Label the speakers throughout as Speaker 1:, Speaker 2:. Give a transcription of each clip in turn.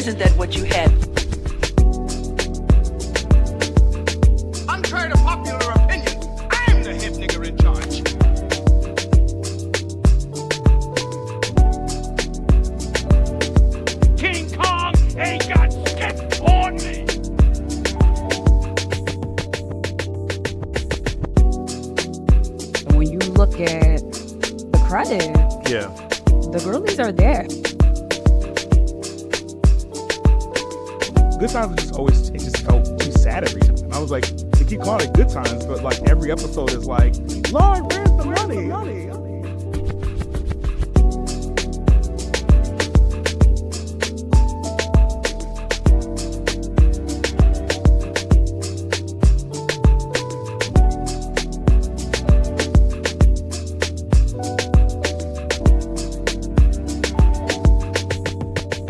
Speaker 1: isn't that what you had?
Speaker 2: I'm tired of popular opinion. I'm the head nigger in charge. King Kong ain't got shit on me.
Speaker 3: When you look at the credit,
Speaker 4: Yeah.
Speaker 3: the girlies are there.
Speaker 4: Good Times just always, it just felt too sad every time. I was like, they keep calling it Good Times, but like every episode is like, Lord, where's the money?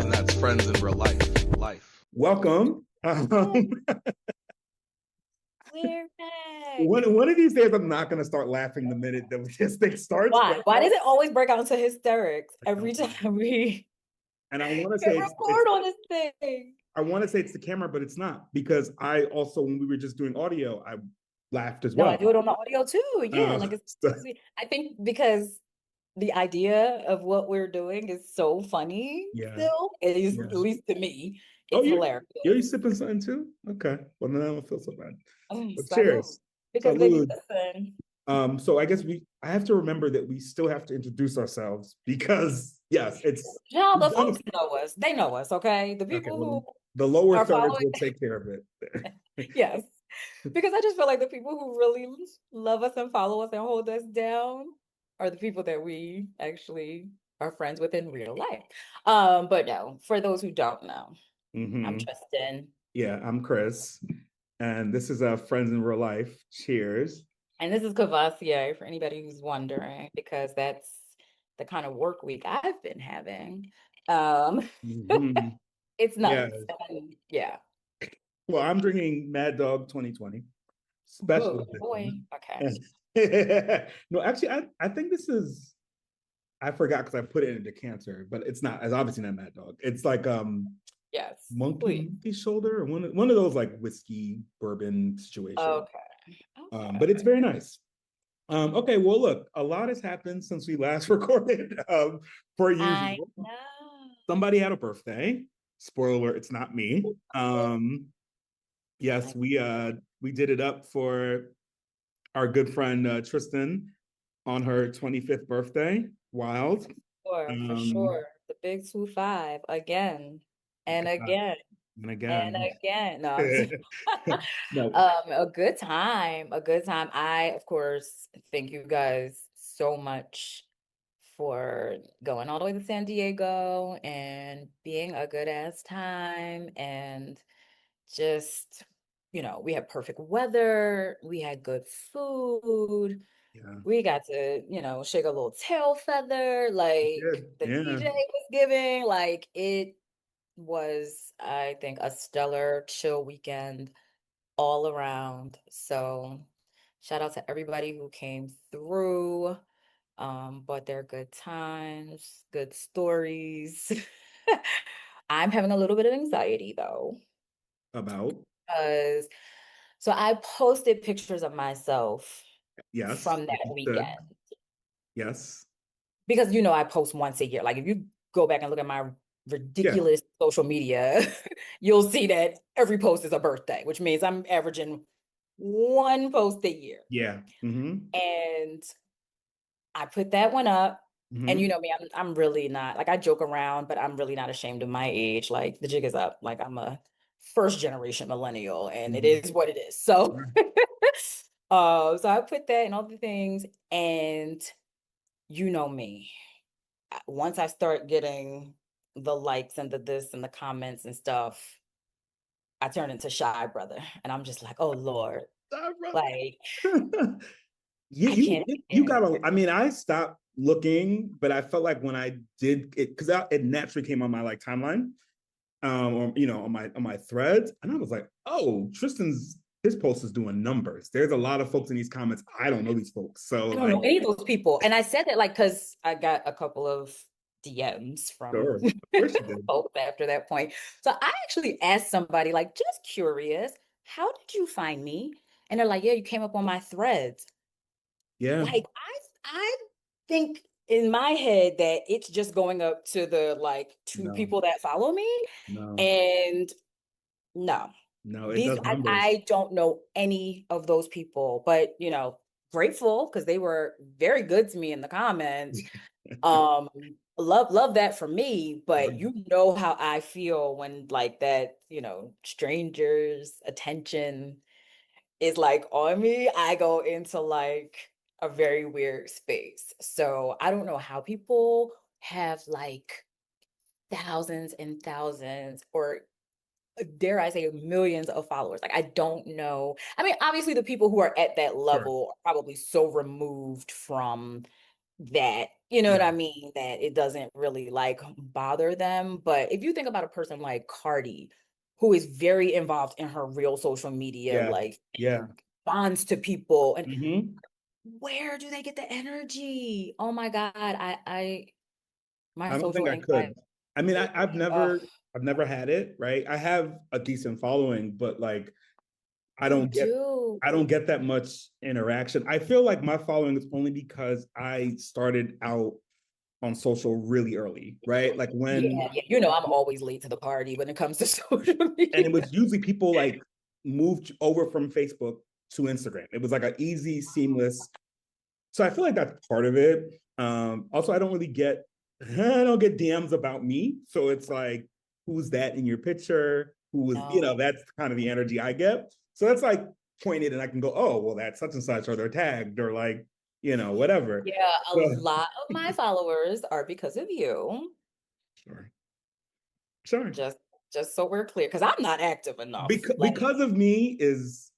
Speaker 5: And that's friends in real life.
Speaker 4: Welcome.
Speaker 3: We're back.
Speaker 4: One of these days, I'm not going to start laughing the minute that this thing starts.
Speaker 3: Why? Why does it always break out into hysterics every time we
Speaker 4: And I want to say
Speaker 3: record on this thing?
Speaker 4: I want to say it's the camera, but it's not, because I also, when we were just doing audio, I laughed as well.
Speaker 3: No, I do it on the audio too. Yeah, like it's. I think because the idea of what we're doing is so funny.
Speaker 4: Yeah.
Speaker 3: Still, it is, at least to me.
Speaker 4: Oh,
Speaker 3: It's hilarious.
Speaker 4: You're sipping something too? Okay. Well, then I don't feel so bad. But
Speaker 3: Salud.
Speaker 4: cheers.
Speaker 3: Because
Speaker 4: Salud.
Speaker 3: baby, listen.
Speaker 4: So I guess I have to remember that we still have to introduce ourselves, because yes, it's
Speaker 3: The folks know us. They know us, okay? The people who
Speaker 4: the lower
Speaker 3: are
Speaker 4: thirds
Speaker 3: following-
Speaker 4: will take care of it.
Speaker 3: Yes. Because I just feel like the people who really love us and follow us and hold us down are the people that we actually are friends with in real life. But no, for those who don't know, I'm Tristan.
Speaker 4: Yeah, I'm Chris. And this is Friends in Real Life. Cheers.
Speaker 3: And this is Cavassier, for anybody who's wondering, because that's the kind of work week I've been having. It's nice. Yeah.
Speaker 4: Well, I'm drinking Mad Dog 2020. Special.
Speaker 3: Oh, boy. Okay.
Speaker 4: No, actually, I think this is, I forgot because I put it in a decanter, but it's not. It's obviously not Mad Dog. It's like
Speaker 3: yes,
Speaker 4: monkey shoulder, or one of those like whiskey bourbon situations.
Speaker 3: Okay.
Speaker 4: But it's very nice. Okay, well, look, a lot has happened since we last recorded. For usual,
Speaker 3: I know.
Speaker 4: Somebody had a birthday. Spoiler alert, it's not me. Yes, we did it up for our good friend Tristan on her 25th birthday. Wild.
Speaker 3: For sure. The big 2-5 again and again.
Speaker 4: And again.
Speaker 3: And again. No.
Speaker 4: No.
Speaker 3: A good time. I, of course, thank you guys so much for going all the way to San Diego and being a good ass time, and just, we had perfect weather, we had good food.
Speaker 4: Yeah.
Speaker 3: We got to, shake a little tail feather, like the DJ was giving. Like, it was, I think, a stellar chill weekend all around. So shout out to everybody who came through, but they're good times, good stories. I'm having a little bit of anxiety though.
Speaker 4: About?
Speaker 3: So I posted pictures of myself from that weekend.
Speaker 4: Yes.
Speaker 3: Because, I post once a year. Like, if you go back and look at my ridiculous social media, you'll see that every post is a birthday, which means I'm averaging one post a year.
Speaker 4: Yeah.
Speaker 3: And I put that one up. And you know me, I'm really not, like, I joke around, but I'm really not ashamed of my age. Like, the jig is up. Like, I'm a first generation millennial, and it is what it is. So, so I put that and all the things, and you know me. Once I start getting the likes and the this and the comments and stuff, I turn into shy brother, and I'm just like, oh Lord, like,
Speaker 4: you gotta. I mean, I stopped looking, but I felt like when I did it, because it naturally came on my like timeline, or on my threads, and I was like, oh, his post is doing numbers. There's a lot of folks in these comments. I don't know these folks, so
Speaker 3: I don't know any of those people. And I said that like because I got a couple of DMs from
Speaker 4: Sure. Of course you did.
Speaker 3: both after that point. So I actually asked somebody, like, just curious, how did you find me? And they're like, yeah, you came up on my threads.
Speaker 4: Yeah.
Speaker 3: Like, I think in my head that it's just going up to the like two
Speaker 4: No,
Speaker 3: people that follow me.
Speaker 4: no,
Speaker 3: And no,
Speaker 4: no, it does numbers.
Speaker 3: I don't know any of those people, but grateful because they were very good to me in the comments. Um, love that for me,
Speaker 4: Sure.
Speaker 3: but how I feel when like that, strangers' attention is like on me. I go into like a very weird space. So I don't know how people have like thousands and thousands, or dare I say millions of followers. Like, I don't know. I mean, obviously the people who are at that
Speaker 4: Sure.
Speaker 3: level are probably so removed from that, you know
Speaker 4: Yeah.
Speaker 3: what I mean, that it doesn't really like bother them. But if you think about a person like Cardi, who is very involved in her real social media,
Speaker 4: Yeah.
Speaker 3: like
Speaker 4: Yeah.
Speaker 3: bonds to people, and
Speaker 4: Hmm.
Speaker 3: where do they get the energy? Oh my God, I my
Speaker 4: I don't think
Speaker 3: social
Speaker 4: I
Speaker 3: anxiety.
Speaker 4: could. I mean,
Speaker 3: Ugh,
Speaker 4: I've never had it, right? I have a decent following, but like I
Speaker 3: you
Speaker 4: don't get
Speaker 3: do.
Speaker 4: I don't get that much interaction. I feel like my following is only because I started out on social really early, right? Like when,
Speaker 3: Yeah, yeah. I'm always late to the party when it comes to social
Speaker 4: and it
Speaker 3: media.
Speaker 4: was usually people like moved over from Facebook to Instagram. It was like an easy, seamless. So I feel like that's part of it. Also, I don't get DMs about me. So it's like, who's that in your picture? Who was,
Speaker 3: No.
Speaker 4: that's kind of the energy I get. So that's like pointed, and I can go, oh, well, that's such and such, or they're tagged, or like, whatever.
Speaker 3: Yeah, a
Speaker 4: So,
Speaker 3: lot of my followers are because of you.
Speaker 4: sure. Sure.
Speaker 3: Just just so we're clear, because I'm not active enough. Like,
Speaker 4: Because of me is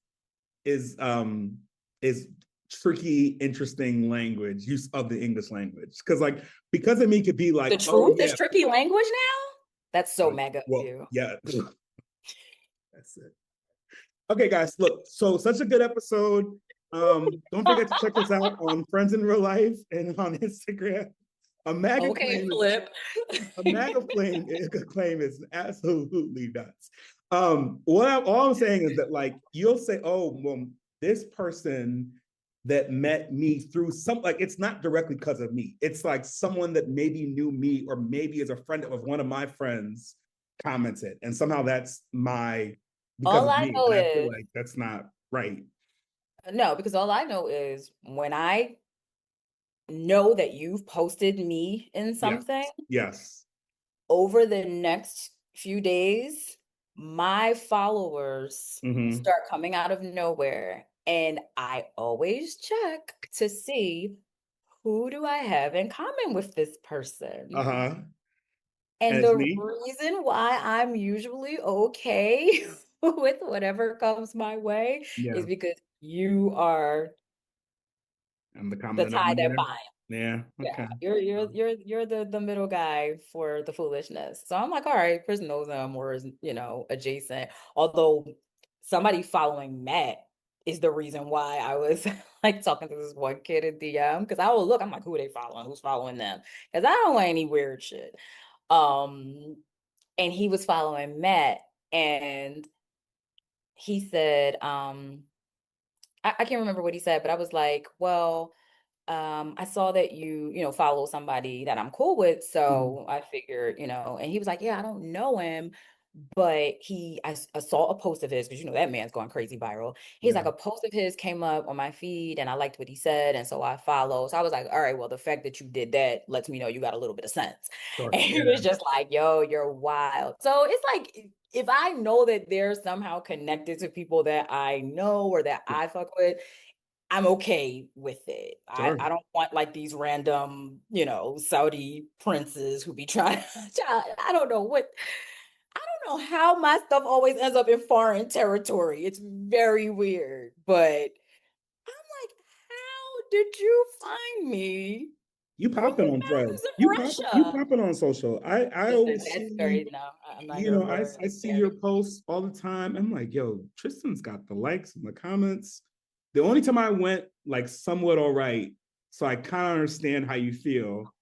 Speaker 4: tricky, interesting language, use of the English language. Because like because of me could be
Speaker 3: the
Speaker 4: like, oh
Speaker 3: truth is
Speaker 4: yeah,
Speaker 3: tricky language now. That's so mega of
Speaker 4: well,
Speaker 3: you.
Speaker 4: yeah. That's it. Okay, guys, look, so such a good episode. Don't forget to check us out on Friends in Real Life and on Instagram. A MAGA
Speaker 3: Okay,
Speaker 4: claim is
Speaker 3: Flip.
Speaker 4: a MAGA claim is absolutely nuts. All I'm saying is that like you'll say, oh, well, this person that met me through some, like it's not directly because of me. It's like someone that maybe knew me or maybe is a friend of one of my friends commented, and somehow that's because
Speaker 3: All
Speaker 4: of
Speaker 3: I
Speaker 4: me.
Speaker 3: know
Speaker 4: And I feel
Speaker 3: is
Speaker 4: like that's not right.
Speaker 3: no, because all I know is when I know that you've posted me in
Speaker 4: Yes.
Speaker 3: something,
Speaker 4: Yes.
Speaker 3: over the next few days, my followers
Speaker 4: Mm-hmm.
Speaker 3: start coming out of nowhere. And I always check to see, who do I have in common with this person?
Speaker 4: Uh-huh.
Speaker 3: And
Speaker 4: And it's
Speaker 3: the
Speaker 4: me.
Speaker 3: reason why I'm usually okay with whatever comes my way
Speaker 4: Yeah.
Speaker 3: is because you are
Speaker 4: I'm the
Speaker 3: the
Speaker 4: common
Speaker 3: tie that
Speaker 4: denominator.
Speaker 3: binds.
Speaker 4: Yeah.
Speaker 3: Yeah,
Speaker 4: Okay.
Speaker 3: you're the middle guy for the foolishness. So I'm like, all right, Chris knows them, or is adjacent. Although somebody following Matt is the reason why I was like talking to this one kid in DM, because I will look, I'm like, who are they following? Who's following them? Because I don't want any weird shit. Um, and he was following Matt, and he said, I can't remember what he said, but I was like, well, I saw that you follow somebody that I'm cool with.
Speaker 4: Mhm.
Speaker 3: So I figured, and he was like, yeah, I don't know him, but I saw a post of his, because that man's going crazy viral. He's
Speaker 4: Yeah.
Speaker 3: like, a post of his came up on my feed and I liked what he said. And so I follow. So I was like, all right, well, the fact that you did that lets me know you got a little bit of sense.
Speaker 4: Sure.
Speaker 3: And he
Speaker 4: Yeah.
Speaker 3: was just like, yo, you're wild. So it's like, if I know that they're somehow connected to people that I know or that I fuck with, I'm okay with it. I
Speaker 4: Sure.
Speaker 3: don't want like these random, Saudi princes who be trying. I don't know what. I don't know how my stuff always ends up in foreign territory. It's very weird, but I'm like, how did you find me
Speaker 4: You
Speaker 3: from
Speaker 4: popping
Speaker 3: the
Speaker 4: on
Speaker 3: mountains
Speaker 4: threads.
Speaker 3: of
Speaker 4: You
Speaker 3: Russia?
Speaker 4: popping on social. I
Speaker 3: Listen,
Speaker 4: always
Speaker 3: that's
Speaker 4: see,
Speaker 3: very no. I'm not here for
Speaker 4: I see your posts all the time. I'm like, yo, Tristan's got the likes and the comments. The only time I went like somewhat all right, so I kind of understand how you feel,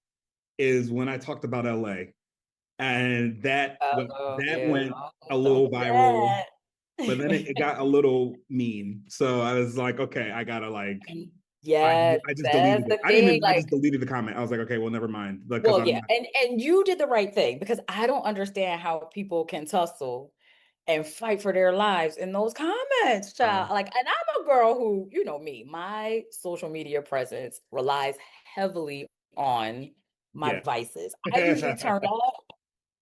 Speaker 4: is when I talked about LA. And that
Speaker 3: Yeah,
Speaker 4: went a
Speaker 3: don't
Speaker 4: little
Speaker 3: do
Speaker 4: viral,
Speaker 3: that.
Speaker 4: but then it got a little mean. So I was like, okay, I gotta like
Speaker 3: Yes,
Speaker 4: I just
Speaker 3: that's
Speaker 4: deleted it.
Speaker 3: the thing.
Speaker 4: I just
Speaker 3: Like,
Speaker 4: deleted the comment. I was like, okay, well, never mind. Because
Speaker 3: well,
Speaker 4: I'm
Speaker 3: yeah,
Speaker 4: not,
Speaker 3: and you did the right thing because I don't understand how people can tussle and fight for their lives in those comments, child. Like, and I'm a girl who, you know me, my social media presence relies heavily on my
Speaker 4: yeah.
Speaker 3: vices. I usually turn off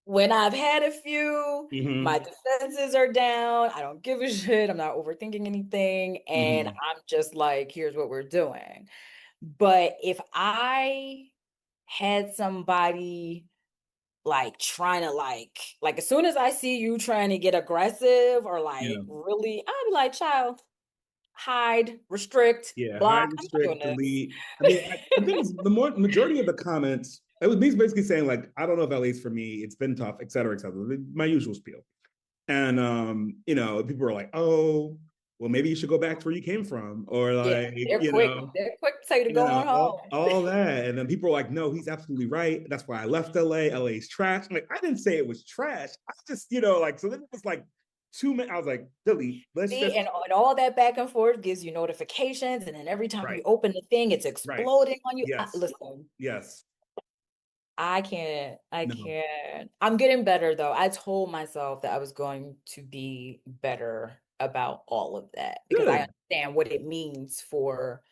Speaker 3: when I've had a few,
Speaker 4: Hmm.
Speaker 3: my defenses are down. I don't give a shit. I'm not overthinking anything. And
Speaker 4: Hmm.
Speaker 3: I'm just like, here's what we're doing. But if I had somebody like trying to like as soon as I see you trying to get aggressive or like
Speaker 4: Yeah.
Speaker 3: really, I'd be like, child, hide, restrict,
Speaker 4: Yeah.
Speaker 3: block.
Speaker 4: Hide,
Speaker 3: I'm not
Speaker 4: restrict,
Speaker 3: doing this.
Speaker 4: delete. I mean, I think it's the majority of the comments, it was me basically saying, like, I don't know if LA's for me. It's been tough, et cetera, et cetera. My usual spiel. And you know, people were like, "Oh, well, maybe you should go back to where you came from," or
Speaker 3: Yeah,
Speaker 4: like, you know,
Speaker 3: they're quick to tell you to go on home.
Speaker 4: all that. And then people were like, "No, he's absolutely right. That's why I left LA. LA's trash." I'm like, I didn't say it was trash. I just, you know, like, so then it was like 2 minutes. I was like, delete. Let's
Speaker 3: See,
Speaker 4: just
Speaker 3: and all that back and forth gives you notifications, and then every time
Speaker 4: right,
Speaker 3: you open the thing, it's
Speaker 4: right.
Speaker 3: exploding on you.
Speaker 4: Yes,
Speaker 3: Listen,
Speaker 4: yes.
Speaker 3: I can't. I
Speaker 4: No.
Speaker 3: can't. I'm getting better though. I told myself that I was going to be better about all of that because I
Speaker 4: Good.
Speaker 3: understand what it means for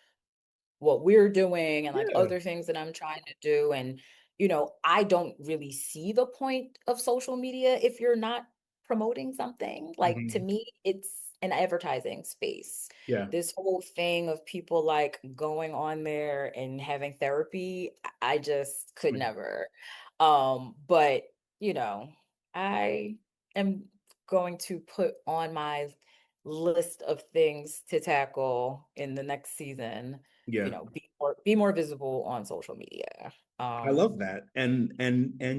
Speaker 3: what we're doing and like
Speaker 4: Yeah.
Speaker 3: other things that I'm trying to do. And, you know, I don't really see the point of social media if you're not promoting something. Like to
Speaker 4: Mhm.
Speaker 3: me, it's an advertising space.
Speaker 4: Yeah.
Speaker 3: This whole thing of people like going on there and having therapy, I just could
Speaker 4: Right.
Speaker 3: never. But you know, I am going to put on my list of things to tackle in the next season, you
Speaker 4: Yeah.
Speaker 3: know, be more visible on social media.
Speaker 4: I love that. And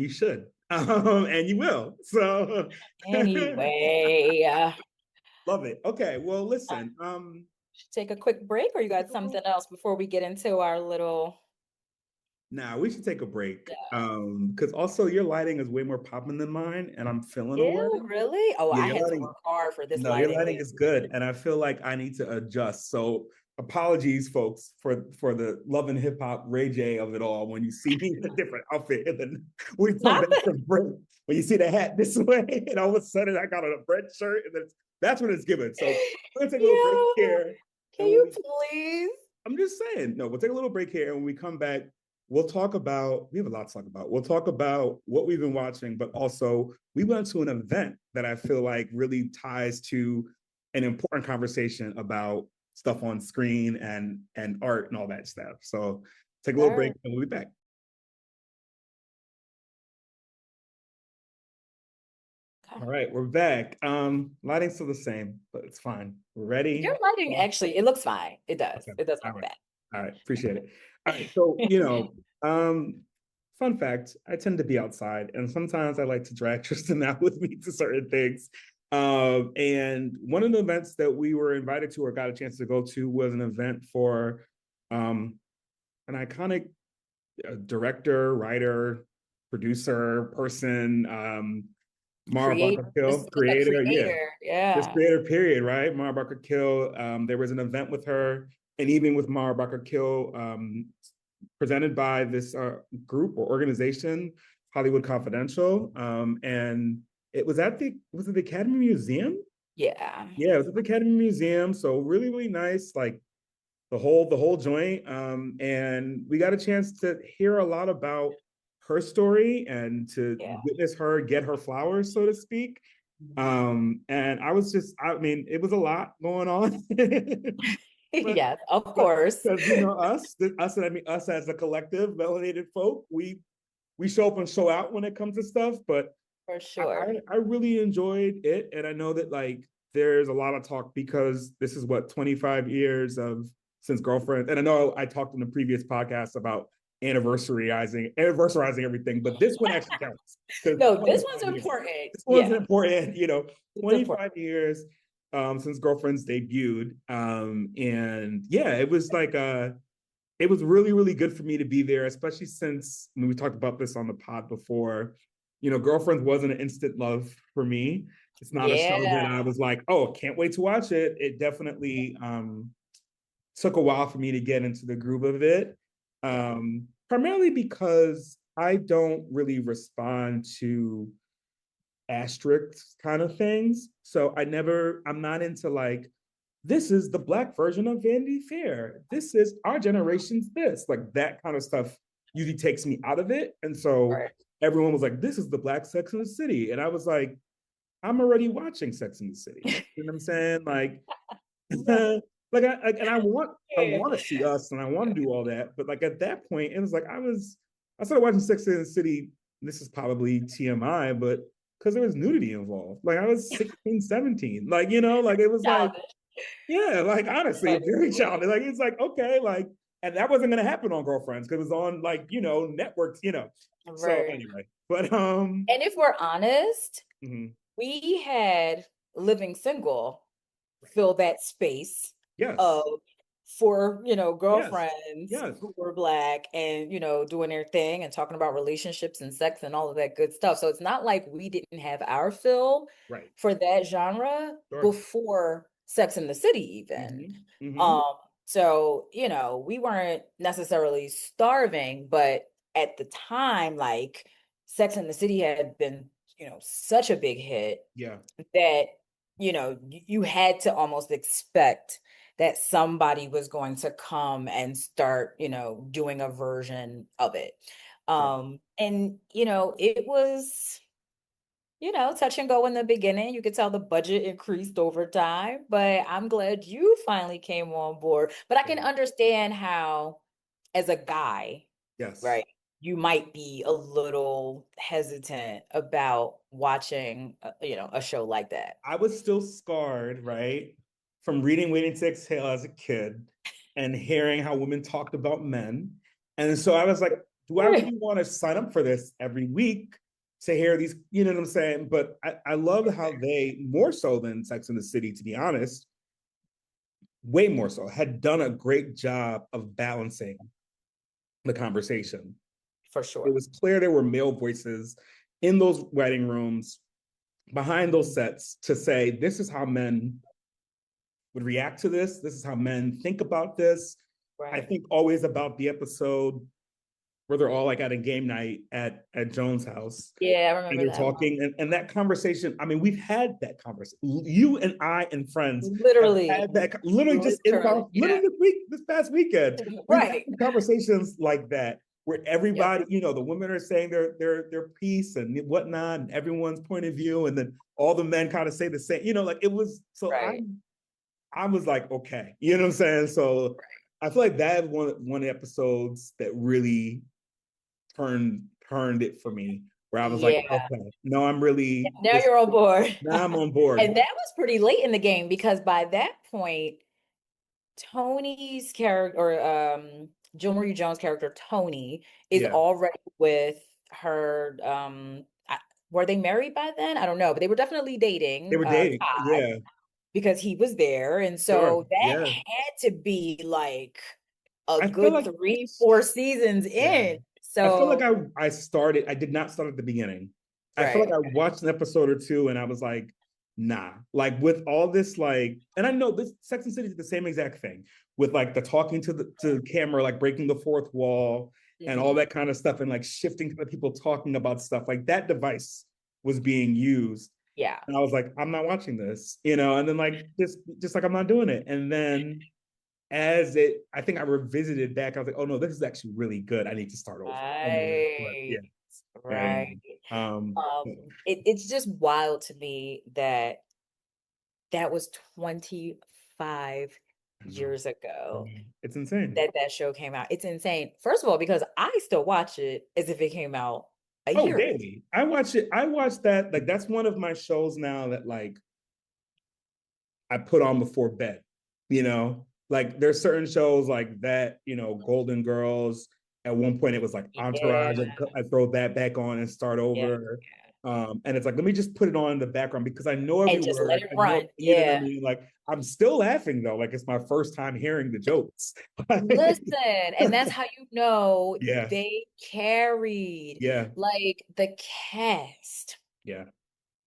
Speaker 4: you should. And you will. So
Speaker 3: Anyway,
Speaker 4: love it. Okay. Well,
Speaker 3: uh,
Speaker 4: listen.
Speaker 3: should take a quick break, or you
Speaker 4: Take
Speaker 3: got
Speaker 4: a little
Speaker 3: something else before we get into our little
Speaker 4: Now we should take a break.
Speaker 3: yeah.
Speaker 4: Because also your lighting is way more popping than mine, and I'm feeling a
Speaker 3: Ew,
Speaker 4: lighting.
Speaker 3: really? Oh,
Speaker 4: Yeah,
Speaker 3: I
Speaker 4: your
Speaker 3: had to
Speaker 4: lighting.
Speaker 3: work hard for this
Speaker 4: No, your
Speaker 3: lighting
Speaker 4: lighting is good,
Speaker 3: lately.
Speaker 4: and I feel like I need to adjust. So apologies, folks, for the love and hip hop Ray J of it all. When you see me in a different outfit, and then we come
Speaker 3: Not
Speaker 4: back
Speaker 3: that,
Speaker 4: from break, when you see the hat this way, and all of a sudden I got on a red shirt, and then that's what it's given. So we're gonna take a little break
Speaker 3: yo,
Speaker 4: here,
Speaker 3: can
Speaker 4: and when
Speaker 3: you
Speaker 4: we
Speaker 3: please?
Speaker 4: I'm just saying, no, we'll take a little break here. And when we come back, we'll talk about, we have a lot to talk about. We'll talk about what we've been watching, but also we went to an event that I feel like really ties to an important conversation about stuff on screen and art and all that stuff. So take a little break
Speaker 3: Sir.
Speaker 4: and we'll be back.
Speaker 3: Okay.
Speaker 4: All right, we're back. Lighting's still the same, but it's fine. We're
Speaker 3: Your
Speaker 4: ready.
Speaker 3: lighting actually, it looks fine. It does.
Speaker 4: Okay.
Speaker 3: It does
Speaker 4: All
Speaker 3: look
Speaker 4: right.
Speaker 3: bad.
Speaker 4: All right. Appreciate it. All right. So, you know, fun fact, I tend to be outside and sometimes I like to drag Tristan out with me to certain things. And one of the events that we were invited to or got a chance to go to was an event for an iconic director, writer, producer, person, Mara Brock
Speaker 3: Create,
Speaker 4: Akil,
Speaker 3: just like a
Speaker 4: creator. Yeah,
Speaker 3: creator.
Speaker 4: this
Speaker 3: Yeah.
Speaker 4: creator period, right? Mara Brock Akil. There was an event with her, and even with Mara Brock Akil, presented by this group or organization, Hollywood Confidential, and it was at the Academy Museum?
Speaker 3: Yeah.
Speaker 4: Yeah, it was at the Academy Museum. So really, really nice, like the whole joint. And we got a chance to hear a lot about her story and to
Speaker 3: Yeah.
Speaker 4: witness her get her flowers, so to speak. And I mean, it was a lot going on. but
Speaker 3: Yes, of
Speaker 4: but
Speaker 3: course.
Speaker 4: because you know us, and I mean us as a collective melanated folk, we show up and show out when it comes to stuff. But
Speaker 3: For
Speaker 4: I,
Speaker 3: sure.
Speaker 4: I I really enjoyed it, and I know that like there's a lot of talk because this is what 25 years of since girlfriend, and I know I talked in the previous podcast about anniversarizing everything, but this one actually counts because
Speaker 3: No, this one's
Speaker 4: 25 years.
Speaker 3: important.
Speaker 4: This one's
Speaker 3: Yeah,
Speaker 4: important,
Speaker 3: it's important.
Speaker 4: 25 years since girlfriends debuted. And yeah, it was like it was really, really good for me to be there, especially since, I mean, we talked about this on the pod before, you know, Girlfriends wasn't an instant love for me. It's not a show that I
Speaker 3: Yeah.
Speaker 4: was like, oh, can't wait to watch it. It definitely took a while for me to get into the groove of it.
Speaker 3: Yeah.
Speaker 4: Primarily because I don't really respond to asterisk kind of things. So I'm not into like, this is the Black version of Vanity Fair. This is our generation's this. Like that kind of stuff usually takes me out of it. And so
Speaker 3: Right.
Speaker 4: everyone was like, this is the Black Sex in the City. And I was like, I'm already watching Sex in the City. You know what I'm saying? Like, and I want to see Us and I want to do all that. But like at that point, it was like I started watching Sex in the City. This is probably TMI, but because there was nudity involved. Like I was 16, 17. Like, you know, like it was like,
Speaker 3: Childish.
Speaker 4: yeah, like honestly,
Speaker 3: But
Speaker 4: very childish. Like it's like, okay, like, and that wasn't gonna happen on Girlfriends because it was on like, you know, networks, you know. So
Speaker 3: right.
Speaker 4: anyway, but
Speaker 3: And if we're honest,
Speaker 4: mhm.
Speaker 3: we had Living Single fill that space
Speaker 4: Yes,
Speaker 3: of for,
Speaker 4: yes,
Speaker 3: girlfriends
Speaker 4: yes,
Speaker 3: who were Black and, doing their thing and talking about relationships and sex and all of that good stuff. So it's not like we didn't have our fill
Speaker 4: right,
Speaker 3: for that genre
Speaker 4: sure.
Speaker 3: before Sex in the City even.
Speaker 4: Mm-hmm.
Speaker 3: Um, so, we weren't necessarily starving, but at the time, like Sex in the City had been, such a big hit
Speaker 4: Yeah,
Speaker 3: that you had to almost expect that somebody was going to come and start doing a version of it.
Speaker 4: right.
Speaker 3: And it was touch and go in the beginning. You could tell the budget increased over time, but I'm glad you finally came on board. But I can understand how, as a guy,
Speaker 4: Yes.
Speaker 3: right, you might be a little hesitant about watching, a show like that.
Speaker 4: I was still scarred, right, from reading Waiting to Exhale as a kid and hearing how women talked about men. And so I was like, do I really want to sign up for this every week to hear these, you know what I'm saying? But I love how they, more so than Sex and the City, to be honest, way more so, had done a great job of balancing the conversation.
Speaker 3: For
Speaker 4: It
Speaker 3: sure.
Speaker 4: was clear there were male voices in those wedding rooms, behind those sets, to say, this is how men would react to this. This is how men think about this. I
Speaker 3: Right.
Speaker 4: think always about the episode where they're all like at a game night at Joan's house.
Speaker 3: Yeah, I
Speaker 4: And
Speaker 3: remember
Speaker 4: they're
Speaker 3: that one.
Speaker 4: talking, and that conversation. I mean, we've had that conversation. You and I and friends have
Speaker 3: Literally,
Speaker 4: had that literally just in
Speaker 3: literally, yeah.
Speaker 4: literally this past weekend. We've had
Speaker 3: Right.
Speaker 4: conversations like that where
Speaker 3: Yep.
Speaker 4: everybody, you know, the women are saying their piece and whatnot, and everyone's point of view, and then all the men kind of say the same. You know, like it was. So
Speaker 3: Right.
Speaker 4: I was like, okay, you know what I'm saying. So I feel like that one of the episodes that really turned it for me, where I was like,
Speaker 3: Yeah.
Speaker 4: okay, no, I'm really
Speaker 3: Now
Speaker 4: this.
Speaker 3: you're on board.
Speaker 4: Now I'm on board.
Speaker 3: And that was pretty late in the game because by that point, Tony's character or Jill Marie Jones' character, Tony, is
Speaker 4: Yeah,
Speaker 3: already with her were they married by then? I don't know, but they were definitely
Speaker 4: they
Speaker 3: dating
Speaker 4: were dating.
Speaker 3: Todd
Speaker 4: Yeah,
Speaker 3: because he was there. And
Speaker 4: sure.
Speaker 3: so that
Speaker 4: Yeah,
Speaker 3: had to be like a
Speaker 4: I feel
Speaker 3: good
Speaker 4: like
Speaker 3: 3-4 seasons
Speaker 4: yeah,
Speaker 3: in.
Speaker 4: I feel like
Speaker 3: So
Speaker 4: I started. I did not start at the beginning. I feel like
Speaker 3: right.
Speaker 4: I watched an episode or two, and I was like, nah. Like with all this, like, and I know this Sex and City is the same exact thing with like the talking to the camera, like breaking the fourth wall and all
Speaker 3: Mhm.
Speaker 4: that kind of stuff, and like shifting to the people talking about stuff. Like that device was being used,
Speaker 3: Yeah.
Speaker 4: and I was like, I'm not watching this, you know. And then like just like I'm not doing it. And then I think I revisited back. I was like, oh no, this is actually really good. I need to start over. But yeah,
Speaker 3: Right.
Speaker 4: yeah, yeah.
Speaker 3: Right.
Speaker 4: Um,
Speaker 3: It's just wild to me that that was 25
Speaker 4: I know.
Speaker 3: years ago
Speaker 4: It's insane.
Speaker 3: that that show came out. It's insane. First of all, because I still watch it as if it came out a
Speaker 4: Oh,
Speaker 3: year ago.
Speaker 4: daily. I watch it. I watch that. Like that's one of my shows now that like I put on before bed. You know, like there's certain shows like that. You know, Golden Girls. At one point, it was like
Speaker 3: Yeah,
Speaker 4: Entourage. I throw that back on and start
Speaker 3: yeah,
Speaker 4: over. And it's like, let me just put it on in the background because I know every
Speaker 3: And just
Speaker 4: word.
Speaker 3: let it
Speaker 4: I know,
Speaker 3: run.
Speaker 4: you know what I
Speaker 3: Yeah.
Speaker 4: mean? Like, I'm still laughing though. Like, it's my first time hearing the jokes.
Speaker 3: Listen, and that's how you know
Speaker 4: Yeah,
Speaker 3: they carried.
Speaker 4: yeah,
Speaker 3: Like the cast
Speaker 4: yeah.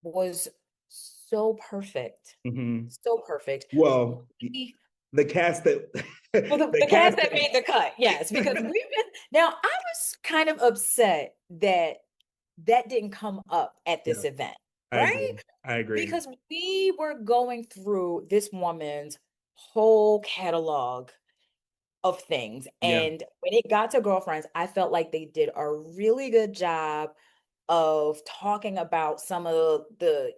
Speaker 3: was so perfect.
Speaker 4: Hmm.
Speaker 3: So perfect.
Speaker 4: Well,
Speaker 3: We-
Speaker 4: the cast that
Speaker 3: Well,
Speaker 4: the
Speaker 3: the cast
Speaker 4: cast
Speaker 3: that made the cut, yes, because we've been now. I was kind of upset that that didn't come up at
Speaker 4: yeah,
Speaker 3: this event,
Speaker 4: I
Speaker 3: right?
Speaker 4: agree. I agree.
Speaker 3: Because we were going through this woman's whole catalog of things.
Speaker 4: Yeah.
Speaker 3: And when it got to girlfriends, I felt like they did a really good job of talking about some of the,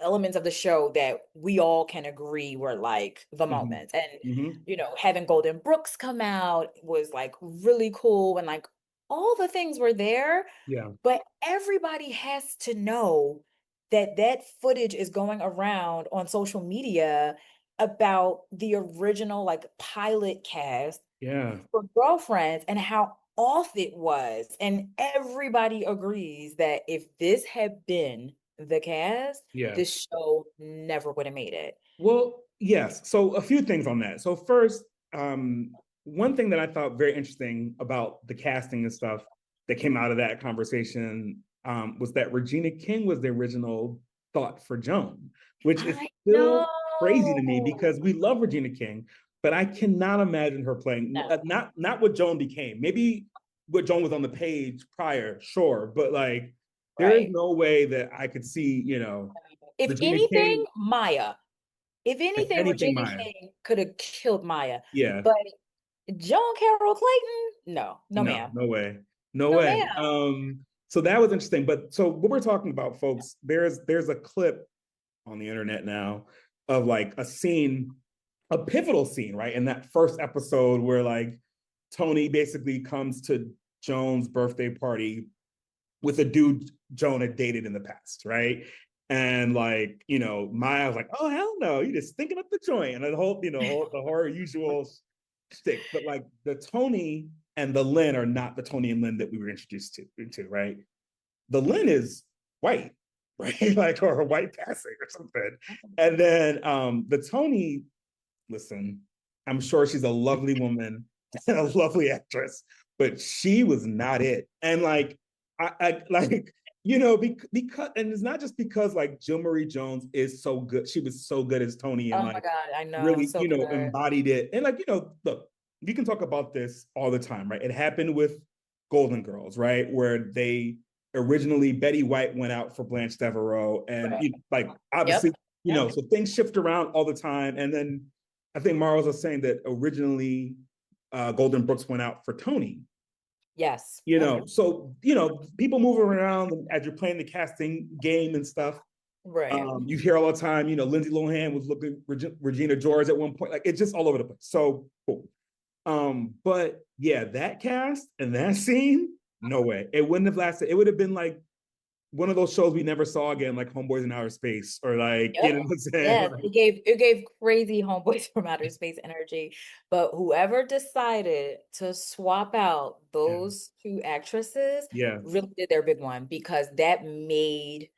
Speaker 3: elements of the show that we all can agree were like the
Speaker 4: Hmm.
Speaker 3: moments. And,
Speaker 4: Hmm.
Speaker 3: having Golden Brooks come out was like really cool. And like all the things were there,
Speaker 4: Yeah.
Speaker 3: but everybody has to know that that footage is going around on social media about the original like pilot cast
Speaker 4: Yeah.
Speaker 3: for Girlfriends and how off it was. And everybody agrees that if this had been the cast,
Speaker 4: Yeah.
Speaker 3: this show never would have made it.
Speaker 4: Well, yes. So a few things on that. So first, one thing that I thought very interesting about the casting and stuff that came out of that conversation was that Regina King was the original thought for Joan, which is
Speaker 3: I
Speaker 4: still
Speaker 3: know.
Speaker 4: crazy to me because we love Regina King, but I cannot imagine her playing
Speaker 3: No,
Speaker 4: not what Joan became. Maybe what Joan was on the page prior, sure, but like there is
Speaker 3: right.
Speaker 4: no way that I could see,
Speaker 3: If
Speaker 4: Regina
Speaker 3: anything,
Speaker 4: King.
Speaker 3: Maya. If
Speaker 4: If
Speaker 3: anything,
Speaker 4: anything,
Speaker 3: Regina
Speaker 4: Maya.
Speaker 3: King could have killed Maya.
Speaker 4: Yeah.
Speaker 3: But Joan Carroll Clayton, no, no,
Speaker 4: No,
Speaker 3: ma'am.
Speaker 4: no way. No
Speaker 3: No,
Speaker 4: way.
Speaker 3: ma'am.
Speaker 4: So that was interesting. But so what we're talking about, folks, there's a clip on the internet now of like a scene, a pivotal scene, right? In that first episode where like Tony basically comes to Joan's birthday party with a dude Joan had dated in the past, right? And like, Maya was like, oh hell no, you just thinking up the joint. And the whole, the horror usual stick. But like the Tony and the Lynn are not the Tony and Lynn that we were introduced to, right? The Lynn is white, right? Like, or a white passing or something. And then the Tony, listen, I'm sure she's a lovely woman and a lovely actress, but she was not it. And like, I like, because, and it's not just because like Jill Marie Jones is so good. She was so good as Tony and
Speaker 3: Oh my
Speaker 4: like
Speaker 3: God, I know.
Speaker 4: really,
Speaker 3: So good.
Speaker 4: embodied it. And like, look, we can talk about this all the time, right? It happened with Golden Girls, right? Where they originally Betty White went out for Blanche Devereaux, and
Speaker 3: Right.
Speaker 4: like
Speaker 3: Yep.
Speaker 4: obviously,
Speaker 3: Yep.
Speaker 4: so things shift around all the time. And then I think Mara was saying that originally Golden Brooks went out for Tony.
Speaker 3: Yes.
Speaker 4: So people move around as you're playing the casting game and stuff.
Speaker 3: Right.
Speaker 4: You hear all the time, Lindsay Lohan was looking Regina George at one point. Like it's just all over the place. So cool. But yeah, that cast and that scene, no way. It wouldn't have lasted. It would have been like one of those shows we never saw again, like Homeboys in Outer Space, or like, you
Speaker 3: Yep.
Speaker 4: know what I'm saying?
Speaker 3: Yes,
Speaker 4: Like,
Speaker 3: it gave crazy Homeboys from Outer Space energy. But whoever decided to swap out
Speaker 4: yeah,
Speaker 3: those two actresses
Speaker 4: yeah.
Speaker 3: really did their big one because that made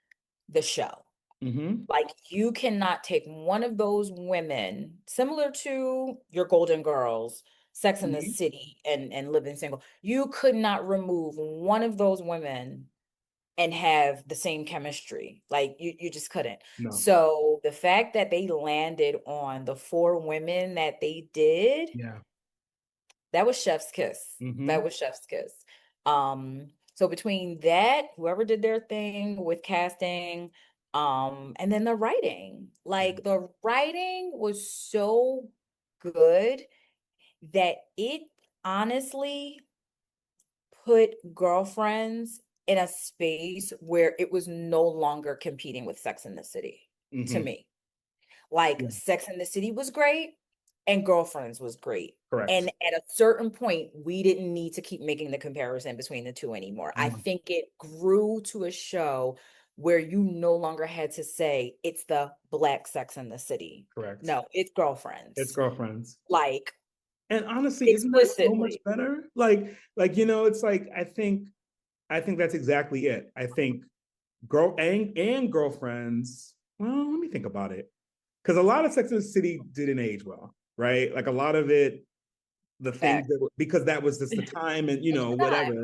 Speaker 3: the show.
Speaker 4: Mm-hmm.
Speaker 3: Like you cannot take one of those women, similar to your Golden Girls, Sex in the
Speaker 4: Mm-hmm.
Speaker 3: City, and Living Single. You could not remove one of those women and have the same chemistry. Like you just couldn't.
Speaker 4: No.
Speaker 3: So the fact that they landed on the four women that they did,
Speaker 4: Yeah.
Speaker 3: that was chef's kiss. That
Speaker 4: Mm-hmm.
Speaker 3: was chef's kiss. So between that, whoever did their thing with casting, and then the writing,
Speaker 4: Yeah.
Speaker 3: like the writing was so good that it honestly put Girlfriends in a space where it was no longer competing with Sex in the City to
Speaker 4: Mm-hmm.
Speaker 3: me. Like
Speaker 4: Yeah.
Speaker 3: Sex in the City was great and Girlfriends was great.
Speaker 4: Correct.
Speaker 3: And at a certain point, we didn't need to keep making the comparison between the two anymore. I
Speaker 4: No.
Speaker 3: think it grew to a show where you no longer had to say it's the Black Sex in the City.
Speaker 4: Correct.
Speaker 3: No, it's
Speaker 4: It's
Speaker 3: Girlfriends.
Speaker 4: Girlfriends.
Speaker 3: Like
Speaker 4: And honestly, isn't that so much
Speaker 3: explicitly.
Speaker 4: better? Like, it's like I think that's exactly it. I think and girlfriends. Well, let me think about it. Because a lot of Sex and the City didn't age well, right? Like a lot of it, the things that were, because that was just the time and whatever.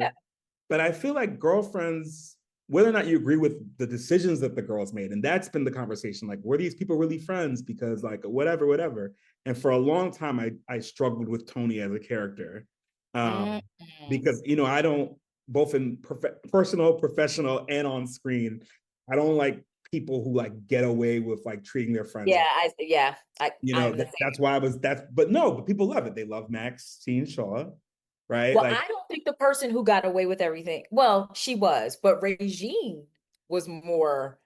Speaker 4: But I feel like girlfriends, whether or not you agree with the decisions that the girls made, and that's been the conversation. Like, were these people really friends? Because like whatever. And for a long time, I struggled with Tony as a character, because I don't, both in personal, professional, and on screen, I don't like people who like get away with like treating their friends.
Speaker 3: I'm the
Speaker 4: That's why but people love it. They love Maxine Shaw, right?
Speaker 3: Well,
Speaker 4: Like,
Speaker 3: I don't think the person who got away with everything, well, she was, but Regine was more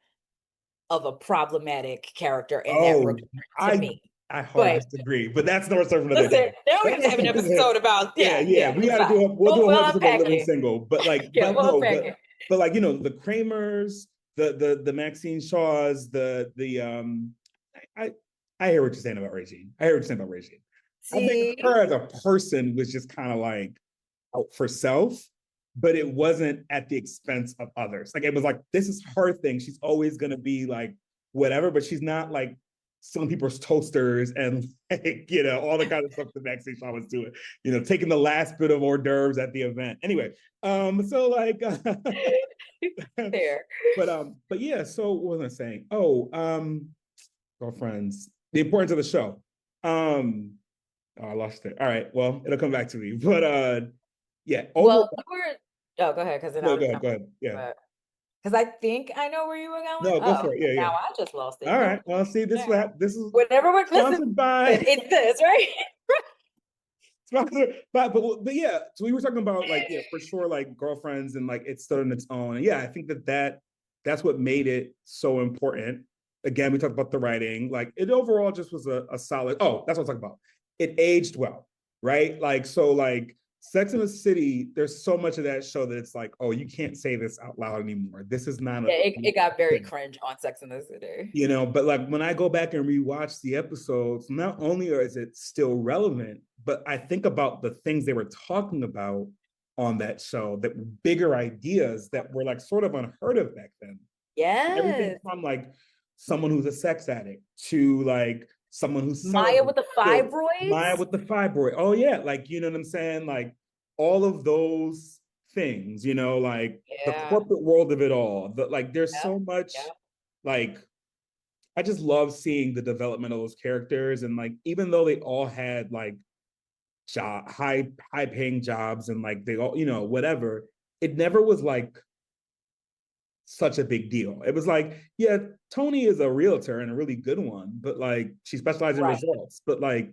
Speaker 3: of a problematic character in that
Speaker 4: oh,
Speaker 3: regard to
Speaker 4: I
Speaker 3: me.
Speaker 4: I hard
Speaker 3: But
Speaker 4: disagree, but that's no serve for another
Speaker 3: listen,
Speaker 4: day.
Speaker 3: now we have to have an episode about
Speaker 4: Yeah. We
Speaker 3: it's
Speaker 4: got to
Speaker 3: fine.
Speaker 4: we'll do a whole
Speaker 3: We'll
Speaker 4: episode
Speaker 3: unpack
Speaker 4: about living
Speaker 3: it.
Speaker 4: single, but like,
Speaker 3: Yeah,
Speaker 4: but
Speaker 3: we'll
Speaker 4: no,
Speaker 3: unpack it.
Speaker 4: but like the Kramers, the Maxine Shaws, the I hear what you're saying about Regine. I hear what you're saying about Regine. I think
Speaker 3: See?
Speaker 4: her as a person was just kind of like out for self, but it wasn't at the expense of others. Like it was like, this is her thing. She's always gonna be like whatever, but she's not like stealing people's toasters and like, all the kind of stuff that Maxine Shaw was doing, taking the last bit of hors d'oeuvres at the event. Anyway, so like
Speaker 3: Fair.
Speaker 4: but yeah, so what was I saying? Oh, girlfriends, the importance of the show. Oh, I lost it. All right, well, it'll come back to me. But yeah,
Speaker 3: Well, go ahead, because then
Speaker 4: no, go ahead. Yeah.
Speaker 3: because I think I know where you were going.
Speaker 4: No, go for it. Yeah.
Speaker 3: Now I just lost it.
Speaker 4: All right. Well, see, this is
Speaker 3: Whatever we're
Speaker 4: sponsored by
Speaker 3: it's this, right?
Speaker 4: sponsored by, but yeah. So we were talking about like, yeah, for sure, like girlfriends and like it stood on its own. And yeah, I think that's what made it so important. Again, we talked about the writing. Like it overall just was a solid. Oh, that's what I'm talking about. It aged well, right? Like so, like Sex and the City. There's so much of that show that it's like, oh, you can't say this out loud anymore. This is not
Speaker 3: it got very cringe on Sex and the City.
Speaker 4: But like when I go back and rewatch the episodes, not only is it still relevant, but I think about the things they were talking about on that show that were bigger ideas that were like sort of unheard of back then. Everything from like someone who's a sex addict to like someone who's
Speaker 3: Maya with the fibroids.
Speaker 4: Maya with the fibroid. Oh yeah, like you know what I'm saying? Like all of those things, like the corporate world of it all. Like there's so much like I just love seeing the development of those characters. And like even though they all had like high paying jobs and like they all, whatever, it never was like such a big deal. It was like, yeah, Tony is a realtor and a really good one, but like she specializes in results. But like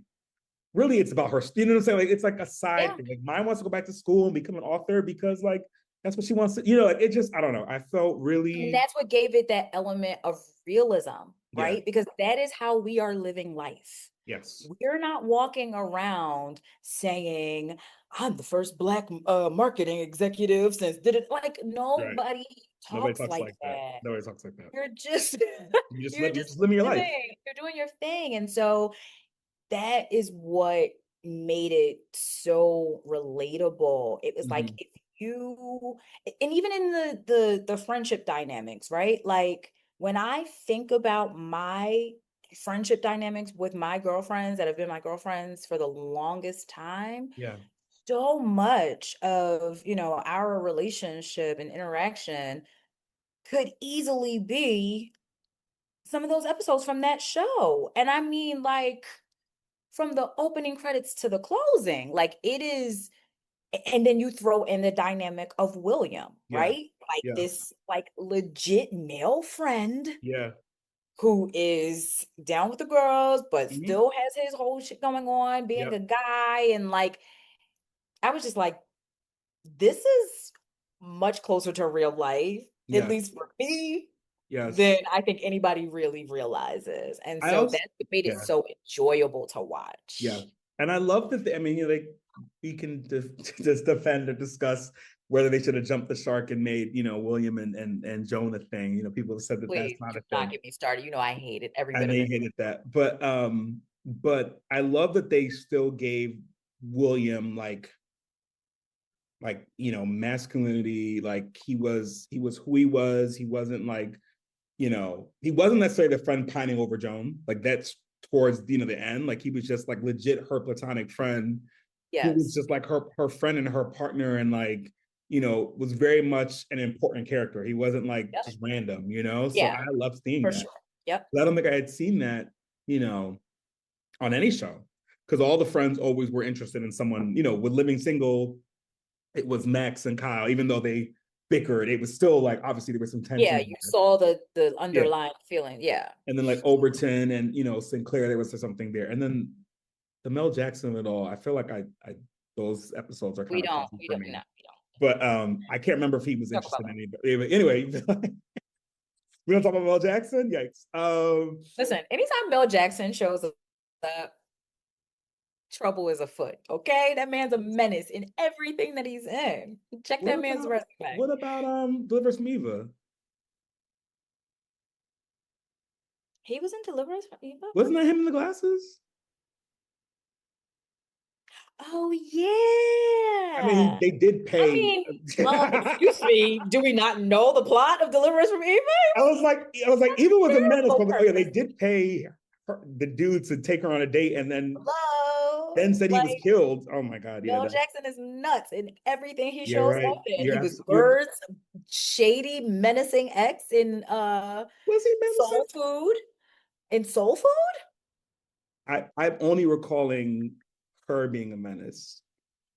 Speaker 4: really it's about her, you know what I'm saying? Like it's like a side thing. Like Maya wants to go back to school and become an author because like that's what she wants to, like it just, I don't know. I felt really.
Speaker 3: And that's what gave it that element of realism, right? Because that is how we are living life.
Speaker 4: Yes.
Speaker 3: We're not walking around saying, I'm the first Black marketing executive since did it. Like nobody talks like that.
Speaker 4: Nobody talks like that.
Speaker 3: You're just
Speaker 4: you're just living your life.
Speaker 3: You're doing your thing. And so that is what made it so relatable. It was like if you, and even in the friendship dynamics, right? Like when I think about my friendship dynamics with my girlfriends that have been my girlfriends for the longest time, so much of our relationship and interaction could easily be some of those episodes from that show. And I mean, like from the opening credits to the closing, like it is. And then you throw in the dynamic of William, right? Like this like legit male friend who is down with the girls, but still has his whole shit going on, being a guy. And like, I was just like, this is much closer to real life, at least for me, than I think anybody really realizes. And so that's what made it so enjoyable to watch.
Speaker 4: Yeah. And I love that, I mean, like, we can just defend or discuss whether they should have jumped the shark and made, William and Joan a thing. People have said that that's not a thing.
Speaker 3: Not get me started. I hated every bit
Speaker 4: of it. I hated that. But I love that they still gave William like like, masculinity. Like he was who he was. He wasn't like, he wasn't necessarily the friend pining over Joan. Like that's towards the end. Like he was just like legit her platonic friend who was
Speaker 3: Yes,
Speaker 4: just like her friend and her partner, and like, was very much an important character. He wasn't like
Speaker 3: yep,
Speaker 4: just random, so
Speaker 3: yeah,
Speaker 4: I love seeing
Speaker 3: for
Speaker 4: that.
Speaker 3: sure. Yep.
Speaker 4: I don't think I had seen that, on any show, because all the friends always were interested in someone, with Living Single, it was Max and Kyle, even though they bickered, it was still like, obviously there was some
Speaker 3: Yeah,
Speaker 4: tension
Speaker 3: you
Speaker 4: there.
Speaker 3: saw the
Speaker 4: Yeah.
Speaker 3: underlying feeling. Yeah.
Speaker 4: And then like Overton and, Sinclair, there was something there. And then the Mel Jackson and all, I feel like I those episodes are kind of puzzling
Speaker 3: We
Speaker 4: for
Speaker 3: don't,
Speaker 4: me.
Speaker 3: no,
Speaker 4: But I can't remember if he was
Speaker 3: talk about
Speaker 4: interested
Speaker 3: that.
Speaker 4: in anybody. Anyway, we don't talk about Mel Jackson. Yikes.
Speaker 3: Listen, anytime Mel Jackson shows up, trouble is afoot. Okay, that man's a menace in everything that he's in. Check
Speaker 4: what
Speaker 3: that man's
Speaker 4: about
Speaker 3: resume.
Speaker 4: what about Delivers from Eva?
Speaker 3: He was in Deliverance from Eva.
Speaker 4: Wasn't that him in the glasses?
Speaker 3: Oh
Speaker 4: I mean,
Speaker 3: yeah.
Speaker 4: they did
Speaker 3: I
Speaker 4: pay.
Speaker 3: mean, excuse me. Do we not know the plot of Deliverance from Eva?
Speaker 4: I was like, Eva was a menace,
Speaker 3: Terrible
Speaker 4: but oh yeah, they
Speaker 3: purpose.
Speaker 4: did pay the dude to take her on a date, and
Speaker 3: Hello.
Speaker 4: then said he was
Speaker 3: Like
Speaker 4: killed. Oh my god, yeah,
Speaker 3: Mel Jackson is nuts in everything he
Speaker 4: you're
Speaker 3: shows
Speaker 4: right.
Speaker 3: up in. He
Speaker 4: You're
Speaker 3: was
Speaker 4: you're
Speaker 3: Bird's shady, menacing ex in
Speaker 4: was he
Speaker 3: Soul
Speaker 4: menacing?
Speaker 3: Food. In Soul Food?
Speaker 4: I'm only recalling her being a menace.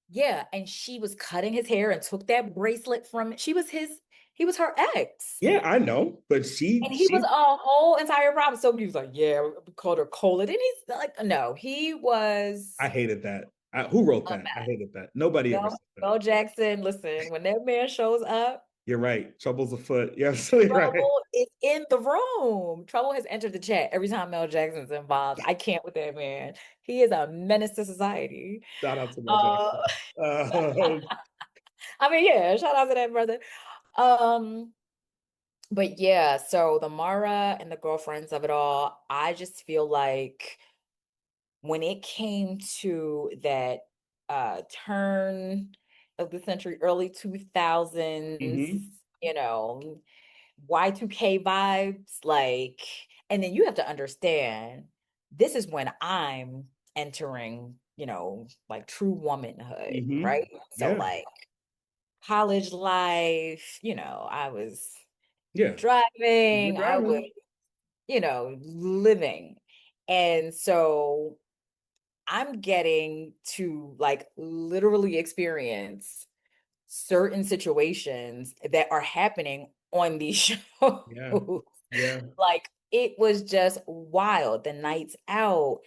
Speaker 3: Yeah, and she was cutting his hair and took that bracelet from he was her ex.
Speaker 4: Yeah, I know, but
Speaker 3: And he was a whole entire problem. So he was like, yeah, we called her Cola. And he's like, no, he was
Speaker 4: I hated that. Who wrote
Speaker 3: a
Speaker 4: that? I
Speaker 3: mess.
Speaker 4: hated that. Nobody ever said that.
Speaker 3: Mel Jackson, listen, when that man shows up,
Speaker 4: You're right. Trouble's afoot. You're absolutely right.
Speaker 3: trouble is in the room. Trouble has entered the chat every time Mel Jackson's involved. I can't with that man. He is a menace to society.
Speaker 4: Shout out to Mel
Speaker 3: Uh,
Speaker 4: Jackson. Uh,
Speaker 3: I mean, yeah, shout out to that brother. Um, but yeah, so the Mara and the girlfriends of it all, I just feel like when it came to that turn of the century, early 2000s,
Speaker 4: mhm,
Speaker 3: you know, Y2K vibes, like, and then you have to understand this is when I'm entering, like true womanhood,
Speaker 4: mhm.
Speaker 3: right? So
Speaker 4: Yeah,
Speaker 3: like college life, I was
Speaker 4: yeah. You're
Speaker 3: driving, I was,
Speaker 4: driving.
Speaker 3: living. And so I'm getting to like literally experience certain situations that are happening on these
Speaker 4: Yeah,
Speaker 3: shows.
Speaker 4: yeah.
Speaker 3: Like it was just wild. The nights out,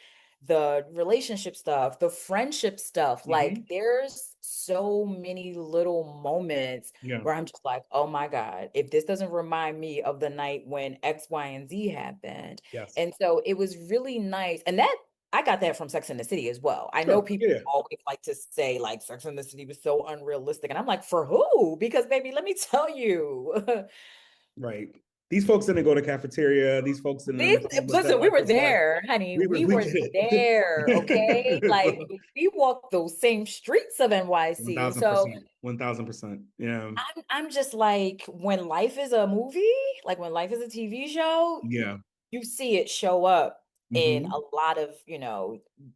Speaker 3: the relationship stuff, the friendship stuff. Like
Speaker 4: Mhm.
Speaker 3: there's so many little moments
Speaker 4: Yeah.
Speaker 3: where I'm just like, oh my God, if this doesn't remind me of the night when X, Y, and Z happened.
Speaker 4: Yes.
Speaker 3: And so it was really nice. And that I got that from Sex and the City as well. I know
Speaker 4: Sure.
Speaker 3: people
Speaker 4: Yeah.
Speaker 3: always like to say like Sex and the City was so unrealistic. And I'm like, for who? Because baby, let me tell you.
Speaker 4: Right. These folks didn't go to cafeteria. These folks didn't understand what that
Speaker 3: Listen, we
Speaker 4: life
Speaker 3: were
Speaker 4: was like.
Speaker 3: there, honey.
Speaker 4: We
Speaker 3: We were
Speaker 4: get
Speaker 3: there, okay? Like
Speaker 4: it.
Speaker 3: we walked those same streets of NYC. So
Speaker 4: 1000%. 1000%. Yeah.
Speaker 3: I'm just like when life is a movie, like when life is a TV show,
Speaker 4: Yeah.
Speaker 3: you see it show up in
Speaker 4: Hmm.
Speaker 3: a lot of,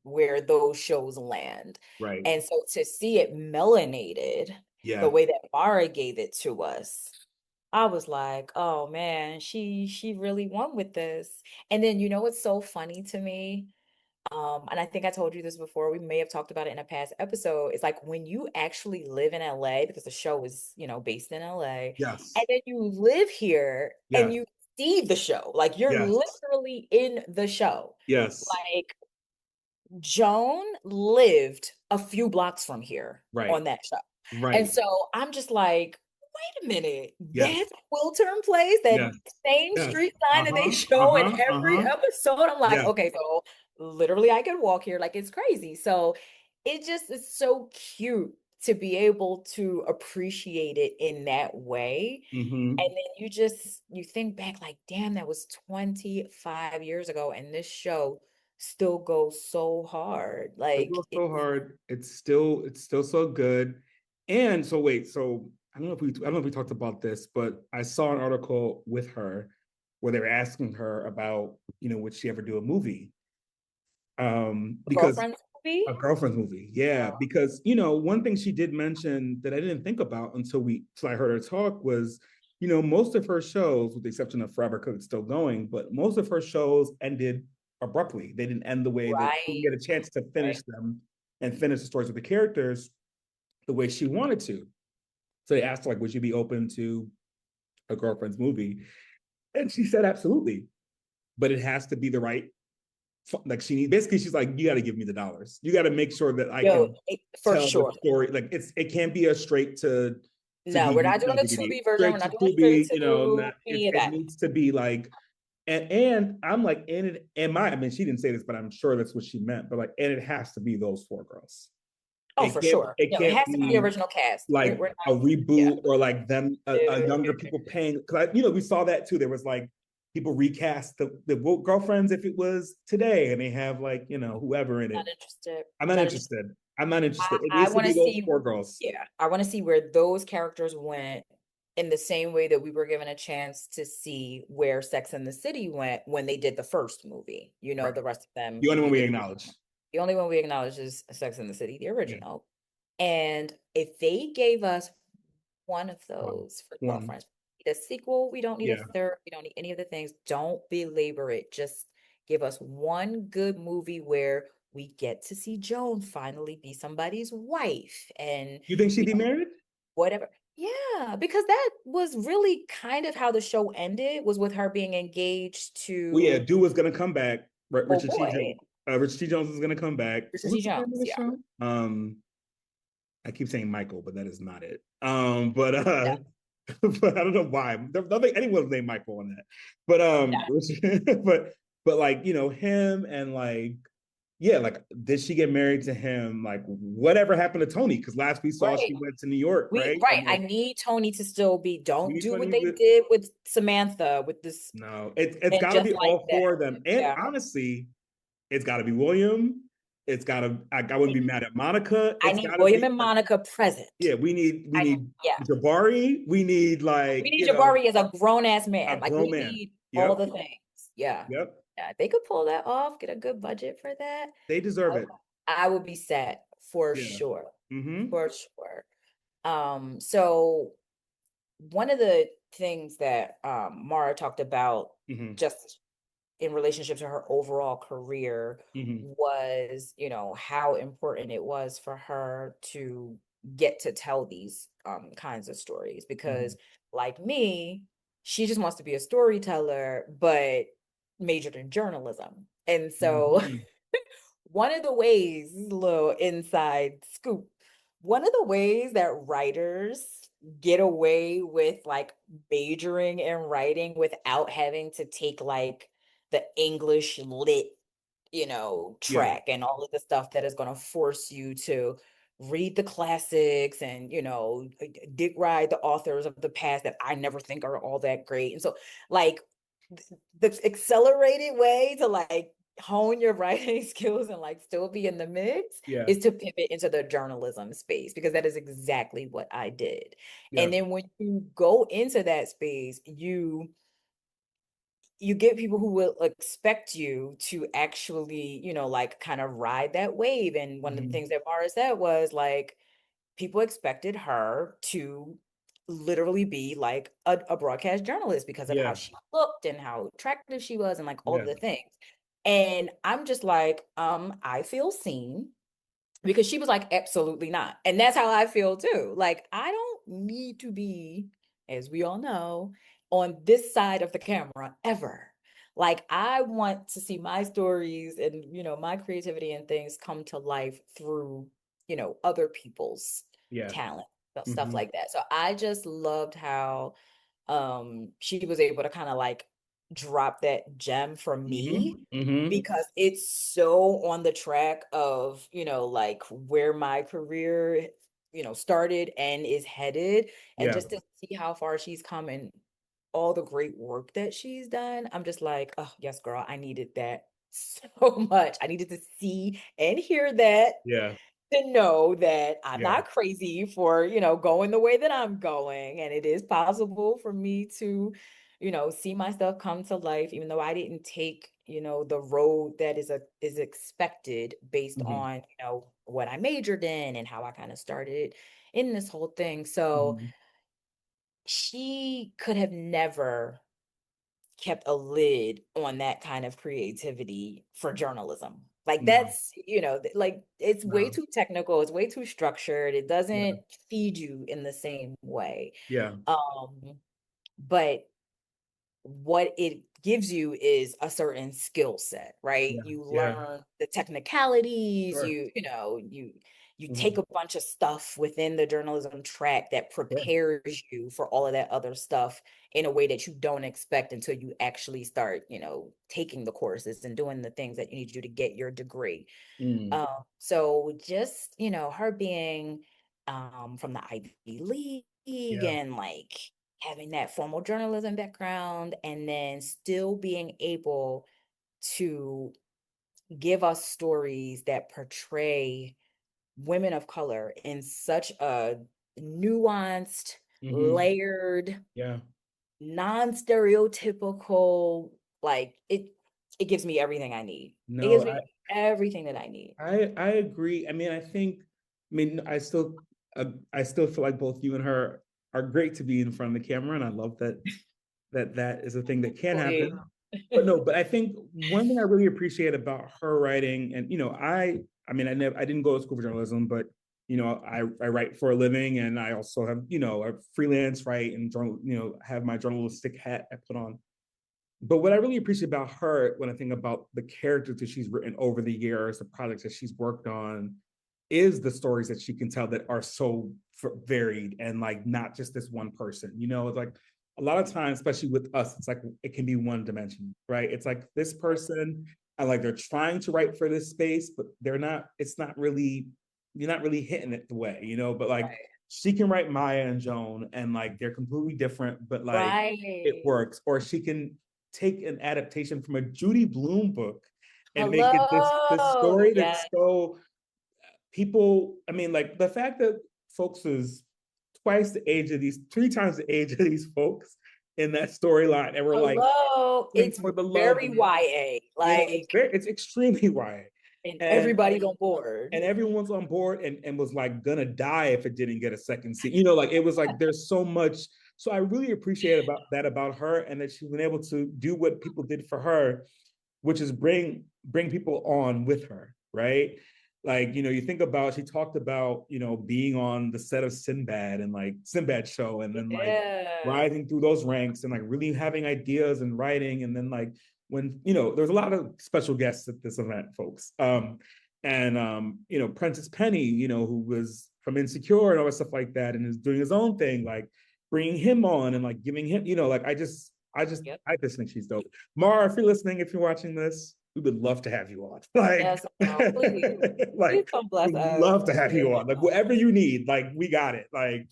Speaker 3: where those shows land.
Speaker 4: Right.
Speaker 3: And so to see it melanated the
Speaker 4: Yeah.
Speaker 3: way that Mara gave it to us, I was like, oh man, she really won with this. And then you know what's so funny to me? And I think I told you this before, we may have talked about it in a past episode. It's like when you actually live in LA, because the show is, based in LA, and
Speaker 4: Yes.
Speaker 3: then you live here and
Speaker 4: Yes.
Speaker 3: you see the show, like you're
Speaker 4: Yes.
Speaker 3: literally in the show.
Speaker 4: Yes.
Speaker 3: Like Joan lived a few blocks from here
Speaker 4: Right.
Speaker 3: on that show. And
Speaker 4: Right.
Speaker 3: so I'm just like, wait a minute,
Speaker 4: Yes.
Speaker 3: that's Wiltern Place, that
Speaker 4: Yes.
Speaker 3: same
Speaker 4: Yes.
Speaker 3: street sign that they
Speaker 4: Uh-huh.
Speaker 3: show in
Speaker 4: Uh-huh.
Speaker 3: every
Speaker 4: Uh-huh.
Speaker 3: episode. I'm like,
Speaker 4: Yeah.
Speaker 3: okay, so literally I can walk here. Like it's crazy. So it just is so cute to be able to appreciate it in that way. And
Speaker 4: Hmm.
Speaker 3: then you think back like, damn, that was 25 years ago. And this show still goes so hard.
Speaker 4: It
Speaker 3: Like
Speaker 4: goes
Speaker 3: it's
Speaker 4: so hard. It's still so good. And so wait, so I don't know if we talked about this, but I saw an article with her where they were asking her about, would she ever do a movie? Because
Speaker 3: Girlfriend's movie?
Speaker 4: a girlfriend's movie, yeah.
Speaker 3: Oh,
Speaker 4: Because one thing she did mention that I didn't think about until I heard her talk was, most of her shows, with the exception of Forever Cooked Still Going, but most of her shows ended abruptly. They didn't end the way that she
Speaker 3: right,
Speaker 4: didn't get a chance to
Speaker 3: right.
Speaker 4: finish them and finish the stories with the characters the way she wanted to. So they asked her, like, would you be open to a girlfriend's movie? And she said, absolutely. But it has to be the right, like she's like, you got to give me the dollars. You got to make sure that I
Speaker 3: Yo,
Speaker 4: can
Speaker 3: for
Speaker 4: tell the
Speaker 3: sure.
Speaker 4: story. Like it can't be a straight to
Speaker 3: No, we're
Speaker 4: DVD,
Speaker 3: not doing
Speaker 4: not
Speaker 3: the
Speaker 4: DVD,
Speaker 3: Tubi version.
Speaker 4: straight
Speaker 3: We're
Speaker 4: to
Speaker 3: not doing straight
Speaker 4: Tubi,
Speaker 3: to
Speaker 4: not,
Speaker 3: any of
Speaker 4: it
Speaker 3: that.
Speaker 4: needs to be like, and I'm like, I mean, she didn't say this, but I'm sure that's what she meant, but like, and it has to be those four girls.
Speaker 3: Oh, for sure.
Speaker 4: It
Speaker 3: No, it
Speaker 4: can't
Speaker 3: has to be the
Speaker 4: be
Speaker 3: original cast.
Speaker 4: like
Speaker 3: We're
Speaker 4: a
Speaker 3: not, yeah.
Speaker 4: reboot or like them a younger people paying, because we saw that too. There was like people recast the girlfriends if it was today, and they have like whoever in it.
Speaker 3: Not interested.
Speaker 4: I'm not interested. I'm not interested. It
Speaker 3: I
Speaker 4: needs to
Speaker 3: want
Speaker 4: be
Speaker 3: to
Speaker 4: those
Speaker 3: see,
Speaker 4: four girls.
Speaker 3: yeah, I want to see where those characters went in the same way that we were given a chance to see where Sex and the City went when they did the first movie.
Speaker 4: Right.
Speaker 3: The rest of them,
Speaker 4: The only one we
Speaker 3: did.
Speaker 4: acknowledge.
Speaker 3: The only one we acknowledge is Sex and the City, the
Speaker 4: Yeah.
Speaker 3: original. And if they gave us one of those for
Speaker 4: One.
Speaker 3: Girlfriends, we don't need a sequel, we don't need a
Speaker 4: Yeah.
Speaker 3: third, we don't need any of the things. Don't belabor it. Just give us one good movie where we get to see Joan finally be somebody's wife and
Speaker 4: You think she'd be married?
Speaker 3: whatever. Yeah, because that was really kind of how the show ended, was with her being engaged
Speaker 4: Well, yeah,
Speaker 3: to,
Speaker 4: Dude was gonna come back.
Speaker 3: oh
Speaker 4: Richard T.
Speaker 3: boy,
Speaker 4: Jones. Richard T. Jones is gonna come back.
Speaker 3: Tristan
Speaker 4: What's the name
Speaker 3: Jones.
Speaker 4: of the
Speaker 3: Yeah.
Speaker 4: show? I keep saying Michael, but that is not it. But
Speaker 3: Yeah.
Speaker 4: but I don't know why. I don't think anyone's named Michael on that. But
Speaker 3: Yeah.
Speaker 4: but like him and like like did she get married to him? Like whatever happened to Tony? Because last we saw
Speaker 3: Right.
Speaker 4: she went to New York, right?
Speaker 3: Right. I
Speaker 4: Like,
Speaker 3: need Tony to still be,
Speaker 4: we
Speaker 3: don't
Speaker 4: need
Speaker 3: do what
Speaker 4: Tony
Speaker 3: they
Speaker 4: to,
Speaker 3: did with Samantha with this,
Speaker 4: no, it's
Speaker 3: and
Speaker 4: got to
Speaker 3: just
Speaker 4: be
Speaker 3: like
Speaker 4: all
Speaker 3: that.
Speaker 4: four of them. And
Speaker 3: Yeah.
Speaker 4: honestly, it's got to be William. It's got to. I wouldn't be mad at Monica.
Speaker 3: I
Speaker 4: It's
Speaker 3: need
Speaker 4: got to
Speaker 3: William
Speaker 4: be.
Speaker 3: and Monica present.
Speaker 4: Yeah, we need
Speaker 3: Yeah.
Speaker 4: Jabari. We need like
Speaker 3: We need Jabari as a grown ass man.
Speaker 4: a
Speaker 3: Like
Speaker 4: grown
Speaker 3: we
Speaker 4: man.
Speaker 3: need all
Speaker 4: Yep.
Speaker 3: the things. Yeah.
Speaker 4: Yep.
Speaker 3: Yeah. If they could pull that off, get a good budget for that,
Speaker 4: They deserve it.
Speaker 3: I would be set for
Speaker 4: Yeah.
Speaker 3: sure.
Speaker 4: Mm-hmm.
Speaker 3: For sure. So one of the things that Mara talked about
Speaker 4: Mm-hmm.
Speaker 3: just in relationship to her overall career
Speaker 4: Mm-hmm.
Speaker 3: was, how important it was for her to get to tell these kinds of stories. Because like me, she just wants to be a storyteller, but majored in journalism. And so
Speaker 4: Mm-hmm.
Speaker 3: one of the ways, this is a little inside scoop, one of the ways that writers get away with like majoring in writing without having to take like the English lit,
Speaker 4: Yeah.
Speaker 3: track and all of the stuff that is going to force you to read the classics and, dig ride the authors of the past that I never think are all that great. And so like the accelerated way to like hone your writing skills and like still be in the mix
Speaker 4: Yeah.
Speaker 3: is to pivot into the journalism space, because that is exactly what I did.
Speaker 4: Yeah.
Speaker 3: And then when you go into that space, you get people who will expect you to actually, like kind of ride that wave. And one of the things that Mara said was like, people expected her to literally be like a broadcast journalist because of how she looked and how attractive she was and like all of the things. And I'm just like, I feel seen, because she was like, absolutely not. And that's how I feel too. Like, I don't need to be, as we all know, on this side of the camera ever. Like, I want to see my stories and, my creativity and things come to life through, other people's talent, stuff like that. So I just loved how she was able to kind of like drop that gem for me, because it's so on the track of, like where my career, started and is headed. And just to see how far she's come and all the great work that she's done, I'm just like, oh yes, girl, I needed that so much. I needed to see and hear that.
Speaker 4: Yeah.
Speaker 3: to know that I'm
Speaker 4: Yeah.
Speaker 3: not crazy for, going the way that I'm going. And it is possible for me to, see my stuff come to life, even though I didn't take, the road that is expected based
Speaker 4: Mhm.
Speaker 3: on, what I majored in and how I kind of started in this whole thing. So
Speaker 4: Mhm.
Speaker 3: she could have never kept a lid on that kind of creativity for journalism. Like
Speaker 4: No,
Speaker 3: that's, like it's way
Speaker 4: no.
Speaker 3: too technical, it's way too structured. It
Speaker 4: Yeah.
Speaker 3: doesn't feed you in the same way.
Speaker 4: Yeah.
Speaker 3: But what it gives you is a certain skill set, right?
Speaker 4: Yeah.
Speaker 3: You
Speaker 4: Yeah.
Speaker 3: learn the technicalities,
Speaker 4: Sure.
Speaker 3: you take
Speaker 4: Mhm.
Speaker 3: a bunch of stuff within the journalism track that
Speaker 4: Sure.
Speaker 3: prepares you for all of that other stuff in a way that you don't expect until you actually start, taking the courses and doing the things that you need to do to get your degree.
Speaker 4: Mm.
Speaker 3: So just, her being from the Ivy League
Speaker 4: Yeah.
Speaker 3: and like having that formal journalism background and then still being able to give us stories that portray women of color in such a nuanced,
Speaker 4: Mhm.
Speaker 3: layered,
Speaker 4: Yeah.
Speaker 3: non-stereotypical, like it gives me everything I need. It
Speaker 4: No,
Speaker 3: gives me everything that I need.
Speaker 4: I agree. I mean, I still feel like both you and her are great to be in front of the camera, and I love that is a thing that can
Speaker 3: Please.
Speaker 4: happen. But no, but I think one thing I really appreciate about her writing, and I didn't go to school for journalism, but I write for a living, and I also have a freelance write and have my journalistic hat I put on. But what I really appreciate about her when I think about the characters that she's written over the years, the projects that she's worked on, is the stories that she can tell that are so varied and like not just this one person. It's like a lot of times, especially with us, it's like it can be one dimension, right? It's like this person, and like they're trying to write for this space, but they're not. It's not really. You're not really hitting it the way, But like
Speaker 3: Right.
Speaker 4: she can write Maya and Joan, and like they're completely different, but like it
Speaker 3: Right.
Speaker 4: works. Or she can take an adaptation from a Judy Blume book and make it this
Speaker 3: Hello.
Speaker 4: story
Speaker 3: Yes.
Speaker 4: that's so people. I mean, like the fact that folks is three times the age of these folks in that storyline, and we're like
Speaker 3: Hello.
Speaker 4: pulling
Speaker 3: It's
Speaker 4: for the love,
Speaker 3: very
Speaker 4: and
Speaker 3: YA. Like,
Speaker 4: it's extremely wide,
Speaker 3: and
Speaker 4: and
Speaker 3: everybody's on board.
Speaker 4: everyone's on board and was like gonna die if it didn't get a second season. Like it was like there's so much. So I really appreciate about her, and that she's been able to do what people did for her, which is bring people on with her, right? Like, you think about, she talked about, being on the set of Sinbad and like Sinbad show, and then like
Speaker 3: Yeah.
Speaker 4: rising through those ranks and like really having ideas and writing. And then like when, there's a lot of special guests at this event, folks. Prentice Penny, who was from Insecure and all that stuff like that, and is doing his own thing, like bringing him on and like giving him, like
Speaker 3: Yep.
Speaker 4: I just think she's dope. Mara, if you're listening, if you're watching this, we would love to have you on. Like,
Speaker 3: Yes, girl. Please. Please
Speaker 4: like
Speaker 3: come bless
Speaker 4: we'd
Speaker 3: us.
Speaker 4: love to have you on. Like whatever you need, like we got it. Like,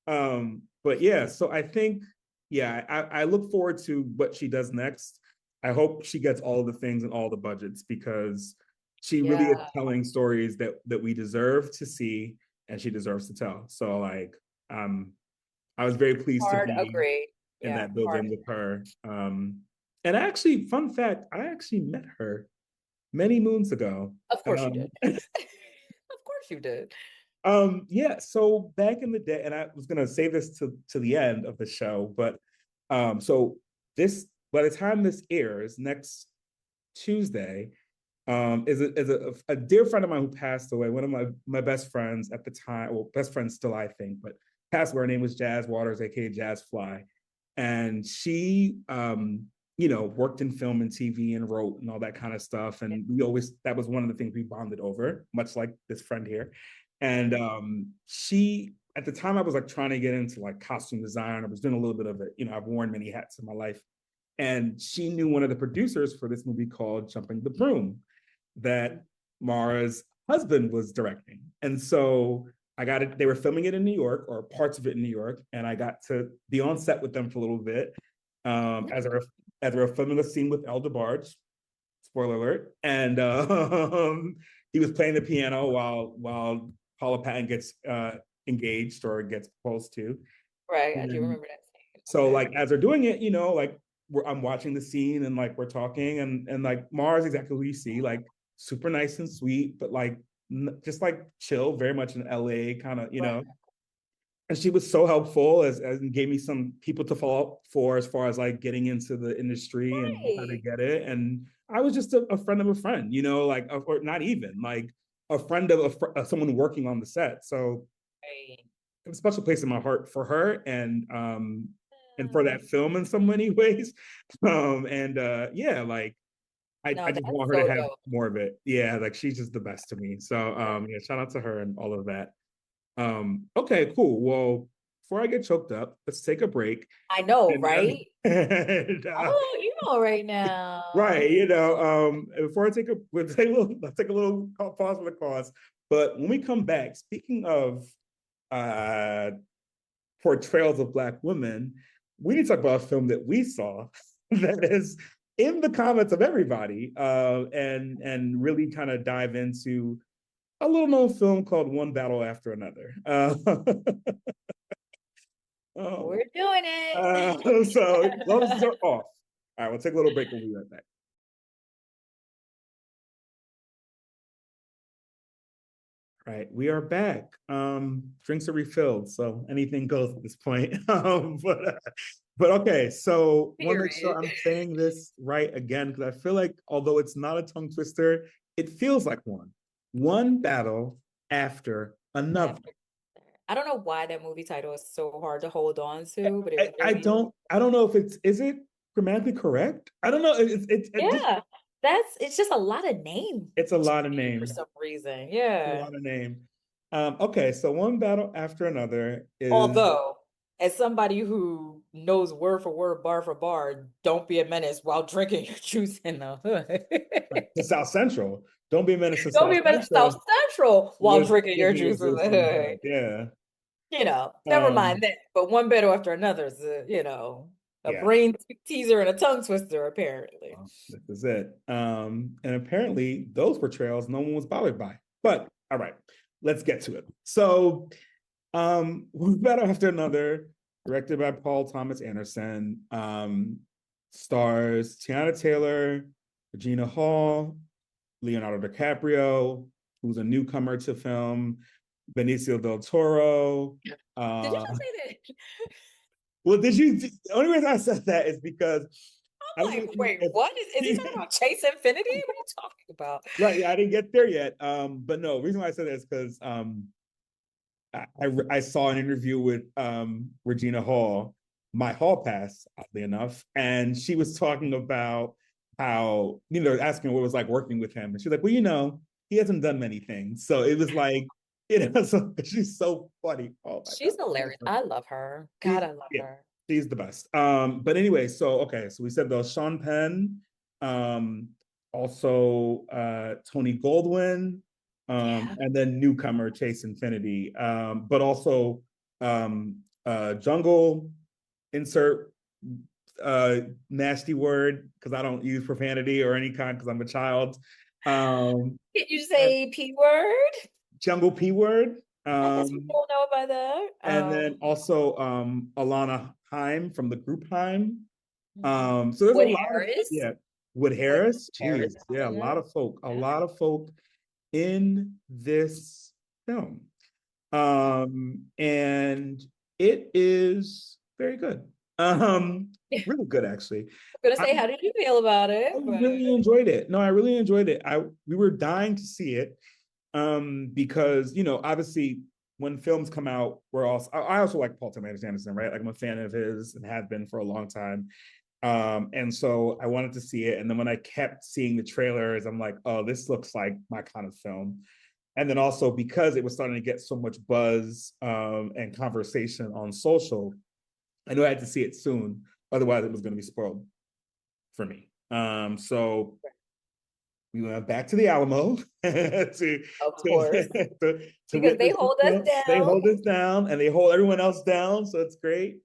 Speaker 4: but yeah, so I think, yeah, I look forward to what she does next. I hope she gets all the things and all the budgets, because she really is
Speaker 3: Yeah.
Speaker 4: telling stories that we deserve to see and she deserves to tell. So like, I was very pleased to
Speaker 3: Hard
Speaker 4: be
Speaker 3: agree.
Speaker 4: in
Speaker 3: Yeah.
Speaker 4: that
Speaker 3: Hard.
Speaker 4: building with her. And actually, fun fact, I actually met her many moons ago.
Speaker 3: Of course you
Speaker 4: Um,
Speaker 3: did. Of course you did.
Speaker 4: yeah, so back in the day, and I was gonna save this to the end of the show, but so this, by the time this airs next Tuesday, is a dear friend of mine who passed away, one of my best friends at the time, well, best friend still, I think, but passed away. Her name was Jazz Waters, aka Jazz Fly. And she worked in film and TV and wrote and all that kind of stuff. And that was one of the things we bonded over, much like this friend here. And she, at the time, I was like trying to get into like costume design. I was doing a little bit of it. I've worn many hats in my life. And she knew one of the producers for this movie called Jumping the Broom that Mara's husband was directing. And so I got it. They were filming it in New York, or parts of it in New York, and I got to be on set with them for a little bit, as they were filming a scene with El DeBarge. Spoiler alert. And he was playing the piano while Paula Patton gets engaged or gets proposed to.
Speaker 3: Right. I do
Speaker 4: And
Speaker 3: remember that scene.
Speaker 4: so
Speaker 3: Okay.
Speaker 4: like as they're doing it, like I'm watching the scene and like we're talking and like Mara's exactly who you see, like super nice and sweet, but like just like chill, very much in LA kind of,
Speaker 3: Right.
Speaker 4: and she was so helpful as gave me some people to follow up for as far as like getting into the industry and how to
Speaker 3: Right.
Speaker 4: get it. And I was just a friend of a friend, like, or not even like a friend of someone working on the set. So
Speaker 3: Right.
Speaker 4: a special place in my heart for her and for that film in so many ways. And yeah, like
Speaker 3: No,
Speaker 4: I just
Speaker 3: that's
Speaker 4: want her
Speaker 3: so
Speaker 4: to have
Speaker 3: dope.
Speaker 4: more of it. Yeah, like she's just the best to me. So yeah, shout out to her and all of that. Okay, cool. Well, before I get choked up, let's take a break.
Speaker 3: I know,
Speaker 4: And,
Speaker 3: right?
Speaker 4: and,
Speaker 3: Oh, you know right now.
Speaker 4: right, before let's take a little pause for the cause. But when we come back, speaking of uh portrayals of Black women, we need to talk about a film that we saw that is in the comments of everybody, and really kind of dive into a little known film called One Battle After Another.
Speaker 3: We're doing it.
Speaker 4: So those are off. All right, we'll take a little break. We'll be right back. All right, we are back. Drinks are refilled, so anything goes at this point. But okay, so I want to make sure
Speaker 3: Period.
Speaker 4: I'm saying this right again because I feel like although it's not a tongue twister, it feels like one. One battle after another.
Speaker 3: I don't know why that movie title is so hard to hold on to, but it
Speaker 4: I
Speaker 3: really is.
Speaker 4: I don't know if is it grammatically correct? I don't know.
Speaker 3: Yeah, it's just a lot of name
Speaker 4: It's a lot of
Speaker 3: for
Speaker 4: name.
Speaker 3: some reason.
Speaker 4: A
Speaker 3: Yeah.
Speaker 4: lot of name. Okay, so one battle after another is
Speaker 3: Although, as somebody who knows word for word, bar for bar, don't be a menace while drinking your juice in the hood.
Speaker 4: to South Central. Don't be a menace to
Speaker 3: Don't
Speaker 4: South
Speaker 3: be a menace to South
Speaker 4: Central
Speaker 3: Central while
Speaker 4: with
Speaker 3: drinking your
Speaker 4: your
Speaker 3: juice in
Speaker 4: juice
Speaker 3: the
Speaker 4: in the
Speaker 3: hood.
Speaker 4: hood. Yeah.
Speaker 3: Never mind that. But one battle after another is a
Speaker 4: Yeah.
Speaker 3: brain teaser and a tongue twister, apparently.
Speaker 4: Well, this is it. And apparently those portrayals no one was bothered by. But all right, let's get to it. So one battle after another, directed by Paul Thomas Anderson, stars Tiana Taylor, Regina Hall, Leonardo DiCaprio, who's a newcomer to film, Benicio del Toro.
Speaker 3: Did you just say that?
Speaker 4: Well, the only reason I said that is because
Speaker 3: I'm like, wait, what? Is he talking about Chase Infinity? What are you talking about?
Speaker 4: right, yeah, I didn't get there yet. But no, the reason why I said that is because I saw an interview with Regina Hall, my hall pass, oddly enough, and she was talking about how, asking what it was like working with him. And she's like, well, he hasn't done many things. So it was like, so she's so funny. Oh my
Speaker 3: She's
Speaker 4: God.
Speaker 3: hilarious. I love her. God, I love
Speaker 4: Yeah,
Speaker 3: her.
Speaker 4: she's the best. But anyway, so we said those Sean Penn, also Tony Goldwyn, and then newcomer Chase Infinity, but also Jungle, insert nasty word because I don't use profanity or any kind because I'm a child.
Speaker 3: Can you say P word?
Speaker 4: Jungle P word.
Speaker 3: I guess we don't know about that.
Speaker 4: And then also Alana Haim from the group Haim. So there's
Speaker 3: Wood
Speaker 4: a lot
Speaker 3: Harris.
Speaker 4: of Wood Harris.
Speaker 3: Harris.
Speaker 4: Jeez, yeah, a lot of folk in this film. And it is very good. Really good actually.
Speaker 3: I'm gonna say, how did you feel about it?
Speaker 4: I really enjoyed it. No, I really enjoyed it. We were dying to see it. Because obviously when films come out, I also like Paul Thomas Anderson, right? Like I'm a fan of his and have been for a long time. And so I wanted to see it. And then when I kept seeing the trailers, I'm like, oh, this looks like my kind of film. And then also because it was starting to get so much buzz and conversation on social, I knew I had to see it soon. Otherwise it was going to be spoiled for me. So we went back to the Alamo
Speaker 3: Of course. Because they hold us down.
Speaker 4: They hold us down and they hold everyone else down. So it's great.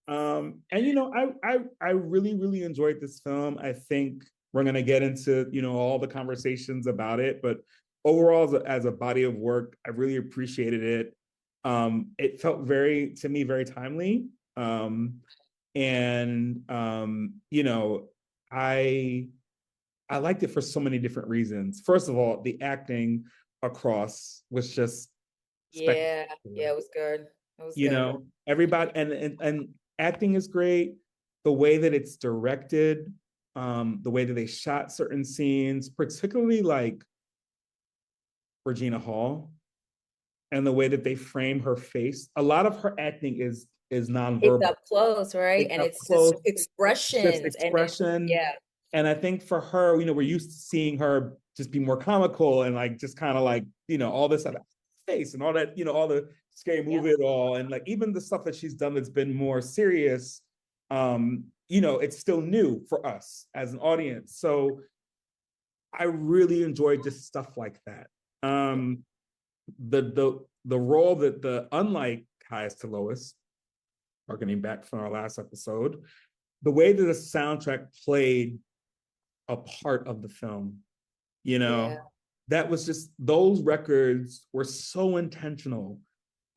Speaker 4: And I really, really enjoyed this film. I think we're gonna get into all the conversations about it, but overall as a body of work, I really appreciated it. It felt to me, very timely. You know, I liked it for so many different reasons. First of all, the acting across was just
Speaker 3: Yeah,
Speaker 4: spectacular.
Speaker 3: it was good. It was
Speaker 4: You
Speaker 3: good.
Speaker 4: know, everybody and acting is great. The way that it's directed, the way that they shot certain scenes, particularly like Regina Hall, and the way that they frame her face. A lot of her acting is
Speaker 3: It's
Speaker 4: nonverbal.
Speaker 3: up close, right?
Speaker 4: It's
Speaker 3: And
Speaker 4: up
Speaker 3: it's just
Speaker 4: close. It's just
Speaker 3: expressions and it's,
Speaker 4: expression.
Speaker 3: yeah,
Speaker 4: And I think for her, you know, we're used to seeing her just be more comical and like just kind of like, you know, all this other face and all that, you know, all the scary
Speaker 3: yeah.
Speaker 4: movie at all. And like even the stuff that she's done that's been more serious, you know, it's still new for us as an audience. So I really enjoyed just stuff like that. The role that unlike highest to lowest, harkening back from our last episode, the way that the soundtrack played a part of the film, you know,
Speaker 3: Yeah.
Speaker 4: that was just, those records were so intentional.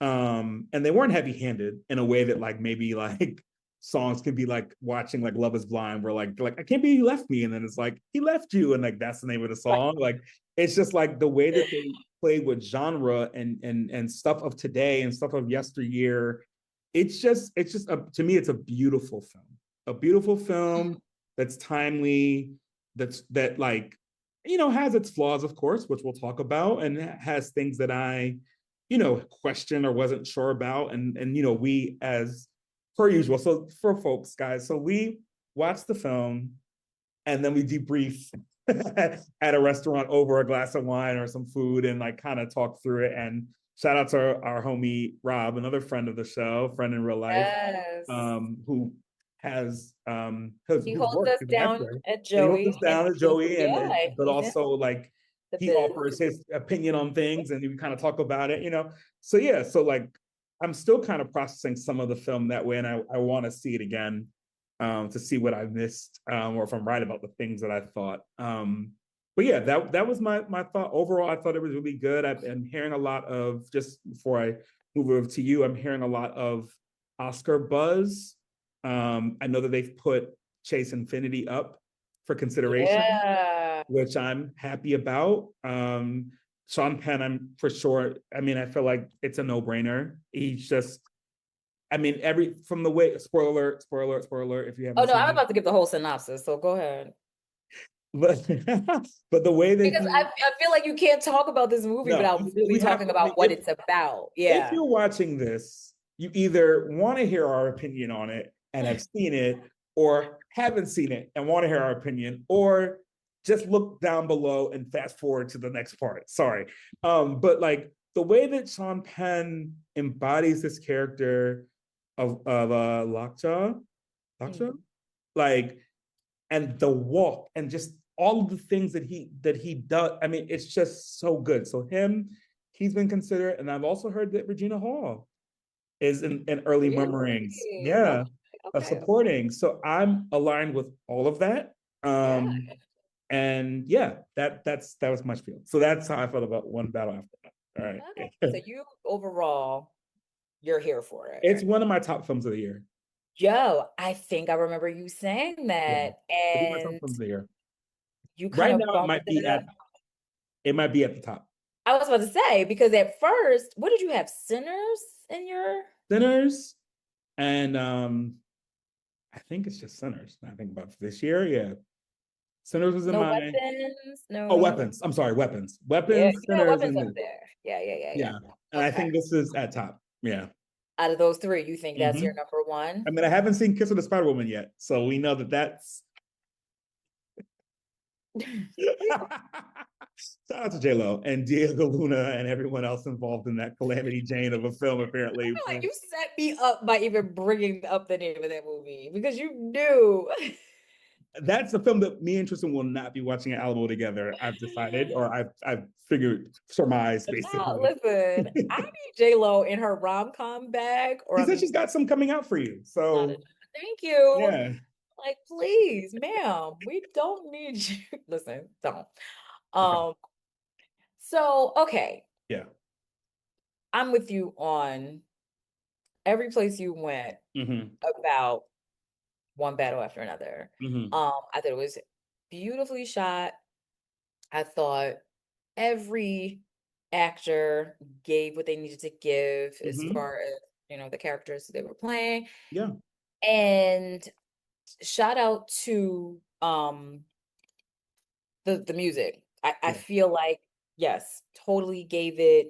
Speaker 4: And they weren't heavy-handed in a way that like maybe like songs could be like watching like Love Is Blind, where like I can't believe he left me, and then it's like he left you, and like that's the name of the song. Like it's just like the way that they played with genre and stuff of today and stuff of yesteryear. It's just to me, it's a beautiful film. A beautiful film that's timely, that like, you know, has its flaws, of course, which we'll talk about, and has things that I, you know, question or wasn't sure about. And you know, we, as per usual, so for folks, guys, so we watch the film and then we debrief at a restaurant over a glass of wine or some food, and like kind of talk through it. And shout out to our homie Rob, another friend of the show, friend in real life,
Speaker 3: Yes.
Speaker 4: who has
Speaker 3: He
Speaker 4: whose
Speaker 3: holds
Speaker 4: work
Speaker 3: us
Speaker 4: is an
Speaker 3: down
Speaker 4: actor.
Speaker 3: at
Speaker 4: And he holds
Speaker 3: Joey.
Speaker 4: us down at Joey,
Speaker 3: Yeah,
Speaker 4: but
Speaker 3: he's in
Speaker 4: also like
Speaker 3: the
Speaker 4: he
Speaker 3: biz.
Speaker 4: offers his opinion on things, and we kind of talk about it, you know. So yeah, so like I'm still kind of processing some of the film that way, and I want to see it again, to see what I missed, or if I'm right about the things that I thought. But yeah, that was my thought. Overall, I thought it was really good. I'm hearing a lot of, just before I move over to you, I'm hearing a lot of Oscar buzz. I know that they've put Chase Infinity up for consideration,
Speaker 3: Yeah.
Speaker 4: which I'm happy about. Sean Penn, I'm for sure. I mean, I feel like it's a no-brainer. He's just, I mean, from the way, spoiler, if you
Speaker 3: Oh
Speaker 4: haven't
Speaker 3: no, I'm
Speaker 4: seen
Speaker 3: about to give the whole synopsis, so go ahead.
Speaker 4: it, but the way that
Speaker 3: Because I feel like you can't talk about this movie
Speaker 4: no,
Speaker 3: without really
Speaker 4: we have,
Speaker 3: talking about what it's about.
Speaker 4: if
Speaker 3: Yeah.
Speaker 4: you're watching this, you either want to hear our opinion on it and have seen it, or haven't seen it and want to hear our opinion, or just look down below and fast forward to the next part. Sorry. But like the way that Sean Penn embodies this character of Lockjaw, like, and the walk and just all of the things that he does. I mean, it's just so good. So he's been considered, and I've also heard that Regina Hall is in early murmurings.
Speaker 3: Really?
Speaker 4: Yeah, of
Speaker 3: Okay.
Speaker 4: supporting. So I'm aligned with all of that.
Speaker 3: Yeah.
Speaker 4: And yeah, that was my spiel. So that's how I felt about One Battle After That. All right.
Speaker 3: Okay. So you overall, you're here for it.
Speaker 4: It's one of my top films of the year.
Speaker 3: Yo, I think I remember you saying that,
Speaker 4: It's my top
Speaker 3: and
Speaker 4: films of the year.
Speaker 3: you kind
Speaker 4: Right
Speaker 3: of
Speaker 4: now,
Speaker 3: bumped it up.
Speaker 4: it might be at the top.
Speaker 3: I was about to say, because at first, what did you have? Sinners in your
Speaker 4: Sinners, and I think it's just Sinners. I think about this year. Yeah, Sinners was in
Speaker 3: no
Speaker 4: my.
Speaker 3: weapons? No.
Speaker 4: Oh, Weapons. I'm sorry, Weapons.
Speaker 3: Yeah,
Speaker 4: Weapons,
Speaker 3: you got
Speaker 4: Sinners,
Speaker 3: weapons up
Speaker 4: and
Speaker 3: there. Yeah.
Speaker 4: yeah. And I think this is at top. Yeah.
Speaker 3: Out of those three, you think that's your number one?
Speaker 4: I mean, I haven't seen Kiss of the Spider Woman yet, so we know that that's. Shout out to J-Lo and Diego Luna and everyone else involved in that Calamity Jane of a film, apparently.
Speaker 3: I feel like you set me up by even bringing up the name of that movie because you knew.
Speaker 4: That's a film that me and Tristan will not be watching at Alamo together. I've decided, or I've surmised basically.
Speaker 3: Now, listen, I need J-Lo in her rom-com bag. Or
Speaker 4: She said she's got some coming out for you. So
Speaker 3: thank you.
Speaker 4: yeah.
Speaker 3: Like, please, ma'am, we don't need you. Listen, don't.
Speaker 4: Okay.
Speaker 3: So, okay,
Speaker 4: Yeah.
Speaker 3: I'm with you on every place you went
Speaker 4: Mm-hmm.
Speaker 3: about one battle after another.
Speaker 4: Mm-hmm.
Speaker 3: I thought it was beautifully shot. I thought every actor gave what they needed to give as
Speaker 4: Mm-hmm.
Speaker 3: far as, the characters they were playing.
Speaker 4: Yeah.
Speaker 3: And shout out to the music. I
Speaker 4: Yeah.
Speaker 3: feel like, yes, totally gave it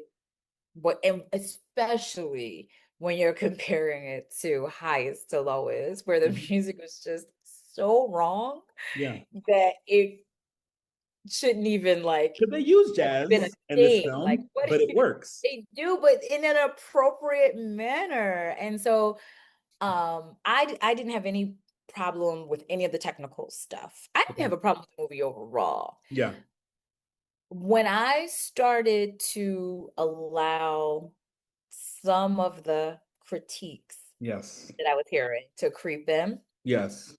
Speaker 3: what, and especially when you're comparing it to Highest to Lowest, where the
Speaker 4: Mhm.
Speaker 3: music was just so wrong
Speaker 4: Yeah.
Speaker 3: that it shouldn't even like
Speaker 4: Because they use
Speaker 3: have been a
Speaker 4: jazz in this
Speaker 3: thing. Like
Speaker 4: film,
Speaker 3: what
Speaker 4: but it works.
Speaker 3: they do, but in an appropriate manner. And so I didn't have any problem with any of the technical stuff. I didn't
Speaker 4: Okay.
Speaker 3: have a problem with the movie overall.
Speaker 4: Yeah.
Speaker 3: When I started to allow some of the critiques
Speaker 4: Yes.
Speaker 3: that I was hearing to creep in,
Speaker 4: Yes.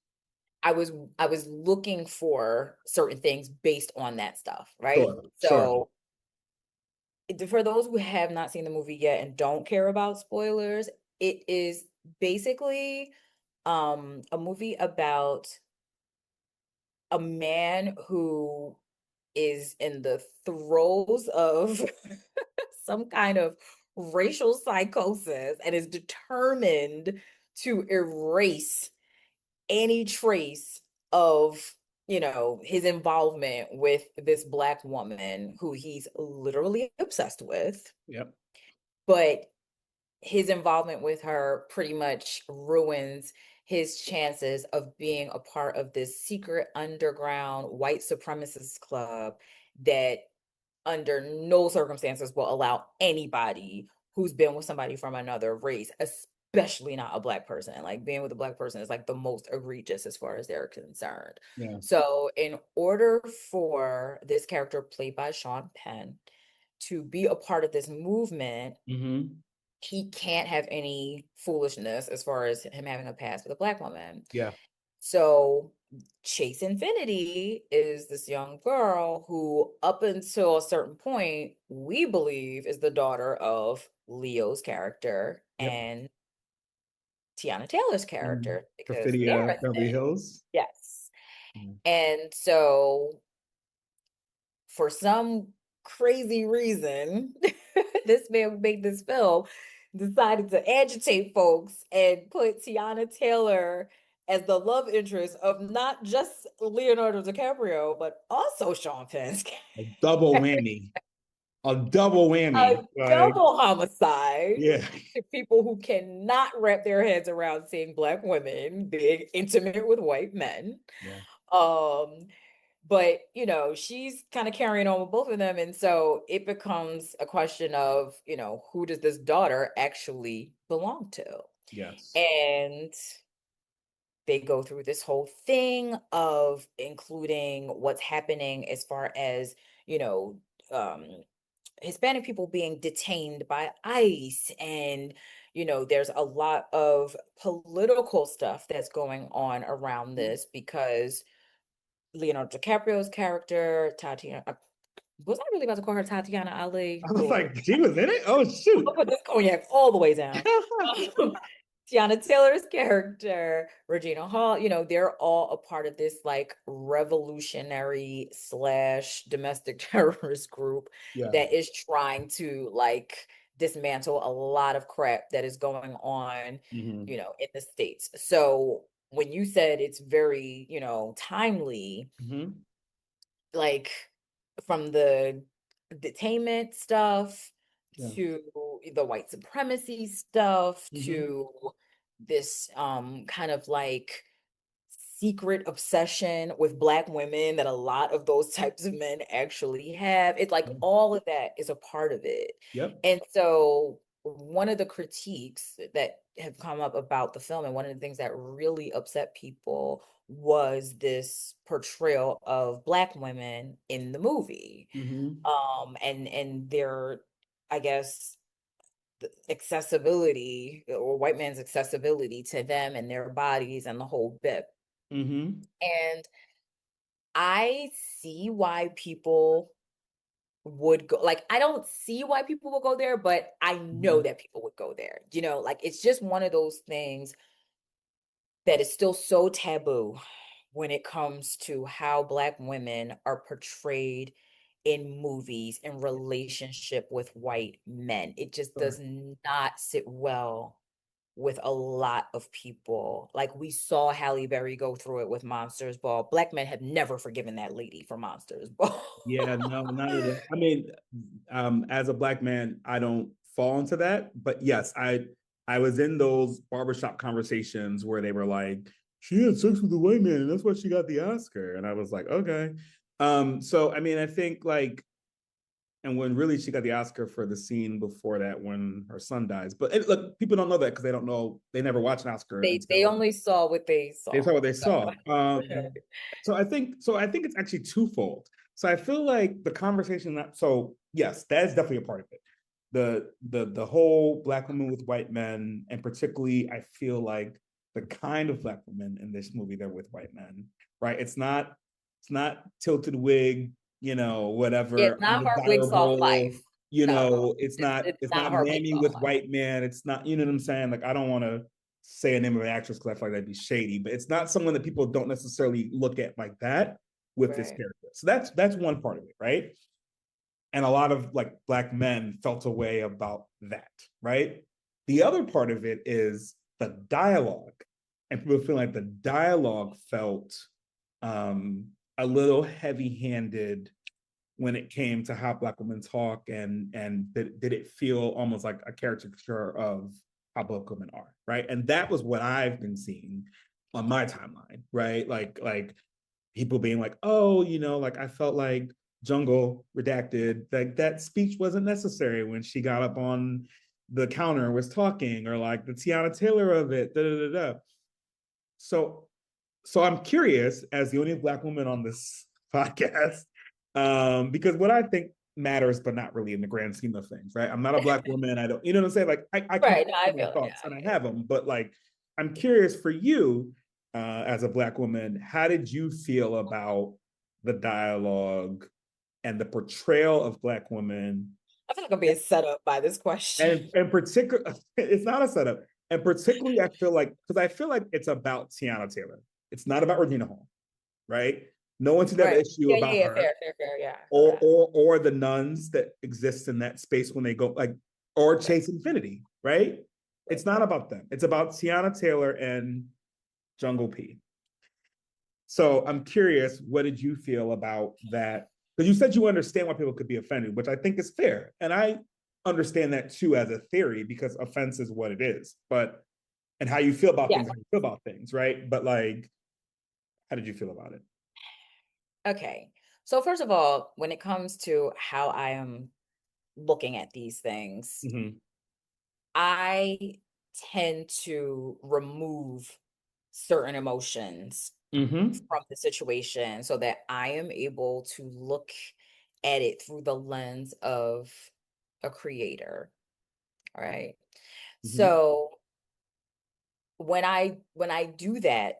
Speaker 3: I was I was looking for certain things based on that stuff, right?
Speaker 4: Sure. Sure.
Speaker 3: So for those who have not seen the movie yet and don't care about spoilers, it is basically a movie about a man who is in the throes of some kind of racial psychosis and is determined to erase any trace of, his involvement with this Black woman who he's literally obsessed with.
Speaker 4: Yep.
Speaker 3: But his involvement with her pretty much ruins his chances of being a part of this secret underground white supremacist club that under no circumstances will allow anybody who's been with somebody from another race, especially not a Black person. Like being with a Black person is like the most egregious as far as they're concerned.
Speaker 4: Yeah.
Speaker 3: So, in order for this character played by Sean Penn to be a part of this movement,
Speaker 4: Mm-hmm.
Speaker 3: he can't have any foolishness as far as him having a past with a Black woman.
Speaker 4: Yeah.
Speaker 3: So Chase Infinity is this young girl who, up until a certain point, we believe is the daughter of Leo's character
Speaker 4: Yep.
Speaker 3: and Tiana Taylor's
Speaker 4: Mm-hmm.
Speaker 3: character because they're
Speaker 4: Perfidia
Speaker 3: a
Speaker 4: Beverly
Speaker 3: thing.
Speaker 4: Hills.
Speaker 3: Yes.
Speaker 4: Mm.
Speaker 3: And so for some crazy reason, this man who made this film decided to agitate folks and put Tiana Taylor as the love interest of not just Leonardo DiCaprio, but also Sean Penn's
Speaker 4: A double whammy. A double
Speaker 3: a
Speaker 4: whammy. Like,
Speaker 3: double homicide
Speaker 4: yeah.
Speaker 3: to people who cannot wrap their heads around seeing Black women being intimate with white men.
Speaker 4: Yeah.
Speaker 3: Um, but she's kind of carrying on with both of them, and so it becomes a question of who does this daughter actually belong to.
Speaker 4: Yes.
Speaker 3: And they go through this whole thing of including what's happening as far as um Hispanic people being detained by ICE, and there's a lot of political stuff that's going on around this because Leonardo DiCaprio's character, Tatiana, was I really about to call her Tatiana Ali?
Speaker 4: I was
Speaker 3: Lord,
Speaker 4: like, she was in it? Oh, shoot.
Speaker 3: I'll put this cognac all the way down. Tiana Taylor's character, Regina Hall, they're all a part of this like revolutionary slash domestic terrorist group
Speaker 4: Yeah.
Speaker 3: that is trying to like dismantle a lot of crap that is going on,
Speaker 4: Mm-hmm.
Speaker 3: in the States. So when you said it's very, timely,
Speaker 4: Mm-hmm.
Speaker 3: like from the detainment stuff
Speaker 4: Yeah.
Speaker 3: to the white supremacy stuff
Speaker 4: Mm-hmm.
Speaker 3: to this kind of like secret obsession with Black women that a lot of those types of men actually have. It's like
Speaker 4: Yeah.
Speaker 3: all of that is a part of it.
Speaker 4: Yep.
Speaker 3: And so one of the critiques that have come up about the film and one of the things that really upset people was this portrayal of Black women in the movie.
Speaker 4: Mm-hmm.
Speaker 3: And their, I guess, accessibility or white man's accessibility to them and their bodies and the whole bit.
Speaker 4: Mm-hmm.
Speaker 3: And I see why people would go, like, I don't see why people would go there, but I know that people would go there. You know, like, it's just one of those things that is still so taboo when it comes to how Black women are portrayed in movies in relationship with white men. It just
Speaker 4: Sure.
Speaker 3: does not sit well with a lot of people. Like, we saw Halle Berry go through it with Monsters Ball. Black men have never forgiven that lady for Monsters Ball.
Speaker 4: Yeah, no, not at all. I mean, as a Black man, I don't fall into that. But yes, I was in those barbershop conversations where they were like, she had sex with a white man, and that's why she got the Oscar. And I was like, okay. So I mean, I think like, and when really she got the Oscar for the scene before that when her son dies. But look, people don't know that because they don't know, they never watch an Oscar
Speaker 3: They
Speaker 4: until
Speaker 3: only saw what they
Speaker 4: they
Speaker 3: saw.
Speaker 4: saw what they saw. So I think it's actually twofold. So I feel like the conversation that, so yes, that's definitely a part of it. The whole Black woman with white men, and particularly I feel like the kind of Black women in this movie, they're with white men, right? It's not tilted wig,
Speaker 3: Yeah,
Speaker 4: whatever,
Speaker 3: it's not her wigs off life.
Speaker 4: undesirable,
Speaker 3: No,
Speaker 4: it's
Speaker 3: it's,
Speaker 4: not
Speaker 3: it's
Speaker 4: it's
Speaker 3: not
Speaker 4: not
Speaker 3: her wigs
Speaker 4: mammy
Speaker 3: off
Speaker 4: with
Speaker 3: life.
Speaker 4: white man. It's not, you know what I'm saying? Like, I don't want to say a name of an actress because I feel like that'd be shady, but it's not someone that people don't necessarily look at like that with this
Speaker 3: Right.
Speaker 4: character. So that's one part of it, right? And a lot of like Black men felt a way about that, right? The other part of it is the dialogue, and people feel like the dialogue felt a little heavy-handed when it came to how Black women talk, and did it feel almost like a caricature of how Black women are, right? And that was what I've been seeing on my timeline, right? Like people being like, oh, like I felt like Jungle redacted, like that speech wasn't necessary when she got up on the counter and was talking, or like the Tiana Taylor of it, da da da da. So I'm curious, as the only Black woman on this podcast, because what I think matters, but not really in the grand scheme of things, right? I'm not a Black woman. I don't, you know what I'm saying? Like, I can
Speaker 3: Right. No, I
Speaker 4: have my
Speaker 3: feel it.
Speaker 4: thoughts,
Speaker 3: Yeah.
Speaker 4: and I have them, but like, I'm curious for you, as a Black woman, how did you feel about the dialogue and the portrayal of Black women?
Speaker 3: I feel like I'm being set up by this question.
Speaker 4: And in particular, it's not a setup. And particularly, I feel like, because I feel like it's about Tiana Taylor. It's not about Regina Hall, right? No one should have an
Speaker 3: Right.
Speaker 4: issue
Speaker 3: Yeah,
Speaker 4: about
Speaker 3: yeah,
Speaker 4: her,
Speaker 3: fair. Yeah.
Speaker 4: or the nuns that exist in that space when they go, like, or Chase Infinity, right? It's not about them. It's about Tiana Taylor and Jungle P. So I'm curious, what did you feel about that? Because you said you understand why people could be offended, which I think is fair. And I understand that too as a theory, because offense is what it is. But, and how you feel about
Speaker 3: Yeah.
Speaker 4: things, how you feel about things, right? But like, how did you feel about it?
Speaker 3: Okay. So first of all, when it comes to how I am looking at these things,
Speaker 4: Mm-hmm.
Speaker 3: I tend to remove certain emotions
Speaker 4: Mm-hmm.
Speaker 3: from the situation so that I am able to look at it through the lens of a creator. All right.
Speaker 4: Mm-hmm.
Speaker 3: So when I do that,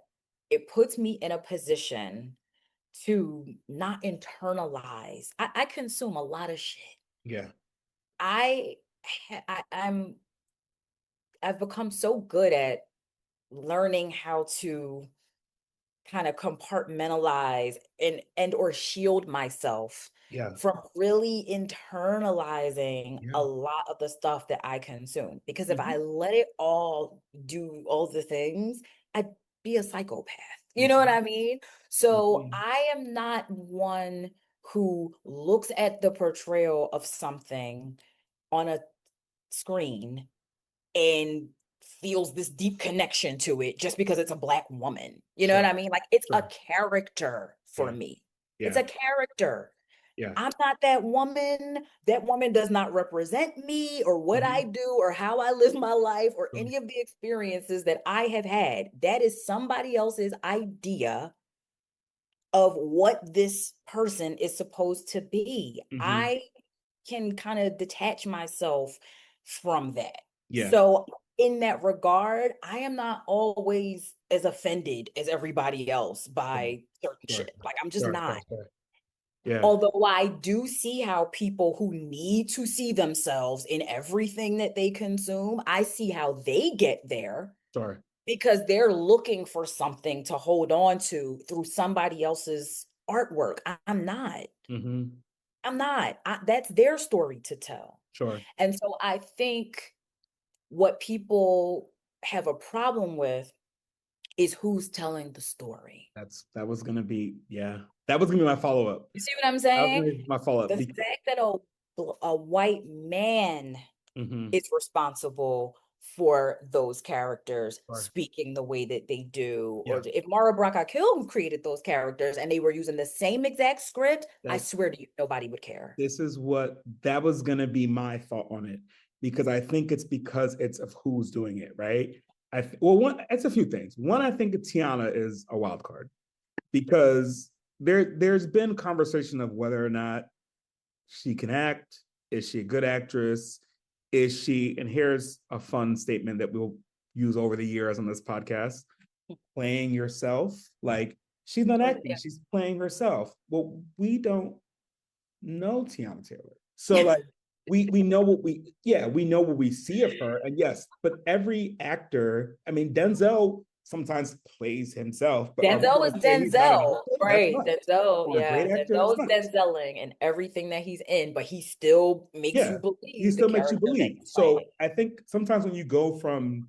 Speaker 3: it puts me in a position to not internalize. I consume a lot of shit.
Speaker 4: Yeah.
Speaker 3: I I'm I've become so good at learning how to kind of compartmentalize and or shield myself
Speaker 4: Yeah.
Speaker 3: from really internalizing
Speaker 4: Yeah.
Speaker 3: a lot of the stuff that I consume. Because if I
Speaker 4: Mm-hmm.
Speaker 3: let it all do all the things, I'd be a psychopath. You know what
Speaker 4: Mm-hmm.
Speaker 3: I mean? So
Speaker 4: Mm-hmm.
Speaker 3: I am not one who looks at the portrayal of something on a screen and feels this deep connection to it just because it's a Black woman. You know what
Speaker 4: Sure.
Speaker 3: I mean? Like, it's a
Speaker 4: Sure.
Speaker 3: character for
Speaker 4: Yeah.
Speaker 3: me. It's
Speaker 4: Yeah.
Speaker 3: a character.
Speaker 4: Yeah.
Speaker 3: I'm not that woman. That woman does not represent me or what
Speaker 4: Mm-hmm.
Speaker 3: I do or how I live my life or
Speaker 4: Sure.
Speaker 3: any of the experiences that I have had. That is somebody else's idea of what this person is supposed to be.
Speaker 4: Mm-hmm.
Speaker 3: I can kind of detach myself from that.
Speaker 4: Yeah.
Speaker 3: So in that regard, I am not always as offended as everybody else
Speaker 4: Sure.
Speaker 3: by certain
Speaker 4: Sure.
Speaker 3: shit. Like, I'm just
Speaker 4: Sure.
Speaker 3: not.
Speaker 4: Sure. Yeah.
Speaker 3: Although I do see how people who need to see themselves in everything that they consume, I see how they get there
Speaker 4: Sure.
Speaker 3: because they're looking for something to hold on to through somebody else's artwork. I'm not.
Speaker 4: Mm-hmm.
Speaker 3: I'm not. That's their story to tell.
Speaker 4: Sure.
Speaker 3: And so I think what people have a problem with is who's telling the story.
Speaker 4: That was gonna be, yeah. That was gonna be my follow-up.
Speaker 3: You see what I'm
Speaker 4: That was gonna
Speaker 3: saying?
Speaker 4: be my follow-up.
Speaker 3: The fact that a white man
Speaker 4: Mhm.
Speaker 3: is responsible for those characters
Speaker 4: Sure.
Speaker 3: speaking the way that they do,
Speaker 4: Yeah.
Speaker 3: or if Mara Brock Akil created those characters and they were using the same exact script, I
Speaker 4: That's-
Speaker 3: swear to you, nobody would care.
Speaker 4: This is what that was gonna be my thought on it, because I think it's because it's of who's doing it, right? It's a few things. One, I think Tiana is a wild card because there's been conversation of whether or not she can act. Is she a good actress? Is she, and here's a fun statement that we'll use over the years on this podcast, playing yourself. Like, she's not acting,
Speaker 3: Yeah.
Speaker 4: she's playing herself. Well, we don't know Tiana Taylor. So like we know what we know what we see of her. And yes, but every actor, I mean, Denzel sometimes plays himself, but
Speaker 3: Denzel is Denzel, right? Denzel,
Speaker 4: Or a
Speaker 3: yeah.
Speaker 4: great actor,
Speaker 3: Denzel
Speaker 4: it's
Speaker 3: is Denzeling in everything that he's in, but he still makes you
Speaker 4: he
Speaker 3: believe the
Speaker 4: still makes you
Speaker 3: character that
Speaker 4: believe.
Speaker 3: he's
Speaker 4: So
Speaker 3: playing.
Speaker 4: I think sometimes when you go from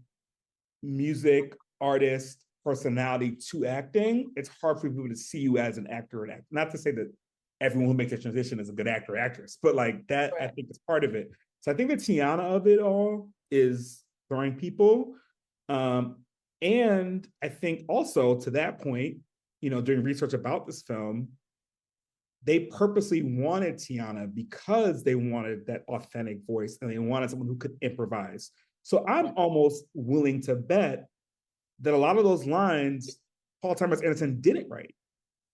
Speaker 4: music, artist, personality to acting, it's hard for people to see you as an actor or an actor. Not to say that everyone who makes a transition is a good actor or actress, but like that, I think is part of it. So I think the Tiana of it all is throwing people. And I think also to that point, doing research about this film, they purposely wanted Tiana because they wanted that authentic voice and they wanted someone who could improvise. So I'm almost willing to bet that a lot of those lines Paul Thomas Anderson didn't write.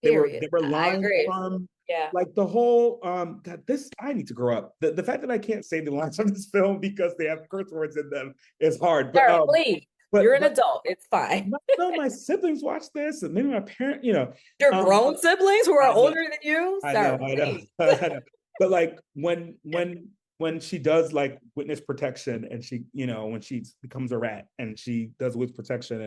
Speaker 4: They were
Speaker 3: I
Speaker 4: lines
Speaker 3: agree.
Speaker 4: from
Speaker 3: Yeah.
Speaker 4: like the whole God, this I need to grow up. The fact that I can't say the lines from this film because they have curse words in them is hard. But
Speaker 3: Sure, please. You're an adult. It's fine.
Speaker 4: No, my siblings watch this, and maybe my parent,
Speaker 3: Your grown siblings who are older than you?
Speaker 4: I
Speaker 3: Sir,
Speaker 4: know. But like when she does like witness protection and she, when she becomes a rat and she does witness protection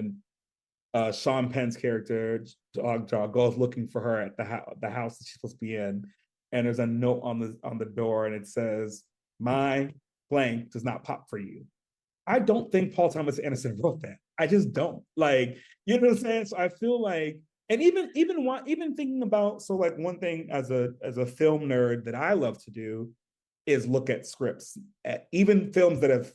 Speaker 4: and Sean Penn's character, Dog Jaw, goes looking for her at the house that she's supposed to be in. And there's a note on the door and it says, "My blank does not pop for you." I don't think Paul Thomas Anderson wrote that. I just don't. Like, you know what I'm saying? So I feel like, and even thinking about, so like one thing as a film nerd that I love to do is look at scripts, at even films that have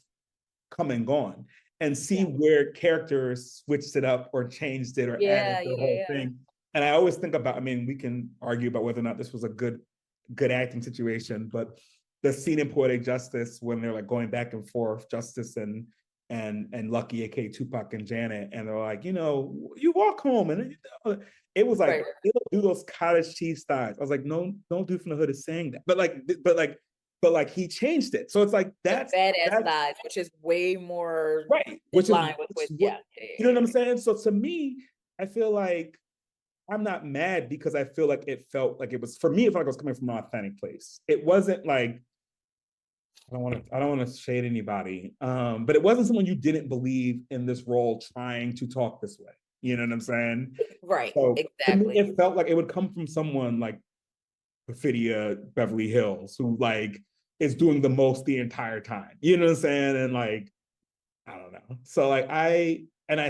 Speaker 4: come and gone, and see where characters switched it up or changed it or added the whole thing. And I always think about, I mean, we can argue about whether or not this was a good acting situation, but the scene in Poetic Justice when they're like going back and forth, Justice and Lucky, aka Tupac and Janet, and they're like, you walk home, and it was like they'll do those cottage cheese styles. I was like, no, don't do from the hood is saying that, but like he changed it, so it's like that's
Speaker 3: badass thighs, which is way more
Speaker 4: right,
Speaker 3: which line with
Speaker 4: you know what I'm saying. So to me, I feel like I'm not mad because I feel like it felt like it was, for me, it felt like it was coming from an authentic place. It wasn't like, I don't want to shade anybody, but it wasn't someone you didn't believe in this role trying to talk this way. You know what I'm saying?
Speaker 3: Right.
Speaker 4: So
Speaker 3: exactly.
Speaker 4: To me, it felt like it would come from someone like Perfidia Beverly Hills, who like is doing the most the entire time. You know what I'm saying? And like, I don't know. So like I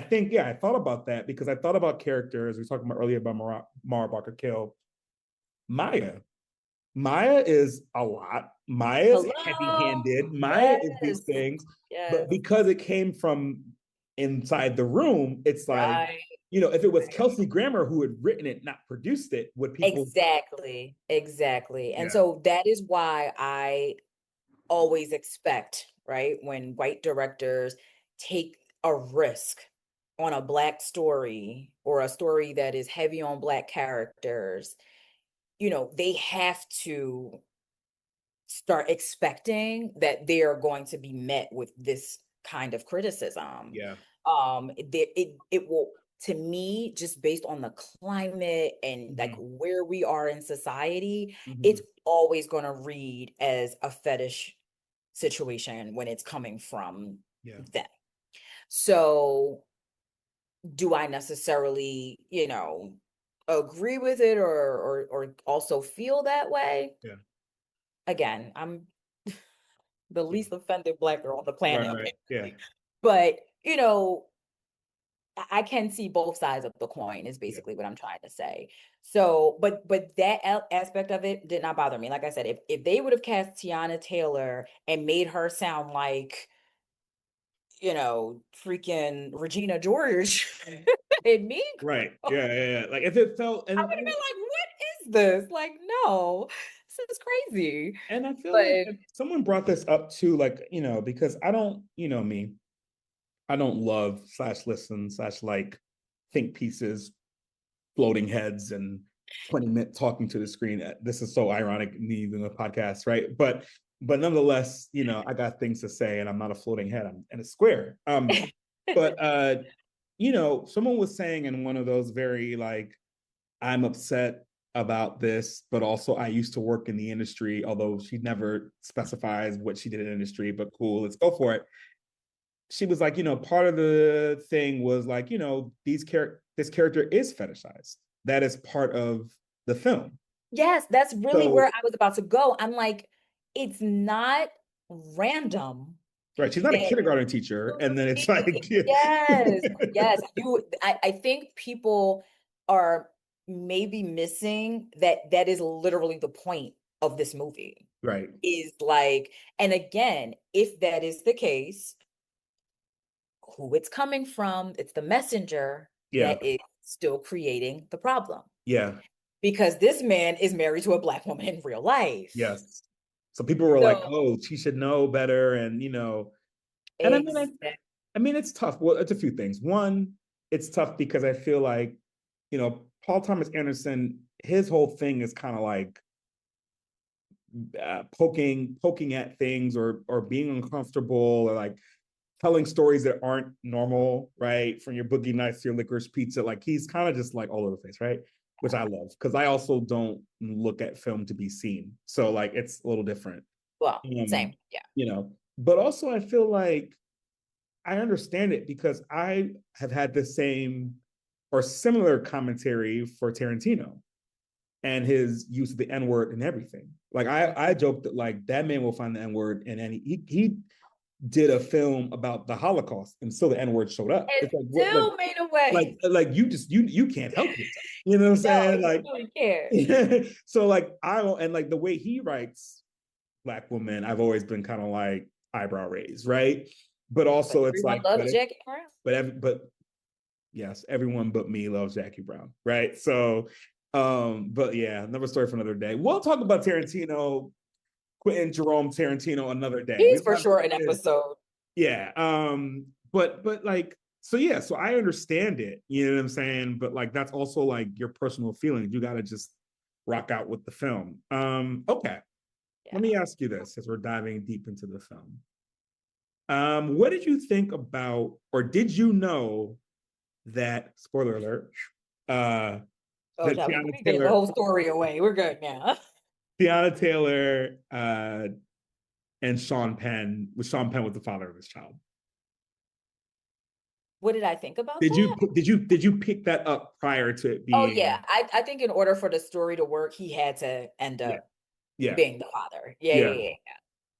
Speaker 4: think, I thought about that because I thought about characters. We were talking about earlier about Mara Brock Akil. Maya is a lot. Maya is heavy-handed. Maya is these things. But because it came from inside the room, it's like, if it was Kelsey Grammer who had written it, not produced it, would people...
Speaker 3: Exactly. And so that is why I always expect, right, when white directors take a risk on a Black story or a story that is heavy on Black characters, they have to start expecting that they are going to be met with this kind of criticism.
Speaker 4: Yeah.
Speaker 3: It will to me, just based on the climate and like where we are in society, it's always going to read as a fetish situation when it's coming from them. So do I necessarily, agree with it or also feel that way?
Speaker 4: Yeah.
Speaker 3: Again, I'm the least offended Black girl on the planet,
Speaker 4: Right. Yeah.
Speaker 3: apparently. But, I can see both sides of the coin is basically what I'm trying to say. So, but that aspect of it did not bother me. Like I said, if they would have cast Tiana Taylor and made her sound like, freaking Regina George and me,
Speaker 4: Right. Yeah. Yeah. Yeah. Like if it felt,
Speaker 3: I would have been like, what is this? Like, no, this is crazy.
Speaker 4: and I feel
Speaker 3: But
Speaker 4: like if someone brought this up too, like, because I don't, me, I don't love / listen / like think pieces, floating heads, and 20-minute talking to the screen. This is so ironic, me doing a podcast, right? But nonetheless, I got things to say, and I'm not a floating head. I'm in a square. But someone was saying in one of those very like, I'm upset about this, but also I used to work in the industry, although she never specifies what she did in the industry, but cool, let's go for it. She was like, part of the thing was like, this character is fetishized. That is part of the film.
Speaker 3: yes, that's really
Speaker 4: So,
Speaker 3: where I was about to go. I'm like, it's not random
Speaker 4: right, she's not a
Speaker 3: that
Speaker 4: kindergarten teacher, and then it's like,
Speaker 3: yes, yes. I think people are maybe missing that is literally the point of this movie.
Speaker 4: right,
Speaker 3: Is like, and again, if that is the case, who it's coming from, it's the messenger
Speaker 4: yeah,
Speaker 3: that is still creating the problem.
Speaker 4: yeah,
Speaker 3: Because this man is married to a Black woman in real life.
Speaker 4: yes. So people were like,
Speaker 3: So
Speaker 4: oh, she should know better, and and
Speaker 3: exactly.
Speaker 4: I mean, it's tough. Well, it's a few things. One, it's tough because I feel like, Paul Thomas Anderson, his whole thing is kind of like poking at things, or being uncomfortable, or like telling stories that aren't normal, right? From your Boogie Nights to your Licorice Pizza. Like he's kind of just like all over the place, right? Which I love, because I also don't look at film to be seen. So like it's a little different.
Speaker 3: Well, same. Yeah.
Speaker 4: But also I feel like I understand it, because I have had the same or similar commentary for Tarantino and his use of the N-word and everything. Like I joke that like that man will find the N-word, and he did a film about the Holocaust, and still the N-word showed up.
Speaker 3: It
Speaker 4: It's like what,
Speaker 3: still made a way.
Speaker 4: like you can't help yourself. You know what I'm saying?
Speaker 3: No,
Speaker 4: Like
Speaker 3: you really care.
Speaker 4: so like I don't, and like the way he writes Black women, I've always been kind of like eyebrow raised, right? But
Speaker 3: But
Speaker 4: also it's
Speaker 3: everyone
Speaker 4: like,
Speaker 3: loves Jackie Brown.
Speaker 4: but yes, everyone but me loves Jackie Brown, right? So, but yeah, another story for another day. We'll talk about Tarantino, Quentin Jerome Tarantino, another day.
Speaker 3: He's
Speaker 4: We've
Speaker 3: for
Speaker 4: had,
Speaker 3: sure an episode.
Speaker 4: yeah. But like, so yeah, so I understand it. You know what I'm saying? But like, that's also like your personal feelings. You got to just rock out with the film. Okay. Let me
Speaker 3: Yeah.
Speaker 4: ask you this, as we're diving deep into the film. What did you think about, or did you know that, spoiler alert,
Speaker 3: Oh,
Speaker 4: that
Speaker 3: child,
Speaker 4: Tiana
Speaker 3: we gave the
Speaker 4: Taylor,
Speaker 3: whole story away. We're good now.
Speaker 4: Tiana Taylor, and Sean Penn, was the father of his child?
Speaker 3: What did I think about
Speaker 4: Did you
Speaker 3: that?
Speaker 4: did you pick that up prior to it
Speaker 3: Oh,
Speaker 4: being?
Speaker 3: yeah. I think in order for the story to work, he had to end
Speaker 4: Yeah,
Speaker 3: up
Speaker 4: yeah,
Speaker 3: being the father. Yeah,
Speaker 4: yeah.
Speaker 3: yeah,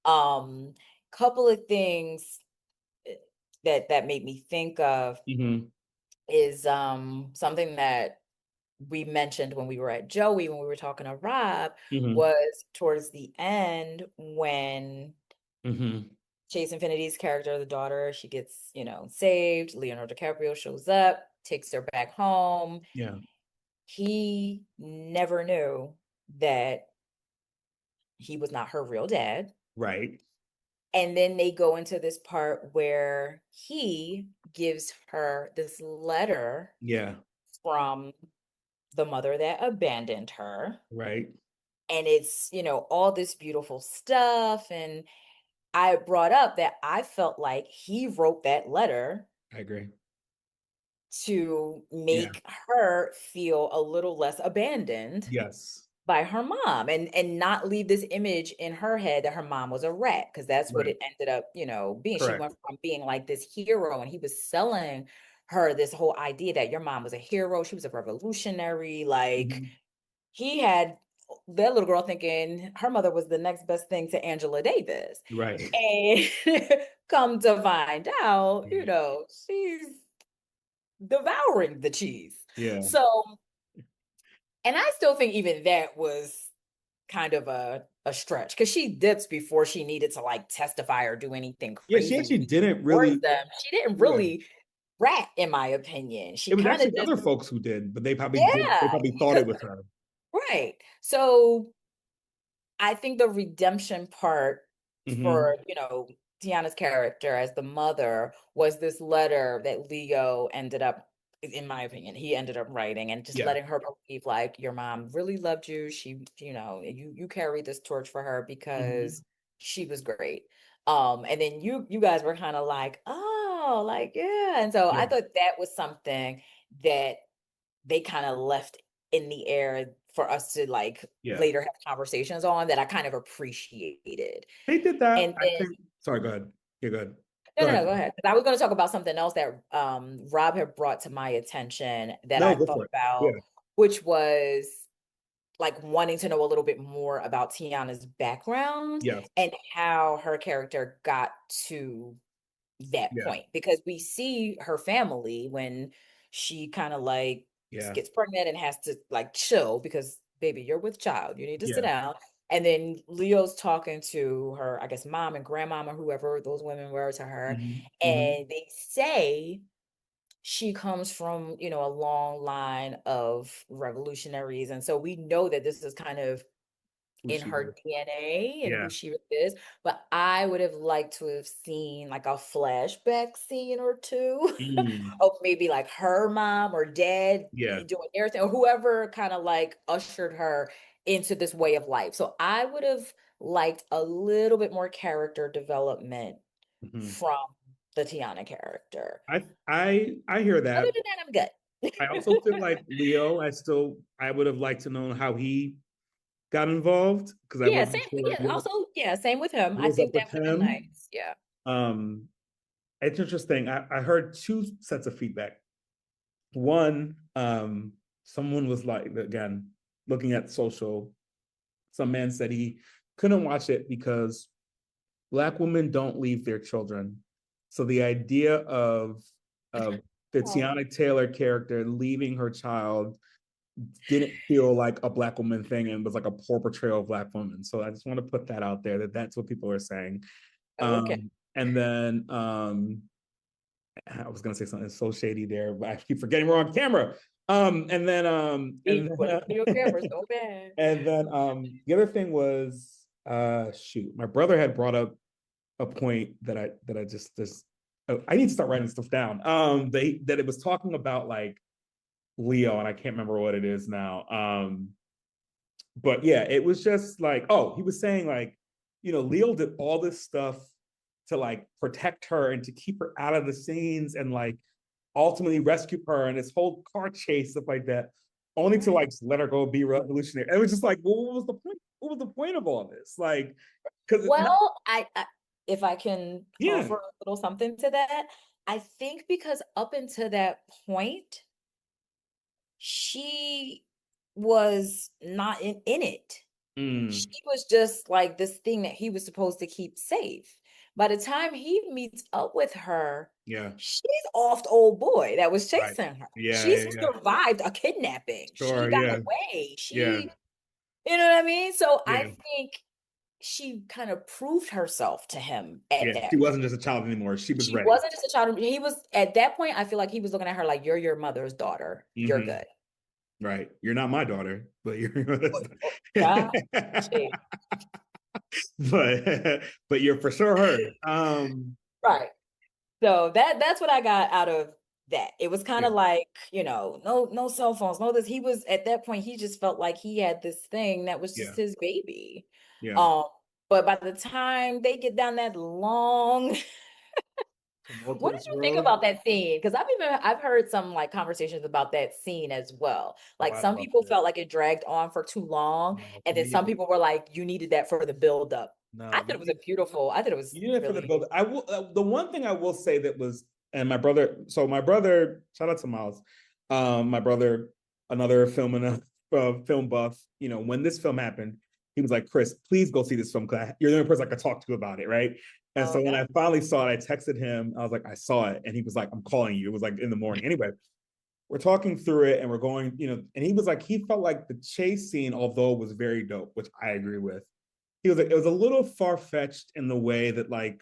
Speaker 3: yeah. Couple of things eh, that made me think of
Speaker 4: Mm-hmm,
Speaker 3: is something that we mentioned when we were at Joey, when we were talking to Rob,
Speaker 4: mm-hmm,
Speaker 3: was towards the end when
Speaker 4: mm-hmm.
Speaker 3: Chase Infinity's character, the daughter, she gets, saved. Leonardo DiCaprio shows up, takes her back home.
Speaker 4: Yeah,
Speaker 3: He never knew that he was not her real dad.
Speaker 4: right.
Speaker 3: And then they go into this part where he gives her this letter
Speaker 4: Yeah,
Speaker 3: from the mother that abandoned her.
Speaker 4: right.
Speaker 3: And it's, all this beautiful stuff. And I brought up that I felt like he wrote that letter
Speaker 4: I agree.
Speaker 3: to
Speaker 4: Yeah.
Speaker 3: make her feel a little less abandoned
Speaker 4: Yes.
Speaker 3: by her mom, and not leave this image in her head that her mom was a rat, because that's what
Speaker 4: Right.
Speaker 3: it ended up, being. She
Speaker 4: Correct.
Speaker 3: went from being like this hero, and he was selling her this whole idea that your mom was a hero, she was a revolutionary, like
Speaker 4: Mhm.
Speaker 3: he had that little girl thinking her mother was the next best thing to Angela Davis.
Speaker 4: Right.
Speaker 3: And come to find out,
Speaker 4: Right.
Speaker 3: she's devouring the cheese.
Speaker 4: Yeah.
Speaker 3: So, and I still think even that was kind of a stretch, because she dips before she needed to like testify or do anything
Speaker 4: Yeah, she actually
Speaker 3: crazy
Speaker 4: didn't
Speaker 3: towards
Speaker 4: really.
Speaker 3: them. She didn't
Speaker 4: Yeah.
Speaker 3: really rat, in my opinion. She
Speaker 4: It was
Speaker 3: kind of
Speaker 4: actually
Speaker 3: just,
Speaker 4: other folks who did, but they probably did. They
Speaker 3: yeah,
Speaker 4: probably thought it was her.
Speaker 3: right. So I think the redemption part
Speaker 4: Hmm.
Speaker 3: for, Tiana's character as the mother was this letter that Leo ended up, in my opinion, he ended up writing, and just
Speaker 4: Yeah.
Speaker 3: letting her believe like your mom really loved you. She, you carried this torch for her because
Speaker 4: Hmm.
Speaker 3: she was great. And then you guys were kind of like, oh, like, yeah. And so I
Speaker 4: Yeah.
Speaker 3: thought that was something that they kind of left in the air for us to like
Speaker 4: Yeah.
Speaker 3: later have conversations on, that I kind of appreciated.
Speaker 4: They did that.
Speaker 3: And
Speaker 4: I
Speaker 3: then
Speaker 4: think. Sorry. Go ahead. You're good.
Speaker 3: no,
Speaker 4: Go
Speaker 3: no,
Speaker 4: ahead.
Speaker 3: no, go ahead. 'Cause I was going to talk about something else that Rob had brought to my attention that
Speaker 4: No,
Speaker 3: I
Speaker 4: go
Speaker 3: thought
Speaker 4: for it.
Speaker 3: about,
Speaker 4: Yeah.
Speaker 3: which was like wanting to know a little bit more about Tiana's background
Speaker 4: Yes.
Speaker 3: and how her character got to that
Speaker 4: Yeah.
Speaker 3: point, because we see her family when she kind of like
Speaker 4: Yeah.
Speaker 3: gets pregnant and has to like chill, because baby, you're with child, you need to sit
Speaker 4: Yeah.
Speaker 3: down. And then Leo's talking to her, I guess, mom and grandmom or whoever those women were to her,
Speaker 4: Hmm. Hmm.
Speaker 3: and they say she comes from, a long line of revolutionaries, and so we know that this is kind of
Speaker 4: Who
Speaker 3: in
Speaker 4: she
Speaker 3: her
Speaker 4: is.
Speaker 3: DNA and who
Speaker 4: Yeah.
Speaker 3: she is. But I would have liked to have seen like a flashback scene or two
Speaker 4: Mm.
Speaker 3: of maybe like her mom or dad
Speaker 4: Yeah.
Speaker 3: doing everything, or whoever kind of like ushered her into this way of life. So I would have liked a little bit more character development
Speaker 4: Hmm.
Speaker 3: from the Tiana character.
Speaker 4: I hear
Speaker 3: Other
Speaker 4: that.
Speaker 3: than that, I'm good.
Speaker 4: I also feel like Leo. I would have liked to know how he got involved, because I
Speaker 3: Yeah, same.
Speaker 4: wasn't sure
Speaker 3: Yeah, also, yeah, same with him.
Speaker 4: what
Speaker 3: I
Speaker 4: was up
Speaker 3: think that
Speaker 4: with
Speaker 3: would have been
Speaker 4: him.
Speaker 3: nice. Yeah.
Speaker 4: Um, it's interesting. I heard two sets of feedback. One, someone was like, again, looking at social, some man said he couldn't watch it because Black women don't leave their children. So the idea of the
Speaker 3: Oh,
Speaker 4: Tiana Taylor character leaving her child didn't feel like a Black woman thing, and was like a poor portrayal of Black women. So I just want to put that out there, that that's what people are saying.
Speaker 3: okay.
Speaker 4: And then I was gonna say something so shady there, but I keep forgetting we're on camera.
Speaker 3: Eat whatever your camera so bad.
Speaker 4: And then the other thing was shoot, my brother had brought up a point that I just oh, I need to start writing stuff down. That it was talking about like Leo, and I can't remember what it is now. But yeah, it was just like, oh, he was saying like, Leo did all this stuff to like protect her and to keep her out of the scenes, and like ultimately rescue her, and this whole car chase, stuff like that, only to
Speaker 3: Right.
Speaker 4: like let her go be revolutionary. It was just like, well, what was the point? What was the point of all this? Like, because
Speaker 3: Well, if I can
Speaker 4: yeah.
Speaker 3: offer a little something to that, I think because up until that point, she was not in it. She
Speaker 4: Mm,
Speaker 3: was just like this thing that he was supposed to keep safe. By the time he meets up with her,
Speaker 4: yeah.
Speaker 3: she's off the old boy that was
Speaker 4: Right.
Speaker 3: chasing her.
Speaker 4: Yeah.
Speaker 3: She
Speaker 4: Yeah. Yeah.
Speaker 3: survived a kidnapping. She
Speaker 4: Sure.
Speaker 3: got
Speaker 4: Yeah.
Speaker 3: away.
Speaker 4: Yeah.
Speaker 3: You know what I mean? So I
Speaker 4: Yeah.
Speaker 3: think she kind of proved herself to him at
Speaker 4: Yeah. She
Speaker 3: that point.
Speaker 4: wasn't just a child anymore. She was
Speaker 3: She
Speaker 4: ready.
Speaker 3: wasn't just a child. He was at that point, I feel like he was looking at her like, you're your mother's daughter. You're
Speaker 4: Hmm.
Speaker 3: good.
Speaker 4: Right. You're not my daughter, but you're
Speaker 3: Child, shade.
Speaker 4: but you're for sure her.
Speaker 3: Right. So that's what I got out of that. It was kind
Speaker 4: Yeah.
Speaker 3: of like, no cell phones, no this. He was at that point, he just felt like he had this thing that was
Speaker 4: Yeah.
Speaker 3: just his baby.
Speaker 4: Yeah.
Speaker 3: Um, but by the time they get down that long
Speaker 4: Promote to
Speaker 3: What did
Speaker 4: this
Speaker 3: you think
Speaker 4: world.
Speaker 3: about that scene? Because I've heard some like conversations about that scene as well.
Speaker 4: Oh,
Speaker 3: Like
Speaker 4: I
Speaker 3: some
Speaker 4: loved
Speaker 3: people
Speaker 4: it.
Speaker 3: felt like it dragged on for too long,
Speaker 4: No,
Speaker 3: and
Speaker 4: for
Speaker 3: then
Speaker 4: me,
Speaker 3: some people were like, you needed that for the build up. I
Speaker 4: no,
Speaker 3: thought it was a beautiful. I thought it was
Speaker 4: you did it for the
Speaker 3: really.
Speaker 4: build. I will. The one thing I will say that was, and my brother. So my brother, shout out to Miles. My brother, another film and film buff. You know, when this film happened, he was like, "Chris, please go see this film because you're the only person I could talk to about it, right?" And so when
Speaker 3: Okay.
Speaker 4: I finally saw it, I texted him. I was like, "I saw it," and he was like, "I'm calling you." It was like in the morning. Anyway, we're talking through it, and we're going, you know, and he was like, he felt like the chase scene, although it was very dope, which I agree with. He was like, it was a little far fetched in the way that like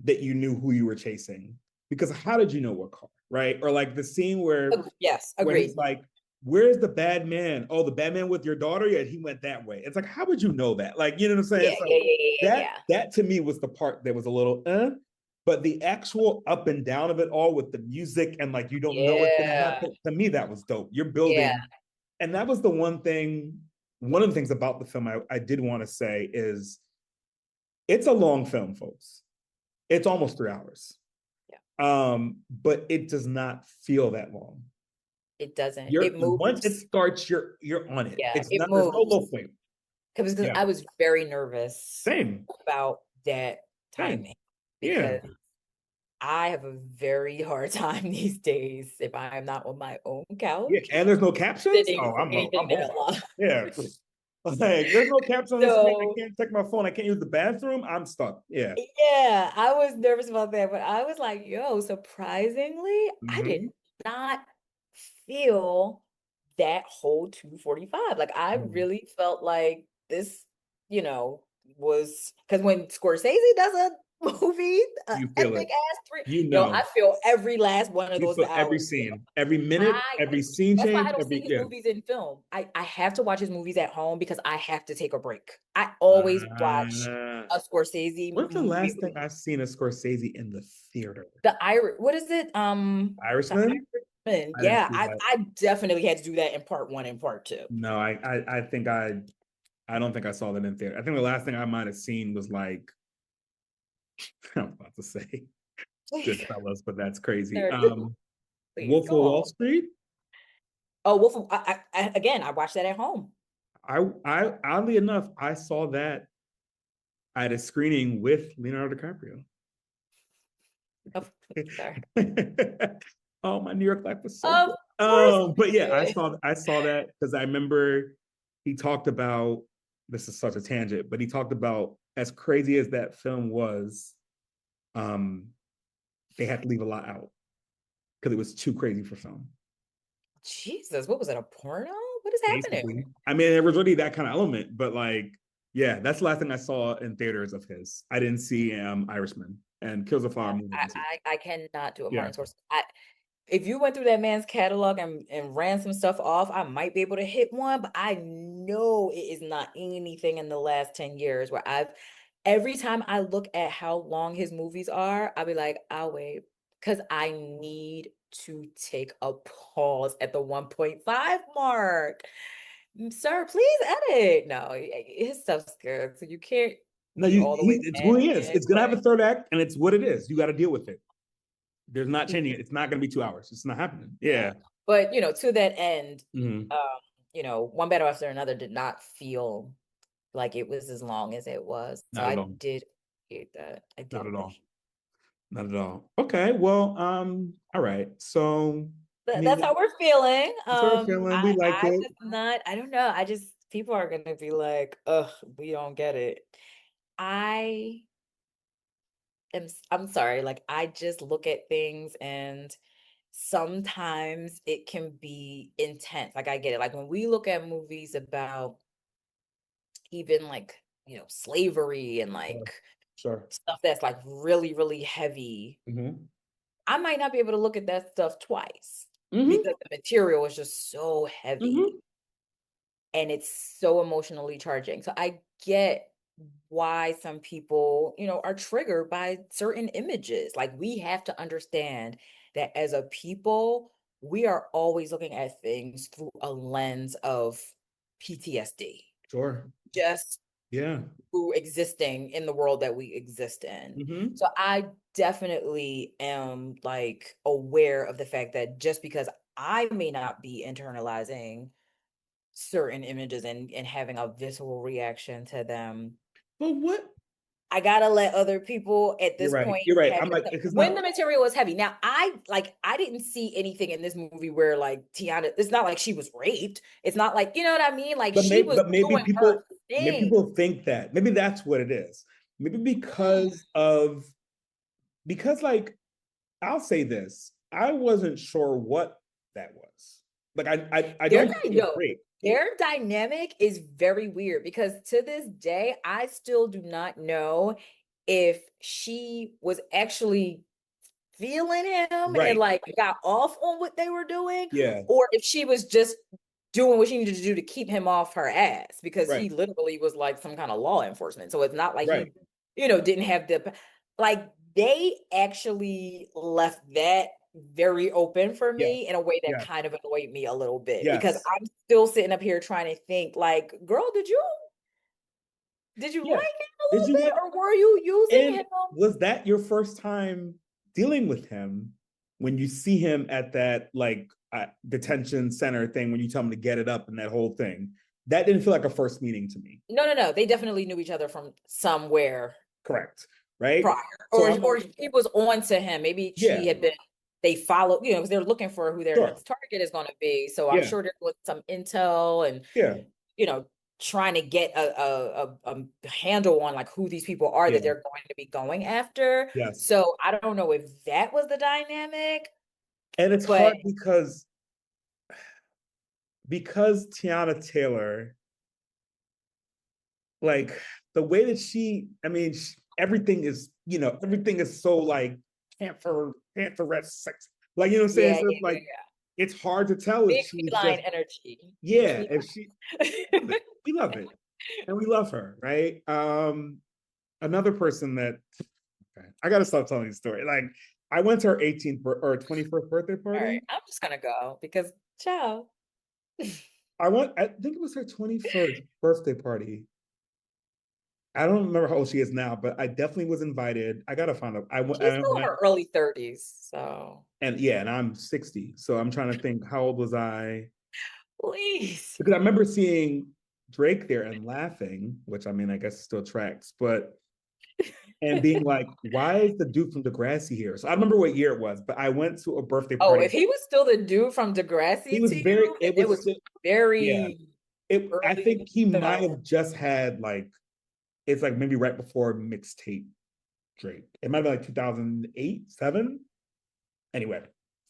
Speaker 4: that you knew who you were chasing because how did you know what car, right? Or like the scene
Speaker 3: Yes,
Speaker 4: where
Speaker 3: agreed.
Speaker 4: he's like, where's the bad man? Oh, the bad man with your daughter? Yeah, he went that way. It's like, how would you know that? Like, you know what I'm saying?
Speaker 3: Yeah,
Speaker 4: So
Speaker 3: yeah.
Speaker 4: that to me was the part that was a little but the actual up and down of it all with the music and like you don't know what's gonna
Speaker 3: Yeah,
Speaker 4: happen. To me, that was dope. You're
Speaker 3: yeah.
Speaker 4: building, and that was the one of the things about the film I did want to say is it's a long film, folks. It's almost 3 hours.
Speaker 3: Yeah.
Speaker 4: But it does not feel that long.
Speaker 3: It doesn't.
Speaker 4: You're
Speaker 3: It
Speaker 4: once it
Speaker 3: moves.
Speaker 4: starts, you're on it.
Speaker 3: Yeah,
Speaker 4: It's
Speaker 3: it
Speaker 4: not there's no low
Speaker 3: moves.
Speaker 4: point.
Speaker 3: Because
Speaker 4: Yeah.
Speaker 3: I was very nervous
Speaker 4: Same.
Speaker 3: about that
Speaker 4: Same.
Speaker 3: timing
Speaker 4: Yeah.
Speaker 3: because I have a very hard time these days if I am not on my own couch
Speaker 4: Yeah. And there's no captions.
Speaker 3: sitting
Speaker 4: Oh,
Speaker 3: for anything
Speaker 4: I'm
Speaker 3: that
Speaker 4: over.
Speaker 3: long.
Speaker 4: Yeah. Like there's no captions on the screen. I
Speaker 3: So
Speaker 4: can't check my phone. I can't use the bathroom. I'm stuck. Yeah.
Speaker 3: yeah, I was nervous about that, but I was like, yo, surprisingly, I did
Speaker 4: Mhm.
Speaker 3: not feel that whole 245. Like I
Speaker 4: Mhm.
Speaker 3: really felt like this, you know, was because when Scorsese does a movie,
Speaker 4: You feel
Speaker 3: epic
Speaker 4: it.
Speaker 3: ass three,
Speaker 4: You
Speaker 3: yo, I
Speaker 4: know.
Speaker 3: feel every last one of
Speaker 4: You
Speaker 3: those
Speaker 4: feel every
Speaker 3: hours.
Speaker 4: scene, every minute,
Speaker 3: I
Speaker 4: every scene
Speaker 3: That's why I
Speaker 4: change,
Speaker 3: don't see
Speaker 4: every
Speaker 3: his
Speaker 4: yeah.
Speaker 3: movies in film. I have to watch his movies at home because I have to take a break. I always watch a Scorsese
Speaker 4: When's the
Speaker 3: movie.
Speaker 4: last thing I've seen a Scorsese in the theater?
Speaker 3: The Irish, what is it? The
Speaker 4: Irishman?
Speaker 3: Irishman.
Speaker 4: I didn't
Speaker 3: Yeah,
Speaker 4: see that.
Speaker 3: I definitely had to do that in part one and part two.
Speaker 4: No, I think I don't think I saw that in theater. I think the last thing I might have seen was like I'm about to say
Speaker 3: Please,
Speaker 4: Goodfellas, but that's crazy.
Speaker 3: sir, please
Speaker 4: Wolf of
Speaker 3: go
Speaker 4: Wall
Speaker 3: on.
Speaker 4: Street.
Speaker 3: Oh, again, I watched that at home.
Speaker 4: I oddly enough, I saw that at a screening with Leonardo DiCaprio.
Speaker 3: Oh, sorry.
Speaker 4: Oh, my New York life was so
Speaker 3: Of
Speaker 4: good.
Speaker 3: course
Speaker 4: But
Speaker 3: you
Speaker 4: yeah,
Speaker 3: did.
Speaker 4: I saw that because I remember he talked about this is such a tangent, but he talked about as crazy as that film was, um, they had to leave a lot out because it was too crazy for film.
Speaker 3: Jesus, what was it? A porno? What is happening?
Speaker 4: Basically, I mean, it was really that kind of element, but like, yeah, that's the last thing I saw in theaters of his. I didn't see Irishman and Kills a Flower Moon.
Speaker 3: I cannot do a
Speaker 4: Yeah,
Speaker 3: Martin Scorsese. If you went through that man's catalog and ran some stuff off, I might be able to hit one, but I know it is not anything in the last 10 years where every time I look at how long his movies are, I'll be like, I'll wait because I need to take a pause at the 1.5 mark. Sir, please edit. No, his stuff's good. So you can't
Speaker 4: no,
Speaker 3: be all the way
Speaker 4: it's
Speaker 3: mad
Speaker 4: who
Speaker 3: at
Speaker 4: he is.
Speaker 3: it,
Speaker 4: It's gonna have a third act, and it's what it is. You got to deal with it. There's not
Speaker 3: but
Speaker 4: changing it. It's not gonna be 2 hours. It's not happening.
Speaker 3: yeah.
Speaker 4: Yeah.
Speaker 3: But to that end,
Speaker 4: Mhm.
Speaker 3: one battle after another did not feel like it was as long as it was. So
Speaker 4: Not at
Speaker 3: I
Speaker 4: all.
Speaker 3: did appreciate that. I
Speaker 4: Not
Speaker 3: did
Speaker 4: at all.
Speaker 3: appreciate
Speaker 4: Not at all. Okay. Well, all right. So, I
Speaker 3: that.
Speaker 4: mean,
Speaker 3: That's how we're feeling.
Speaker 4: that's what we're feeling. We like
Speaker 3: I
Speaker 4: it.
Speaker 3: was not, I don't know. People are gonna be like, ugh, we don't get it. I I'm sorry, like I just look at things and sometimes it can be intense. Like I get it. Like when we look at movies about even like, slavery and
Speaker 4: Sure.
Speaker 3: like
Speaker 4: Sure.
Speaker 3: stuff that's like really, really heavy,
Speaker 4: Mm-hmm.
Speaker 3: I might not be able to look at that stuff twice
Speaker 4: Mm-hmm.
Speaker 3: because the material is just so heavy
Speaker 4: Mm-hmm.
Speaker 3: and it's so emotionally charging. So I get why some people, are triggered by certain images. Like we have to understand that as a people, we are always looking at things through a lens of PTSD.
Speaker 4: Sure.
Speaker 3: Just
Speaker 4: Yeah.
Speaker 3: who existing in the world that we exist in.
Speaker 4: Mm-hmm.
Speaker 3: So I definitely am like aware of the fact that just because I may not be internalizing certain images and having a visceral reaction to them,
Speaker 4: But what?
Speaker 3: I gotta let other people at
Speaker 4: You're
Speaker 3: this
Speaker 4: right.
Speaker 3: point
Speaker 4: You're right.
Speaker 3: have
Speaker 4: I'm like, because
Speaker 3: when
Speaker 4: not.
Speaker 3: the material is heavy. Now, I didn't see anything in this movie where like Tiana, it's not like she was raped. It's not like, you know what I mean? Like she was
Speaker 4: But maybe
Speaker 3: doing her
Speaker 4: maybe
Speaker 3: thing.
Speaker 4: people think that. Maybe that's what it is. Maybe because like I'll say this. I wasn't sure what that was. Like I
Speaker 3: Their
Speaker 4: don't think it was great.
Speaker 3: their dynamic is very weird because to this day, I still do not know if she was actually feeling him and
Speaker 4: Right.
Speaker 3: like got off on what they were doing,
Speaker 4: Yeah.
Speaker 3: or if she was just doing what she needed to do to keep him off her ass because
Speaker 4: Right.
Speaker 3: he literally was like some kind of law enforcement. So it's not like
Speaker 4: Right.
Speaker 3: he, didn't have the like they actually left that very open for
Speaker 4: Yes.
Speaker 3: me in a way that
Speaker 4: Yes.
Speaker 3: kind of annoyed me a little bit because
Speaker 4: Yes.
Speaker 3: I'm still sitting up here trying to think like, girl, did you
Speaker 4: Yeah.
Speaker 3: like him a
Speaker 4: Did
Speaker 3: little
Speaker 4: you
Speaker 3: bit
Speaker 4: like?
Speaker 3: or were you using
Speaker 4: And
Speaker 3: him?
Speaker 4: was that your first time dealing with him when you see him at that like detention center thing when you tell him to get it up and that whole thing? That didn't feel like a first meeting to me.
Speaker 3: No. They definitely knew each other from somewhere
Speaker 4: Correct. Right.
Speaker 3: prior,
Speaker 4: So
Speaker 3: or
Speaker 4: I'm
Speaker 3: or
Speaker 4: like,
Speaker 3: he was on to him. Maybe
Speaker 4: yeah,
Speaker 3: she had been. They followed, because they're looking for who their
Speaker 4: sure.
Speaker 3: next target is going to be. So I'm
Speaker 4: Yeah.
Speaker 3: sure there was some intel and
Speaker 4: Yeah.
Speaker 3: you know trying to get a handle on like who these people are
Speaker 4: Yeah.
Speaker 3: that they're going to be going after.
Speaker 4: Yes.
Speaker 3: So I don't know if that was the dynamic,
Speaker 4: And it's
Speaker 3: but
Speaker 4: hard because Tiana Taylor, like the way that I mean, everything is so like panther sex. Like, you know what I'm saying?
Speaker 3: yeah,
Speaker 4: So it's like, it's hard to tell if
Speaker 3: big
Speaker 4: she's
Speaker 3: feline
Speaker 4: just,
Speaker 3: energy.
Speaker 4: yeah, if she, we love it. And we love her, right? Another person that, okay, I got to stop telling the story. Like, I went to her 18th or 21st birthday
Speaker 3: All right,
Speaker 4: party.
Speaker 3: I'm just gonna go because ciao.
Speaker 4: I think it was her 21st birthday party. I don't remember how old she is now, but I definitely was invited. I gotta find out.
Speaker 3: She's
Speaker 4: I
Speaker 3: still in
Speaker 4: went,
Speaker 3: her early 30s, so
Speaker 4: and yeah, and I'm 60. So I'm trying to think, how old was I?
Speaker 3: please.
Speaker 4: Because I remember seeing Drake there and laughing, which I mean, I guess still tracks, and being like, why is the dude from Degrassi here? So I remember what year it was, but I went to a birthday
Speaker 3: Oh,
Speaker 4: party.
Speaker 3: if he was still the dude from
Speaker 4: He
Speaker 3: Degrassi
Speaker 4: was
Speaker 3: to you,
Speaker 4: it
Speaker 3: it
Speaker 4: was
Speaker 3: was
Speaker 4: still, yeah.
Speaker 3: very
Speaker 4: I think
Speaker 3: early.
Speaker 4: he might
Speaker 3: So
Speaker 4: have just had like, it's like maybe right before mixtape Drake. It might have been like 2008, 7. Anyway,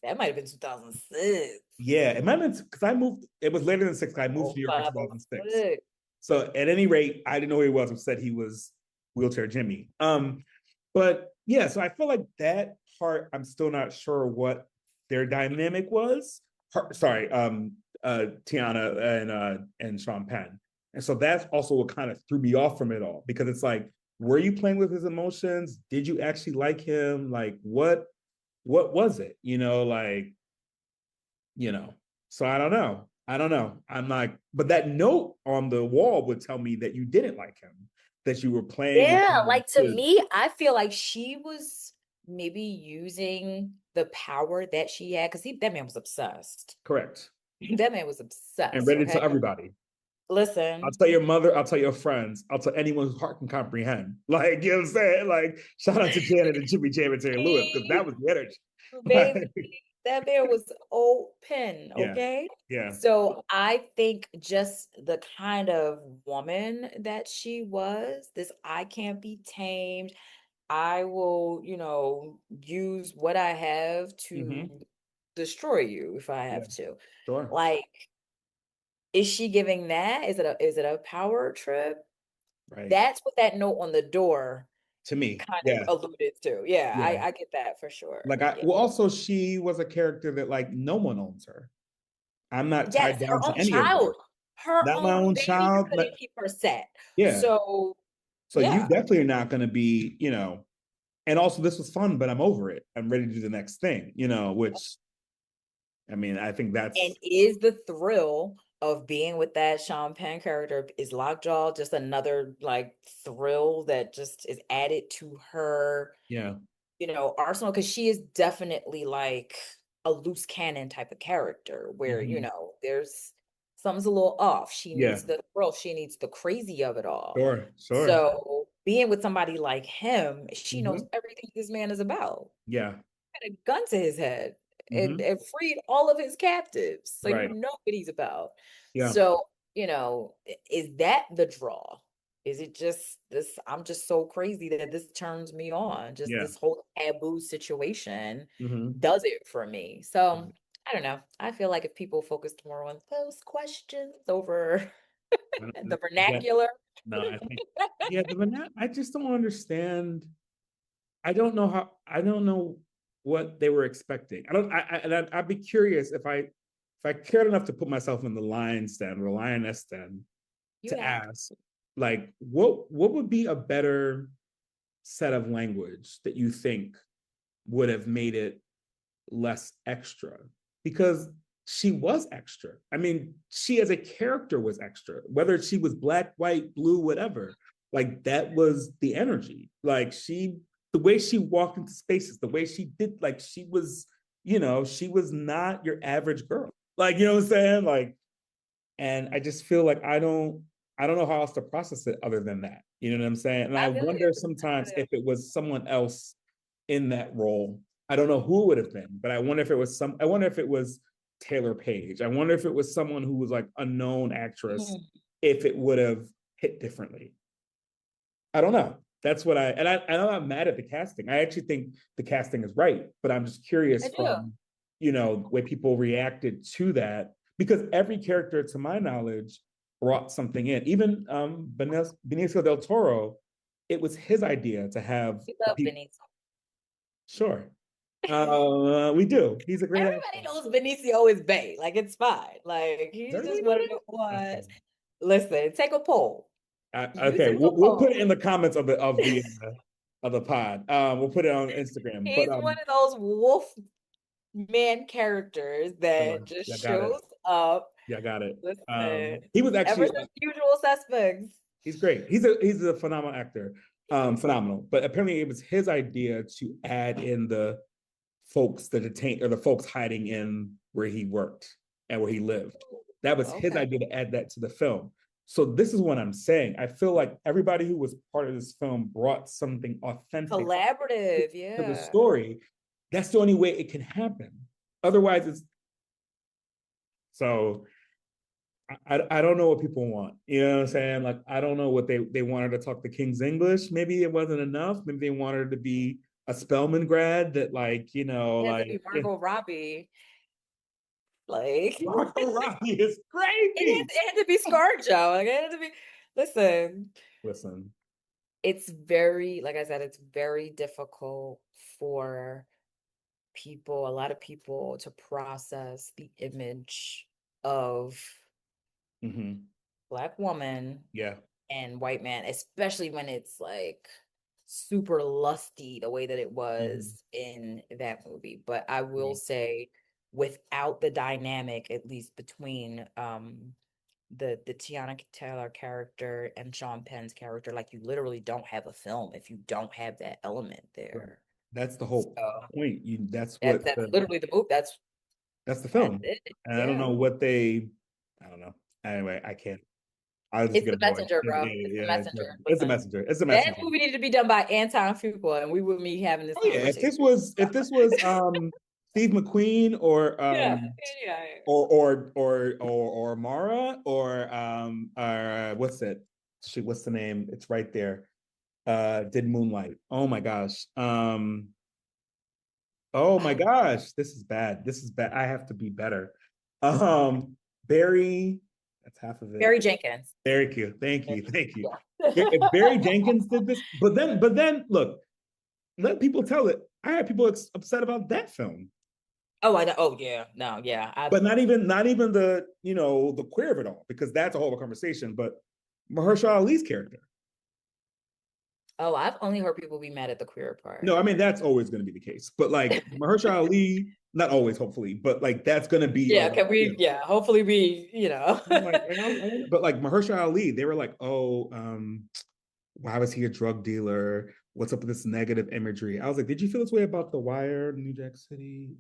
Speaker 3: that might have been 2006.
Speaker 4: yeah, it might have been because I moved. It was later than 6. I moved
Speaker 3: Oh,
Speaker 4: to New York in
Speaker 3: 5,
Speaker 4: 2006.
Speaker 3: 06.
Speaker 4: So at any rate, I didn't know who he was. I said he was Wheelchair Jimmy. But yeah, so I feel like that part, I'm still not sure what their dynamic was. Tiana and Sean Penn. And so that's also what kind of threw me off from it all because it's like, were you playing with his emotions? Did you actually like him? Like what was it? So I don't know. I'm like, but that note on the wall would tell me that you didn't like him, that you were playing with
Speaker 3: Yeah,
Speaker 4: him
Speaker 3: like to me, I feel like she was maybe using the power that she had because that man was obsessed.
Speaker 4: correct.
Speaker 3: That man was
Speaker 4: And
Speaker 3: obsessed.
Speaker 4: ready to
Speaker 3: Okay,
Speaker 4: tell everybody. I'll
Speaker 3: listen.
Speaker 4: tell your mother, I'll tell your friends, I'll tell anyone whose heart can comprehend. Like, you know what I'm saying? Like, shout out to Janet and Jimmy Jam and Terry Lewis, because that was the energy.
Speaker 3: Baby, that man was open,
Speaker 4: Yeah,
Speaker 3: okay?
Speaker 4: yeah.
Speaker 3: So I think just the kind of woman that she was, this I can't be tamed. I will, use what I have to
Speaker 4: Mm-hmm.
Speaker 3: destroy you if I
Speaker 4: Yeah,
Speaker 3: have to.
Speaker 4: sure.
Speaker 3: Like, is she giving that? Is it a power trip?
Speaker 4: Right.
Speaker 3: That's what that note on the door
Speaker 4: To me,
Speaker 3: kind of
Speaker 4: yeah,
Speaker 3: alluded to. Yeah,
Speaker 4: yeah.
Speaker 3: I get that for sure.
Speaker 4: Like
Speaker 3: Yeah.
Speaker 4: well, also she was a character that like no one owns her. I'm not tied
Speaker 3: Yes, her
Speaker 4: down to
Speaker 3: own
Speaker 4: any of them.
Speaker 3: child. Her
Speaker 4: Not my
Speaker 3: own
Speaker 4: own
Speaker 3: baby
Speaker 4: child.
Speaker 3: couldn't keep her set.
Speaker 4: Yeah.
Speaker 3: So,
Speaker 4: So you
Speaker 3: yeah.
Speaker 4: definitely are not going to be, and also this was fun, but I'm over it. I'm ready to do the next thing, which I mean, I think
Speaker 3: And
Speaker 4: that's
Speaker 3: is the thrill of being with that Sean Penn character is Lockjaw just another like thrill that just is added to her,
Speaker 4: Yeah.
Speaker 3: arsenal, because she is definitely like a loose cannon type of character where,
Speaker 4: Mhm.
Speaker 3: there's something's a little off. She
Speaker 4: Yeah.
Speaker 3: needs the thrill, she needs the crazy of it all.
Speaker 4: Sure. Sure.
Speaker 3: So being with somebody like him, she knows
Speaker 4: Mhm.
Speaker 3: everything this man is about.
Speaker 4: Yeah.
Speaker 3: Had a gun to his head and,
Speaker 4: Mhm.
Speaker 3: and freed all of his captives. So you
Speaker 4: Right.
Speaker 3: know what he's about.
Speaker 4: Yeah.
Speaker 3: So, is that the draw? Is it just this? I'm just so crazy that this turns me on. Just
Speaker 4: Yeah.
Speaker 3: this whole taboo situation
Speaker 4: Mhm.
Speaker 3: does it for me. So I don't know. I feel like if people focused more on those questions over the
Speaker 4: Yeah.
Speaker 3: vernacular.
Speaker 4: No, I think, yeah, I just don't understand. I don't know what they were expecting. I'd be curious if I cared enough to put myself in the lion's den or the lioness den
Speaker 3: You
Speaker 4: to
Speaker 3: have
Speaker 4: ask, like, what would be a better set of language that you think would have made it less extra? Because she was extra. I mean, she as a character was extra, whether she was black, white, blue, whatever. Like that was the energy. Like the way she walked into spaces, the way she did, like she was not your average girl. Like, you know what I'm saying? Like, and I just feel like I don't know how else to process it other than that. You know what I'm saying? And I
Speaker 3: I feel you.
Speaker 4: wonder sometimes if it was someone else in that role. I don't know who it would have been, but I wonder if it was Taylor Page. I wonder if it was someone who was like a known actress,
Speaker 3: Mhm.
Speaker 4: if it would have hit differently. I don't know. That's what I'm not mad at the casting. I actually think the casting is right, but I'm just curious
Speaker 3: I do.
Speaker 4: from, the way people reacted to that, because every character, to my knowledge, brought something in. Even Benicio del Toro, it was his idea to have
Speaker 3: We
Speaker 4: the
Speaker 3: love
Speaker 4: people.
Speaker 3: Benicio.
Speaker 4: Sure. We do. He's a great
Speaker 3: Everybody
Speaker 4: actor.
Speaker 3: knows Benicio is Bay. Like it's fine. Like
Speaker 4: Does
Speaker 3: he's
Speaker 4: everybody
Speaker 3: just
Speaker 4: know
Speaker 3: one of the
Speaker 4: that? Okay.
Speaker 3: ones. Listen, take a poll. You
Speaker 4: Okay,
Speaker 3: take a
Speaker 4: we'll put it
Speaker 3: poll.
Speaker 4: in the comments of the pod. We'll put it on Instagram. But
Speaker 3: He's one of those wolf man characters
Speaker 4: sure.
Speaker 3: that just
Speaker 4: Yeah, got it.
Speaker 3: shows up.
Speaker 4: Yeah, got it.
Speaker 3: Listen,
Speaker 4: He was
Speaker 3: ever
Speaker 4: actually
Speaker 3: since Usual Suspects.
Speaker 4: he's great. He's a phenomenal actor. Phenomenal. But apparently it was his idea to add in the folks that detained or the folks hiding in where he worked and where he lived. That was his
Speaker 3: Okay.
Speaker 4: idea to add that to the film. So this is what I'm saying. I feel like everybody who was part of this film brought something authentic
Speaker 3: Collaborative,
Speaker 4: to the
Speaker 3: yeah.
Speaker 4: story. That's the only way it can happen. Otherwise, it's so I don't know what people want. You know what I'm saying? Like, I don't know what they wanted to talk the King's English. Maybe it wasn't enough. Maybe they wanted her to be a Spelman grad that
Speaker 3: It has to be Margot Robbie. Like
Speaker 4: Margot Robbie is crazy.
Speaker 3: it had to be ScarJo. Like it had to be. Listen,
Speaker 4: Listen,
Speaker 3: it's very, like I said, it's very difficult for a lot of people to process the image of
Speaker 4: mm-hmm.
Speaker 3: Black woman
Speaker 4: Yeah,
Speaker 3: and white man, especially when it's like super lusty the way that it
Speaker 4: mm-hmm.
Speaker 3: was in that movie. But I will
Speaker 4: Yeah.
Speaker 3: say, without the dynamic, at least between the Tiana Taylor character and Sean Penn's character, like you literally don't have a film if you don't have that element
Speaker 4: Right.
Speaker 3: there.
Speaker 4: That's the
Speaker 3: So
Speaker 4: whole point. That's what
Speaker 3: that's literally the move.
Speaker 4: that's the
Speaker 3: That's
Speaker 4: film.
Speaker 3: it.
Speaker 4: And I don't
Speaker 3: Yeah.
Speaker 4: know what I don't know. Anyway, I can't. I'll just
Speaker 3: It's
Speaker 4: get
Speaker 3: the
Speaker 4: annoyed.
Speaker 3: messenger, bro. It's the
Speaker 4: Yeah,
Speaker 3: messenger.
Speaker 4: it's a
Speaker 3: Listen,
Speaker 4: messenger. It's a
Speaker 3: that
Speaker 4: messenger.
Speaker 3: movie needed to be done by Anton Fuqua, and we wouldn't be having this
Speaker 4: Oh yeah, if
Speaker 3: conversation.
Speaker 4: this was Steve McQueen
Speaker 3: Yeah, yeah.
Speaker 4: or Mara or what's it? Shoot, what's the name? It's right there. Did Moonlight. Oh my gosh. Oh my gosh, this is bad. This is bad. I have to be better. Barry, that's half of it.
Speaker 3: Barry Jenkins.
Speaker 4: Thank you. Thank you. Thank you.
Speaker 3: Yeah.
Speaker 4: If Barry Jenkins did this, but then look, let people tell it. I had people upset about that film.
Speaker 3: Oh, I know. Oh, yeah. No, yeah.
Speaker 4: But not even the, the queer of it all, because that's a whole other conversation. But Mahershala Ali's character.
Speaker 3: Oh, I've only heard people be mad at the queer part.
Speaker 4: No, I mean that's always going to be the case. But like Mahershala Ali, not always, hopefully, but like that's going to be.
Speaker 3: Yeah, can we? Yeah, hopefully we.
Speaker 4: I'm like, but like Mahershala Ali, they were like, oh, why was he a drug dealer? What's up with this negative imagery? I was like, did you feel this way about The Wire, New Jack City?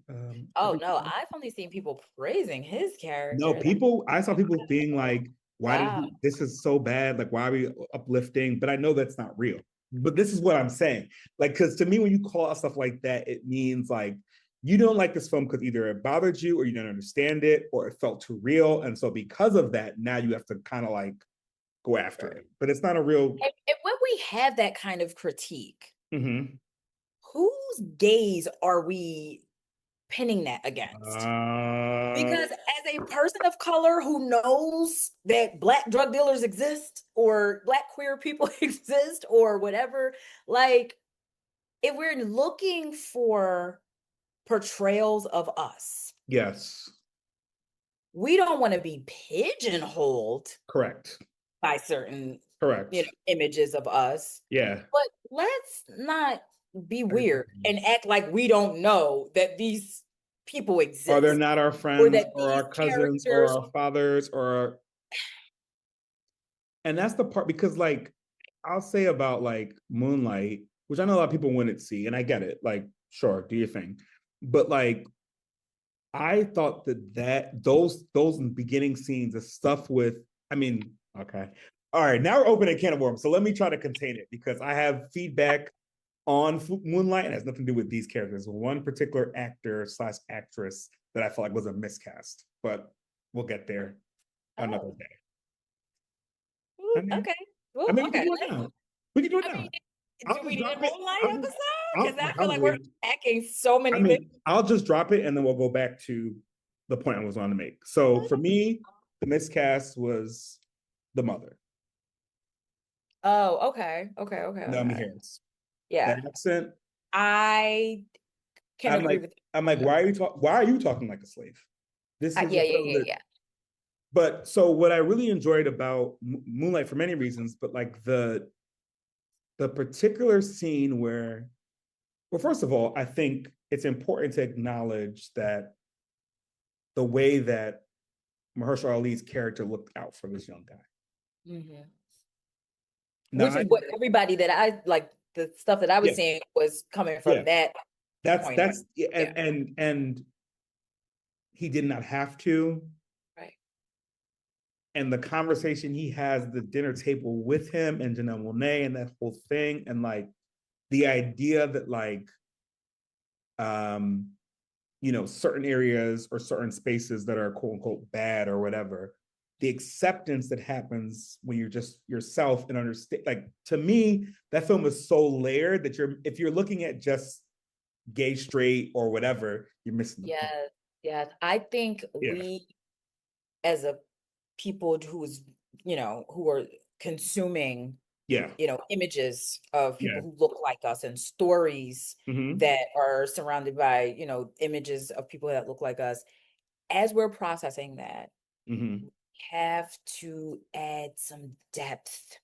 Speaker 3: Oh no, I've only seen people praising his
Speaker 4: No,
Speaker 3: character.
Speaker 4: people, I saw people being like, why did
Speaker 3: Wow.
Speaker 4: this is so bad? Like, why are we uplifting? But I know that's not real. But this is what I'm saying. Like, because to me, when you call out stuff like that, it means like you don't like this film because either it bothered you or you don't understand it or it felt too real. And so because of that, now you have to kind of like go after it. But it's not a real.
Speaker 3: And when we have that kind of critique,
Speaker 4: Mm-hmm.
Speaker 3: whose gaze are we pinning that against? Because as a person of color who knows that Black drug dealers exist or Black queer people exist or whatever, like if we're looking for portrayals of us,
Speaker 4: Yes.
Speaker 3: we don't want to be pigeonholed
Speaker 4: Correct.
Speaker 3: by certain
Speaker 4: Correct.
Speaker 3: images of us.
Speaker 4: Yeah.
Speaker 3: But let's not be weird and act like we don't know that these people exist.
Speaker 4: Or they're not our
Speaker 3: or
Speaker 4: friends
Speaker 3: that
Speaker 4: or our
Speaker 3: these
Speaker 4: cousins or
Speaker 3: characters.
Speaker 4: our fathers or and that's the part because like I'll say about like Moonlight, which I know a lot of people wouldn't see, and I get it. Like, sure, do your thing. But like I thought that those beginning scenes, the stuff with, I mean, okay. All right, now we're opening a can of worms. So let me try to contain it because I have feedback on Moonlight and it has nothing to do with these characters. One particular actor / actress that I felt like was a miscast, but we'll get there another day.
Speaker 3: Ooh,
Speaker 4: I mean,
Speaker 3: okay.
Speaker 4: Ooh,
Speaker 3: Ooh,
Speaker 4: we
Speaker 3: okay.
Speaker 4: can do it now. We can do it
Speaker 3: I
Speaker 4: now.
Speaker 3: mean,
Speaker 4: I'll
Speaker 3: do
Speaker 4: just
Speaker 3: we need a
Speaker 4: drop it.
Speaker 3: Moonlight
Speaker 4: I'll
Speaker 3: episode?
Speaker 4: just-
Speaker 3: Because I feel like
Speaker 4: probably.
Speaker 3: we're packing so many
Speaker 4: I mean,
Speaker 3: things.
Speaker 4: I'll just drop it and then we'll go back to the point I was on to make. So for me, the miscast was the mother,
Speaker 3: Oh, okay.
Speaker 4: Naomi Harris.
Speaker 3: Yeah,
Speaker 4: That accent.
Speaker 3: I can
Speaker 4: I'm
Speaker 3: agree
Speaker 4: like,
Speaker 3: with
Speaker 4: why are you talking like a slave? This is
Speaker 3: yeah.
Speaker 4: But so what I really enjoyed about Moonlight for many reasons, but like the particular scene where, well, first of all, I think it's important to acknowledge that the way that Mahershala Ali's character looked out for this young guy.
Speaker 3: Mm-hmm.
Speaker 4: Now,
Speaker 3: Which is what everybody that I like, the stuff that I was
Speaker 4: Yeah.
Speaker 3: saying was coming from that.
Speaker 4: That's and he did not have to.
Speaker 3: Right.
Speaker 4: And the conversation he has at the dinner table with him and Janelle Monáe and that whole thing, and like the idea that like certain areas or certain spaces that are quote unquote bad or whatever, the acceptance that happens when you're just yourself and understand, like to me, that film is so layered that if you're looking at just gay, straight, or whatever, you're missing the point.
Speaker 3: Yes. I think we as a people who are consuming images of people who look like us and stories that are surrounded by images of people that look like us, as we're processing that, we have to add some depth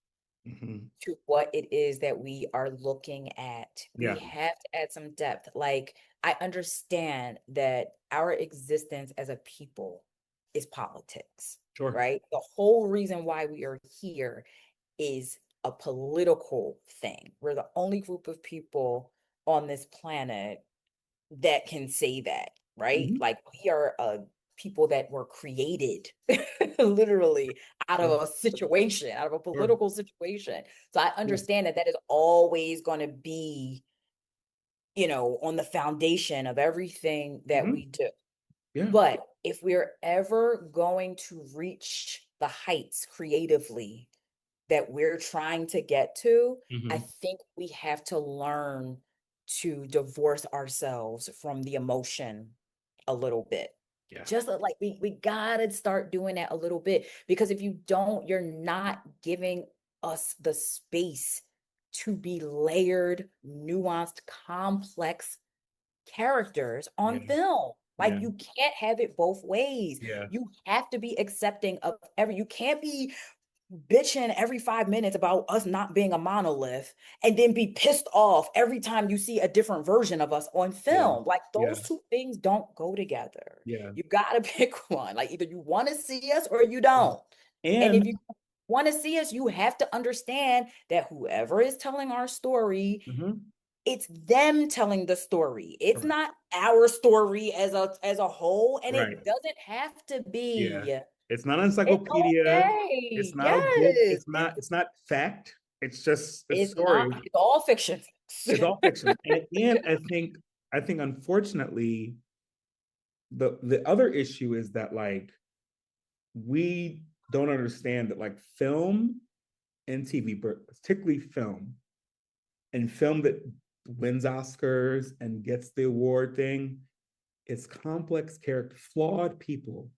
Speaker 3: to what it is that we are looking at. We have to add some depth. Like, I understand that our existence as a people is politics, right? The whole reason why we are here is a political thing. We're the only group of people on this planet that can say that, right? Like, we are people that were created literally out of a situation, out of a political situation. So I understand that is always going to be, on the foundation of everything that we do. But if we're ever going to reach the heights creatively that we're trying to get to, I think we have to learn to divorce ourselves from the emotion a little bit. Just like we gotta start doing that a little bit, because if you don't, you're not giving us the space to be layered, nuanced, complex characters on film. Like, you can't have it both ways. You have to be accepting of you can't be bitching every 5 minutes about us not being a monolith and then be pissed off every time you see a different version of us on
Speaker 4: Yeah.
Speaker 3: film. Like
Speaker 4: Yeah.
Speaker 3: those two things don't go together.
Speaker 4: Yeah.
Speaker 3: You gotta pick one. Like either you want to see us or you don't. And if
Speaker 4: And
Speaker 3: you want to see us, you have to understand that whoever is telling our story,
Speaker 4: Mhm.
Speaker 3: it's them telling the story. It's
Speaker 4: Right.
Speaker 3: not our story as a whole, and
Speaker 4: Right.
Speaker 3: it doesn't have to be.
Speaker 4: Yeah. It's not an
Speaker 3: It's
Speaker 4: encyclopedia. It's
Speaker 3: okay.
Speaker 4: not a book.
Speaker 3: Yes.
Speaker 4: It's not fact. It's just a
Speaker 3: It's
Speaker 4: story.
Speaker 3: not, it's all fiction.
Speaker 4: It's all fiction. And I think unfortunately, the other issue is that like we don't understand that like film and TV, but particularly film and film that wins Oscars and gets the award thing, it's complex character, flawed people.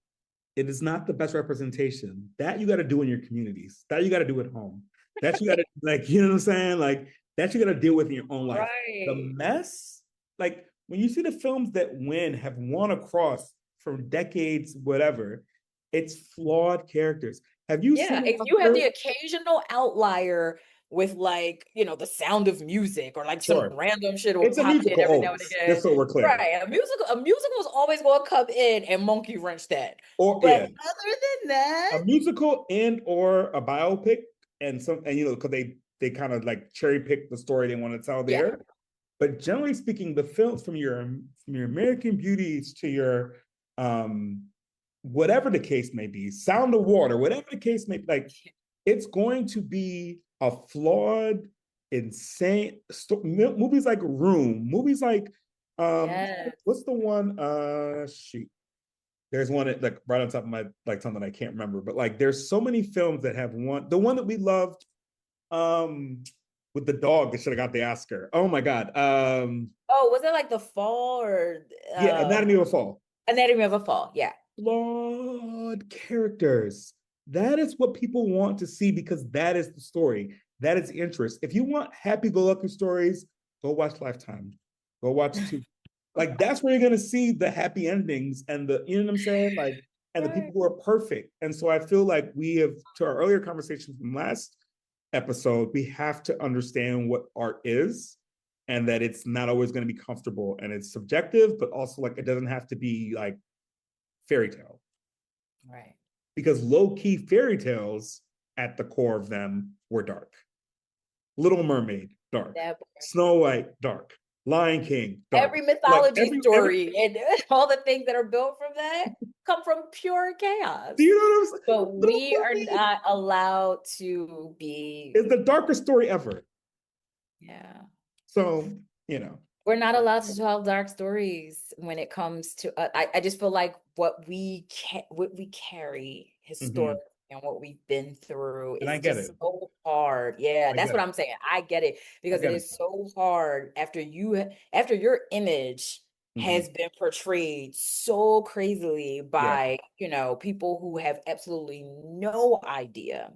Speaker 4: It is not the best representation. That you got to do in your communities. That you got to do at home. That you got to like, you know what I'm saying? Like that you got to deal with in your own life. The
Speaker 3: Right.
Speaker 4: mess, like when you see the films that win have won across from decades, whatever, it's flawed characters. Have you
Speaker 3: Yeah,
Speaker 4: seen
Speaker 3: if you have the occasional outlier with like, The Sound of Music or like some
Speaker 4: Sure.
Speaker 3: random shit will
Speaker 4: It's a
Speaker 3: pop in
Speaker 4: musical
Speaker 3: every now and
Speaker 4: always,
Speaker 3: again.
Speaker 4: just so we're clear.
Speaker 3: Right. A musical is always going to come in and monkey wrench that.
Speaker 4: Or
Speaker 3: But
Speaker 4: yeah,
Speaker 3: other than that,
Speaker 4: a musical and or a biopic, and because they kind of like cherry pick the story they want to tell
Speaker 3: yeah.
Speaker 4: there. But generally speaking, the films from your American Beauties to your whatever the case may be, Sound of Water, whatever the case may be, like it's going to be a flawed, insane movies like Room, movies like
Speaker 3: Yes.
Speaker 4: what's the one? Shoot. There's one like right on top of my like something I can't remember, but like there's so many films that have one. The one that we loved, with the dog that should have got the Oscar. Oh my God.
Speaker 3: Oh, was it like The Fall or
Speaker 4: Yeah, Anatomy of a Fall.
Speaker 3: Anatomy of a Fall? Yeah.
Speaker 4: Flawed characters. That is what people want to see because that is the story. That is interest. If you want happy-go-lucky stories, go watch Lifetime. Go watch two. Like that's where you're gonna see the happy endings and the, you know what I'm saying? Like, and the people who are perfect. And so I feel like we have, to our earlier conversation from last episode, we have to understand what art is and that it's not always going to be comfortable and it's subjective, but also like it doesn't have to be like fairy tale.
Speaker 3: Right.
Speaker 4: Because low-key fairy tales at the core of them were dark. Little Mermaid, dark. Snow White, dark. Lion King, dark.
Speaker 3: Every mythology
Speaker 4: like
Speaker 3: story and all the things that are built from that come from pure chaos.
Speaker 4: Do you know what I'm saying?
Speaker 3: But we are not allowed to be.
Speaker 4: It's the darkest story ever.
Speaker 3: Yeah.
Speaker 4: So,
Speaker 3: We're not allowed to tell dark stories when it comes to. I just feel like what we carry historically and what we've been through
Speaker 4: And I
Speaker 3: is
Speaker 4: get
Speaker 3: just
Speaker 4: it.
Speaker 3: so hard. Yeah, that's what I'm saying. I get it because it
Speaker 4: get
Speaker 3: is so hard after your image has been portrayed so crazily by people who have absolutely no idea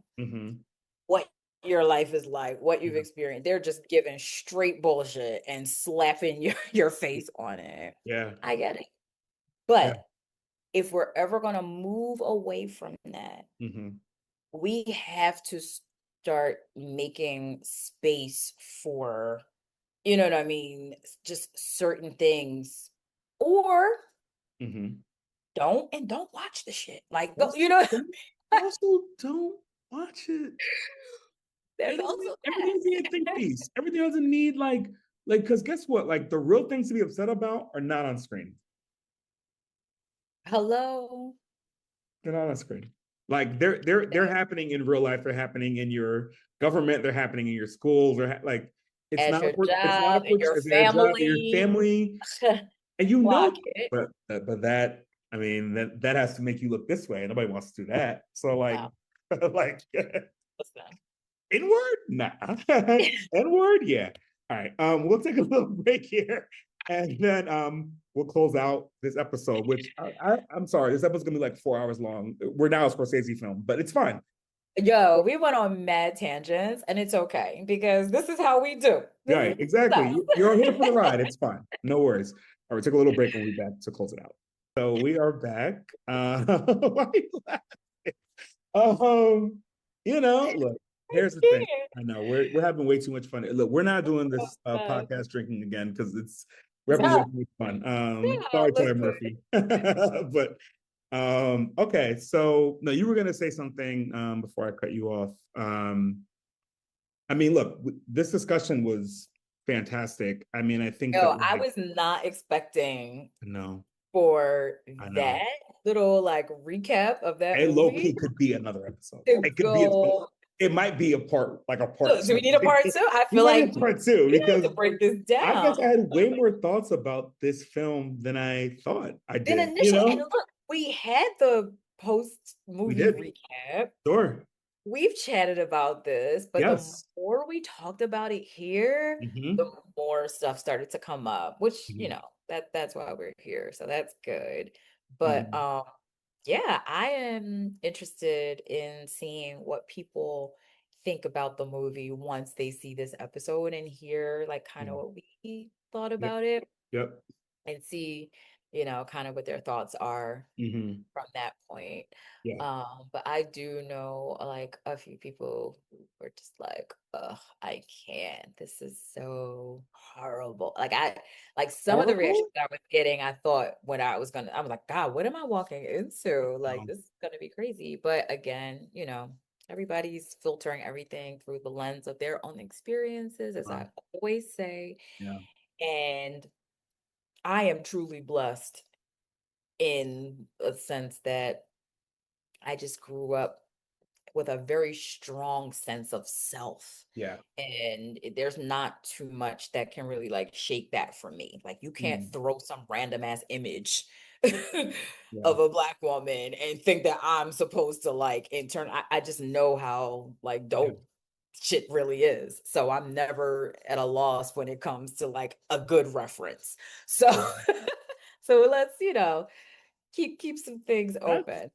Speaker 3: what your life is like, what you've experienced. They're just giving straight bullshit and slapping your face on it.
Speaker 4: Yeah.
Speaker 3: I get it. But if we're ever going to move away from that, we have to start making space for, you know what I mean, just certain things, or don't watch the shit. Like, go,
Speaker 4: Also, don't watch it.
Speaker 3: There's also
Speaker 4: everything needs a think piece. Everything doesn't need because guess what? Like the real things to be upset about are not on screen.
Speaker 3: Hello.
Speaker 4: They're not on screen. Like they're happening in real life. They're happening in your government. They're happening in your schools. It's
Speaker 3: At
Speaker 4: not
Speaker 3: your job, in your
Speaker 4: family, and you know.
Speaker 3: it.
Speaker 4: But that, I mean, that has to make you look this way. Nobody wants to do that. So like, like.
Speaker 3: Listen.
Speaker 4: N-word? Nah. N-word? Yeah. All right. We'll take a little break here. And then we'll close out this episode, which I'm sorry, this episode's gonna be like 4 hours long. We're now a Scorsese film, but it's fine.
Speaker 3: Yo, we went on mad tangents and it's okay because this is how we do.
Speaker 4: Right, exactly. You're here for the ride. It's fine. No worries. All right, take a little break and we'll be back to close it out. So we are back. Why are you laughing? You know, look, here's the thing. I know we're having way too much fun. Look, we're not doing this podcast drinking again because we're having way too much fun. Sorry, Tyler
Speaker 3: listen.
Speaker 4: Murphy. But okay, so no, you were gonna say something before I cut you off. I mean, look, this discussion was fantastic. I mean, I think that
Speaker 3: No, I was not expecting
Speaker 4: no,
Speaker 3: for
Speaker 4: I know.
Speaker 3: that little like recap of that
Speaker 4: It low
Speaker 3: movie
Speaker 4: key could be another episode.
Speaker 3: to
Speaker 4: It could be.
Speaker 3: go.
Speaker 4: It might be a part, like a part
Speaker 3: Look, do we
Speaker 4: two.
Speaker 3: need a part two? I
Speaker 4: We
Speaker 3: feel
Speaker 4: might
Speaker 3: like
Speaker 4: need a part two
Speaker 3: we need
Speaker 4: because
Speaker 3: to break this
Speaker 4: I
Speaker 3: down.
Speaker 4: guess I had way more thoughts about this film than I thought I
Speaker 3: Then
Speaker 4: did.
Speaker 3: initially, and look, we had the post movie
Speaker 4: did.
Speaker 3: recap.
Speaker 4: Sure.
Speaker 3: We've chatted about this, but the
Speaker 4: Yes.
Speaker 3: more we talked about it here, the more stuff started to come up, which you know, that's why we're here. So that's good. But yeah, I am interested in seeing what people think about the movie once they see this episode and hear like kind of what we thought about it
Speaker 4: Yep.
Speaker 3: and see, you know, kind of what their thoughts are from that point.
Speaker 4: Yeah.
Speaker 3: But I do know like a few people who were just like, ugh, I can't. This is so horrible. Like some of the reactions
Speaker 4: Horrible?
Speaker 3: I was getting, I thought when I was like, God, what am I walking into? Like
Speaker 4: No.
Speaker 3: this is gonna be crazy. But again, you know, everybody's filtering everything through the lens of their own experiences, as I always say.
Speaker 4: Yeah.
Speaker 3: And I am truly blessed in a sense that I just grew up with a very strong sense of self.
Speaker 4: Yeah.
Speaker 3: And there's not too much that can really like shake that for me. Like you can't throw some random ass image of a Black woman and think that I'm supposed to like in turn. I just know how like dope shit really is. So I'm never at a loss when it comes to like a good reference. So so let's, you know, keep some things open.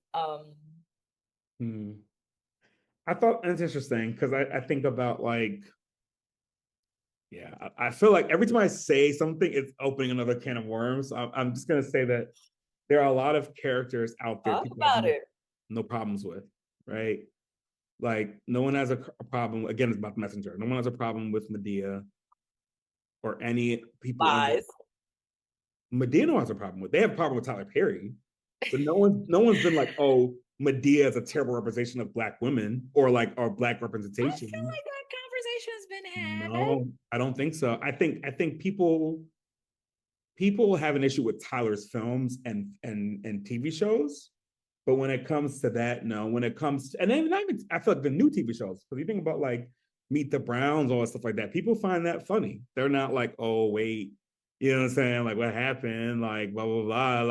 Speaker 4: I thought it's interesting because I think about like, yeah, I feel like every time I say something, it's opening another can of worms. I'm just gonna say that there are a lot of characters out there
Speaker 3: Talk
Speaker 4: people have
Speaker 3: about it.
Speaker 4: no problems with, right? Like no one has a problem. Again, it's about the messenger. No one has a problem with Medea or any people in
Speaker 3: Lies.
Speaker 4: Medea. No one has a problem with. They have a problem with Tyler Perry, but no one's been like, oh, Medea is a terrible representation of Black women or like our Black
Speaker 3: I
Speaker 4: representation.
Speaker 3: feel like that conversation has been had.
Speaker 4: No, I don't think so. I think people have an issue with Tyler's films and TV shows, but when it comes to that, no. When it comes to, and then not even, I feel like the new TV shows, because you think about like Meet the Browns, all that stuff like that, people find that funny. They're not like, oh wait, you know what I'm saying? Like what happened? Like blah blah blah.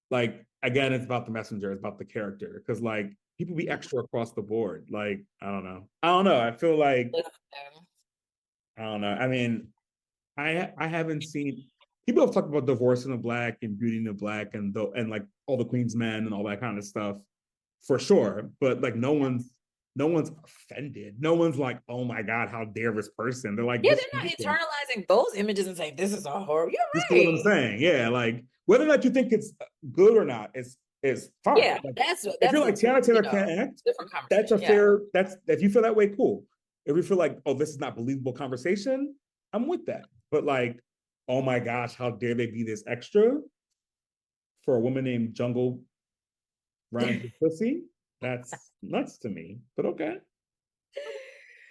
Speaker 4: Like again, it's about the messenger, it's about the character, because like people be extra across the board. Like I don't know. I feel like I don't know. I mean, I haven't seen people have talked about Divorce in the Black and Beauty in the Black and like all the Queen's Men and all that kind of stuff for sure. But like no one's offended. No one's like, oh my God, how dare this person? They're like,
Speaker 3: Yeah,
Speaker 4: this
Speaker 3: they're not internalizing those images and saying this is a horror. You're
Speaker 4: this is what I'm
Speaker 3: right.
Speaker 4: saying. Yeah, like whether or not you think it's good or not, is fine.
Speaker 3: Yeah,
Speaker 4: like,
Speaker 3: that's
Speaker 4: if you're like Tiana Taylor can't act,
Speaker 3: different
Speaker 4: that's a
Speaker 3: conversation.
Speaker 4: fair. That's if you feel that way, cool. If you feel like, oh, this is not believable conversation, I'm with that. But like, oh my gosh, how dare they be this extra for a woman named Jungle Rhymes with Pussy? That's nuts to me. But okay.